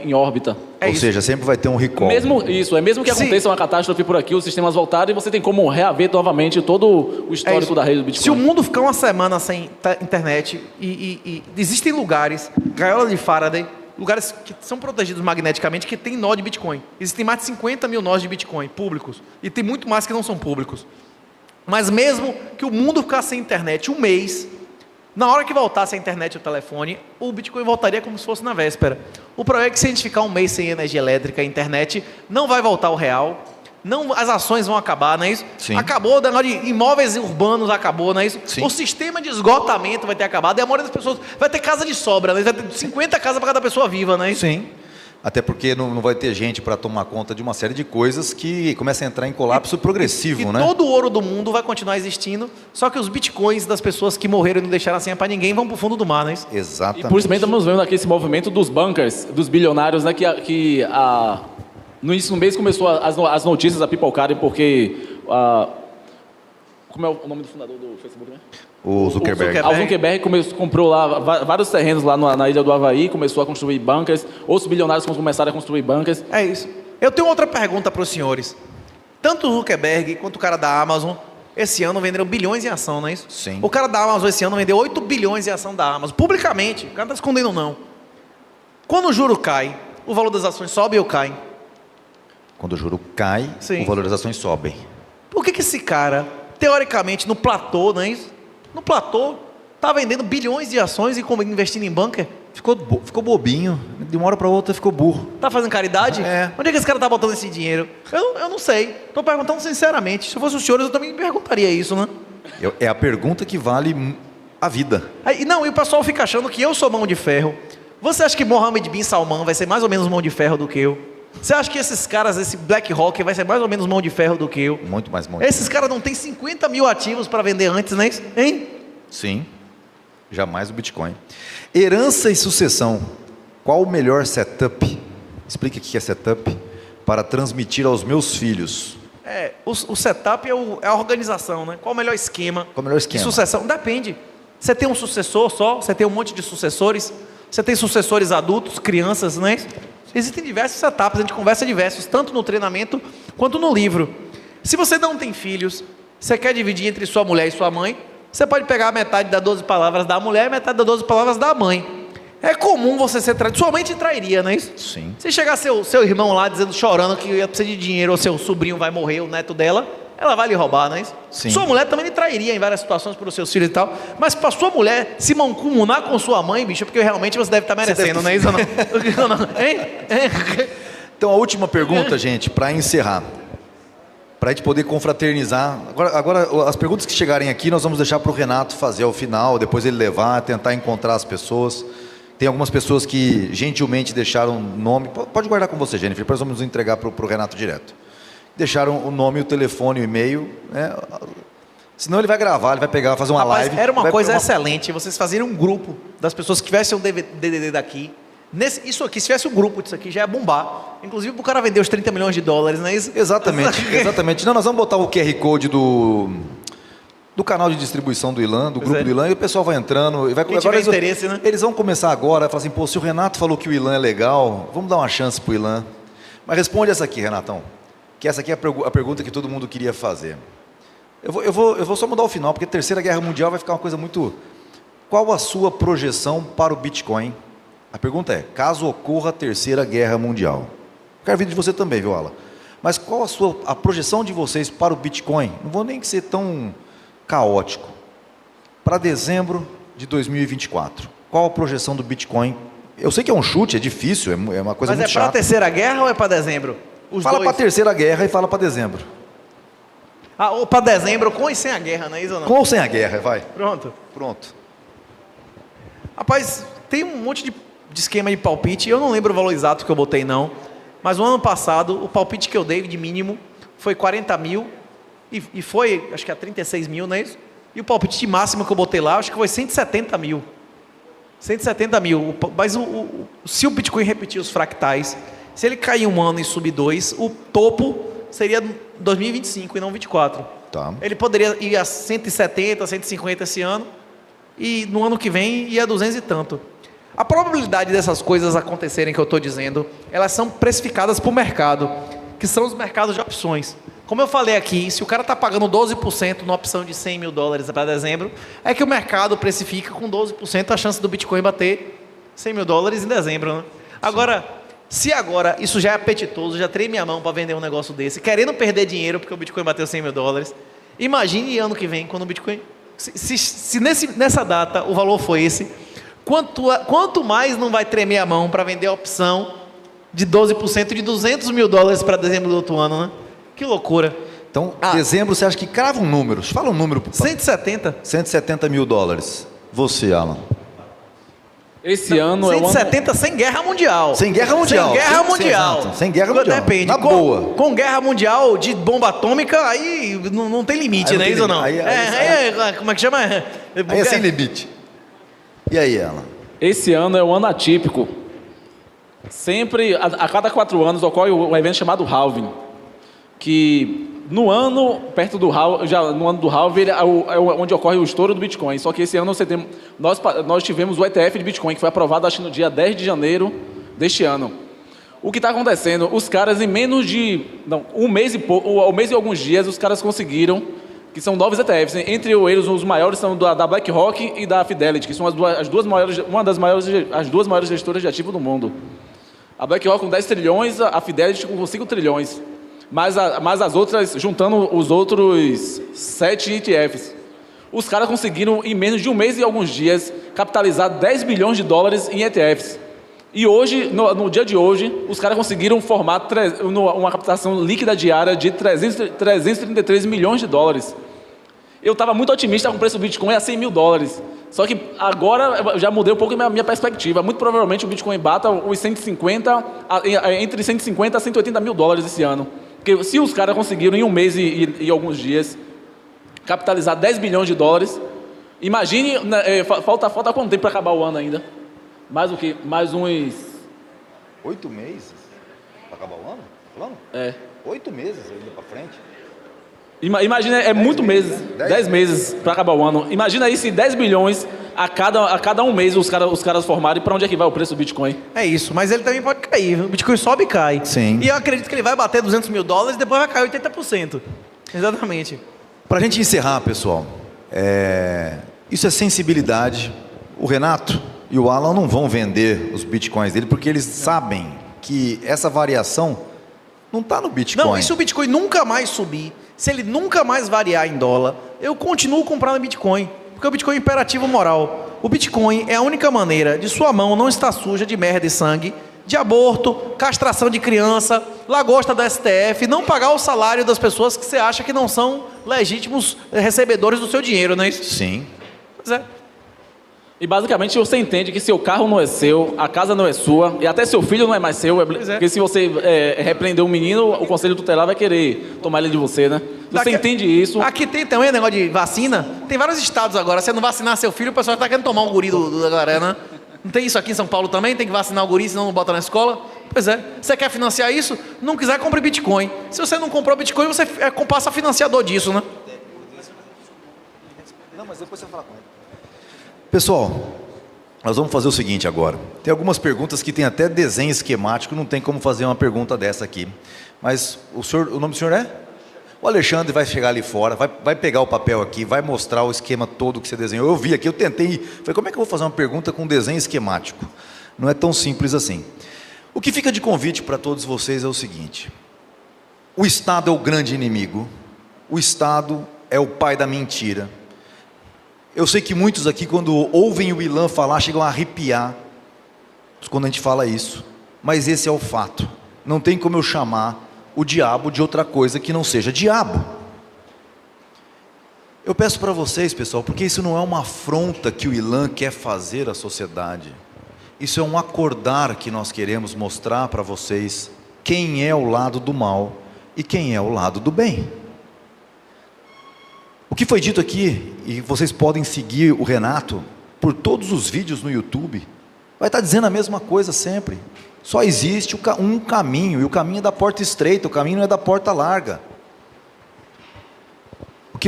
em órbita. Ou seja, sempre vai ter um recall. Mesmo que aconteça uma catástrofe por aqui, os sistemas voltarem, você tem como reaver novamente todo o histórico da rede do Bitcoin. Se o mundo ficar uma semana sem internet, e existem lugares, gaiola de Faraday, lugares que são protegidos magneticamente que tem nó de Bitcoin. Existem mais de 50 mil nós de Bitcoin públicos. E tem muito mais que não são públicos. Mas mesmo que o mundo ficasse sem internet um mês, na hora que voltasse a internet e o telefone, o Bitcoin voltaria como se fosse na véspera. O problema é que se a gente ficar um mês sem energia elétrica e internet, não vai voltar ao real, não, as ações vão acabar, não é isso? Sim. Acabou, o negócio de imóveis urbanos acabou, não é isso? Sim. O sistema de esgotamento vai ter acabado, e a maioria das pessoas vai ter casa de sobra, né? Vai ter 50 casas para cada pessoa viva, não é isso? Sim. Até porque não vai ter gente para tomar conta de uma série de coisas que começam a entrar em colapso progressivo, E né? todo o ouro do mundo vai continuar existindo, só que os bitcoins das pessoas que morreram e não deixaram a senha para ninguém vão para o fundo do mar, não é isso? Exatamente. E por isso também estamos vendo aqui esse movimento dos bunkers, dos bilionários, né, no início do mês começou as notícias a pipocarem porque... como é o nome do fundador do Facebook, né? O Zuckerberg. Zuckerberg. O Zuckerberg comprou lá vários terrenos lá na ilha do Havaí, começou a construir bunkers, outros bilionários começaram a construir bunkers. É isso. Eu tenho outra pergunta para os senhores. Tanto o Zuckerberg quanto o cara da Amazon, esse ano venderam bilhões em ação, não é isso? Sim. O cara da Amazon esse ano vendeu 8 bilhões em ação da Amazon, publicamente. O cara não está escondendo, não. Quando o juro cai, o valor das ações sobe ou cai? Quando o juro cai, Sim. o valor das ações sobem. Por que esse cara, teoricamente, no platô, não é isso? No platô, está vendendo bilhões de ações e investindo em bunker? Ficou bobinho, de uma hora para outra ficou burro. Tá fazendo caridade? É. Onde é que esse cara tá botando esse dinheiro? Eu não sei. Estou perguntando sinceramente. Se eu fosse os senhores, eu também me perguntaria isso, né? É a pergunta que vale a vida. Aí, não, e o pessoal fica achando que eu sou mão de ferro. Você acha que Mohammed bin Salman vai ser mais ou menos mão de ferro do que eu? Você acha que esses caras, esse BlackRock vai ser mais ou menos mão de ferro do que eu? Muito mais bom. Esses caras não têm 50 mil ativos para vender antes, não é isso? Hein? Sim, jamais o Bitcoin. Herança e sucessão. Qual o melhor setup? Explica o que é setup para transmitir aos meus filhos. O setup é a organização, né? Qual o melhor esquema? Qual o melhor esquema? De sucessão? Depende. Você tem um sucessor só? Você tem um monte de sucessores? Você tem sucessores adultos, crianças, né? Existem diversos setups, a gente conversa diversos, tanto no treinamento quanto no livro. Se você não tem filhos, você quer dividir entre sua mulher e sua mãe, você pode pegar a metade das 12 palavras da mulher e metade das 12 palavras da mãe. É comum você ser traído. Sua mãe te trairia, não é isso? Sim. Se chegar seu irmão lá dizendo, chorando que ia precisar de dinheiro, ou seu sobrinho vai morrer, o neto dela, ela vai lhe roubar, não é isso? Sim. Sua mulher também lhe trairia em várias situações pelos seus filhos e tal. Mas para sua mulher se mancomunar com sua mãe, bicho, é porque realmente você deve estar merecendo, não é isso ou não? Hein? Então a última pergunta, gente, para encerrar. Para a gente poder confraternizar. Agora, as perguntas que chegarem aqui, nós vamos deixar para o Renato fazer ao final, depois ele levar, tentar encontrar as pessoas. Tem algumas pessoas que gentilmente deixaram nome. Pode guardar com você, Jennifer, depois vamos entregar para o Renato direto. Deixaram o nome, o telefone, o e-mail, né? Senão ele vai gravar, ele vai pegar, fazer uma Rapaz, live. era uma coisa excelente, vocês fazerem um grupo das pessoas que tivessem um DDD daqui. Isso aqui, se tivesse um grupo disso aqui, já ia bombar. Inclusive, o cara vender os 30 milhões de dólares, não é isso? Exatamente, exatamente. Não, nós vamos botar o QR Code do canal de distribuição do Ilan, do grupo do Ilan, e o pessoal vai entrando. E vai, Quem tiver interesse, né? Eles vão começar agora, falar assim, pô, se o Renato falou que o Ilan é legal, vamos dar uma chance pro Ilan. Mas responde essa aqui, Renatão, que essa aqui é a pergunta que todo mundo queria fazer. Eu vou só mudar o final, porque a Terceira Guerra Mundial vai ficar uma coisa muito... Qual a sua projeção para o Bitcoin? A pergunta é, caso ocorra a Terceira Guerra Mundial. Quero vídeo de você também, viu, Ala? Mas qual a projeção de vocês para o Bitcoin? Não vou nem ser tão caótico. Para dezembro de 2024, qual a projeção do Bitcoin? Eu sei que é um chute, é difícil, é uma coisa Mas muito é para a chata. Terceira Guerra ou é para dezembro? Fala para a Terceira Guerra e fala para dezembro. Ou para dezembro com e sem a guerra, não é isso ou não? Com ou sem a guerra, vai. Pronto. Pronto. Rapaz, tem um monte de esquema de palpite, eu não lembro o valor exato que eu botei não, mas o ano passado, o palpite que eu dei de mínimo foi 40 mil, e foi, acho que a 36 mil, não é isso? E o palpite de máximo que eu botei lá, acho que foi 170 mil. 170 mil, mas se o Bitcoin repetir os fractais, se ele cair um ano e subir 2, o topo seria 2025 e não 24. Tá. Ele poderia ir a 170, 150 esse ano, e no ano que vem ia a 200 e tanto. A probabilidade dessas coisas acontecerem que eu estou dizendo, elas são precificadas por mercado, que são os mercados de opções. Como eu falei aqui, se o cara está pagando 12% numa opção de 100 mil dólares para dezembro, é que o mercado precifica com 12% a chance do Bitcoin bater 100 mil dólares em dezembro, né? Agora, se agora isso já é apetitoso, já treme a mão para vender um negócio desse, querendo perder dinheiro porque o Bitcoin bateu $100 mil, imagine ano que vem, quando o Bitcoin... Se nessa data o valor foi esse, quanto mais não vai tremer a mão para vender a opção de 12% de $200 mil para dezembro do outro ano, né? Que loucura. Então, dezembro, você acha que crava um número? Fala um número. 170. $170 mil. Você, Alan. Esse ano é o ano... 170 sem guerra mundial. Sem guerra mundial. Sem guerra mundial. Exato. Sem guerra mundial. Depende. Na boa. Com guerra mundial de bomba atômica, aí não tem limite, Aí né? não tem Isso ou não? limite. Como é que chama? Aí é sem limite. E aí, Alan? Esse ano é um ano atípico. Sempre, a cada 4 anos, ocorre um evento chamado halving, que no ano, perto do halving, no ano do halving, é onde ocorre o estouro do Bitcoin. Só que esse ano nós tivemos o ETF de Bitcoin, que foi aprovado, acho que no dia 10 de janeiro deste ano. O que está acontecendo? Os caras, em menos de um mês e alguns dias, os caras conseguiram, que são novos ETFs, entre eles os maiores são da BlackRock e da Fidelity, que são as duas maiores gestoras de ativo do mundo. A BlackRock com 10 trilhões, a Fidelity com 5 trilhões. Mas as outras, juntando os outros 7 ETFs. Os caras conseguiram, em menos de um mês e alguns dias, capitalizar $10 bilhões em ETFs. E hoje, no dia de hoje, os caras conseguiram formar uma captação líquida diária de $333 milhões. Eu estava muito otimista com o preço do Bitcoin a $100 mil. Só que agora eu já mudei um pouco a minha perspectiva. Muito provavelmente o Bitcoin bata os entre 150 a $180 mil esse ano. Porque se os caras conseguiram em um mês e alguns dias capitalizar $10 bilhões, imagine, falta quanto tempo para acabar o ano ainda? Mais o quê? Mais uns... 8 meses para acabar o ano? Falando? 8 meses ainda para frente. Imagina, muito meses, 10 meses para acabar o ano. Imagina aí se 10 bilhões a cada um mês os caras formarem, para onde é que vai o preço do Bitcoin? É isso, mas ele também pode cair. O Bitcoin sobe e cai. Sim. E eu acredito que ele vai bater $200 mil e depois vai cair 80%. Exatamente. Para a gente encerrar, pessoal, isso é sensibilidade. O Renato e o Alan não vão vender os Bitcoins dele, porque eles sabem que essa variação não está no Bitcoin. Não, e se o Bitcoin nunca mais subir, se ele nunca mais variar em dólar, eu continuo comprando Bitcoin, porque o Bitcoin é imperativo moral. O Bitcoin é a única maneira de sua mão não estar suja de merda e sangue, de aborto, castração de criança, lagosta da STF, não pagar o salário das pessoas que você acha que não são legítimos recebedores do seu dinheiro, não é isso? Sim. Pois é. E basicamente você entende que seu carro não é seu, a casa não é sua, e até seu filho não é mais seu, porque se você repreender um menino, o conselho tutelar vai querer tomar ele de você, né? Você entende isso. Aqui tem também negócio de vacina, tem vários estados agora, se você não vacinar seu filho, o pessoal está querendo tomar um guri da galera, né? Não tem isso aqui em São Paulo também? Tem que vacinar o guri, senão não bota na escola? Pois é. Você quer financiar isso? Não quiser, compre Bitcoin. Se você não comprou Bitcoin, você passa a financiador disso, né? Não, mas depois você fala com ele. Pessoal, nós vamos fazer o seguinte agora. Tem algumas perguntas que tem até desenho esquemático, não tem como fazer uma pergunta dessa aqui. Mas o nome do senhor é? O Alexandre vai chegar ali fora, vai pegar o papel aqui, vai mostrar o esquema todo que você desenhou. Eu vi aqui, eu tentei, falei, como é que eu vou fazer uma pergunta com desenho esquemático? Não é tão simples assim. O que fica de convite para todos vocês é o seguinte: o Estado é o grande inimigo, o Estado é o pai da mentira. Eu sei que muitos aqui, quando ouvem o Ilan falar, chegam a arrepiar quando a gente fala isso, mas esse é o fato. Não tem como eu chamar o diabo de outra coisa que não seja diabo. Eu peço para vocês, pessoal, porque isso não é uma afronta que o Ilan quer fazer à sociedade. Isso é um acordar que nós queremos mostrar para vocês quem é o lado do mal e quem é o lado do bem. O que foi dito aqui, e vocês podem seguir o Renato por todos os vídeos no YouTube, vai estar dizendo a mesma coisa sempre. Só existe um caminho, e o caminho é da porta estreita, o caminho não é da porta larga. O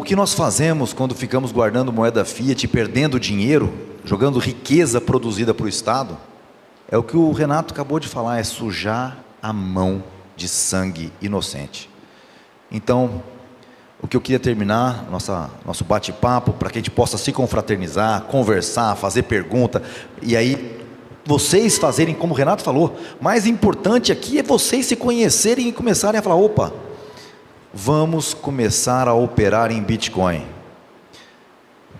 que nós fazemos quando ficamos guardando moeda fiat, perdendo dinheiro, jogando riqueza produzida para o Estado, é o que o Renato acabou de falar, é sujar a mão de sangue inocente. Então, o que eu queria terminar, nosso bate-papo, para que a gente possa se confraternizar, conversar, fazer pergunta, e aí vocês fazerem como o Renato falou, mais importante aqui é vocês se conhecerem e começarem a falar, opa, vamos começar a operar em Bitcoin.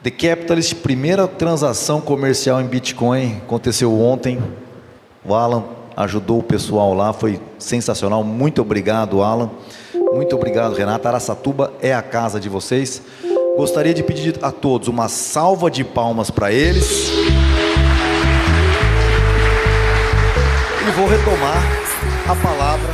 The Capitalist, primeira transação comercial em Bitcoin, aconteceu ontem. O Alan ajudou o pessoal lá, foi sensacional. Muito obrigado, Alan. Muito obrigado, Renato. Araçatuba é a casa de vocês. Gostaria de pedir a todos uma salva de palmas para eles. E vou retomar a palavra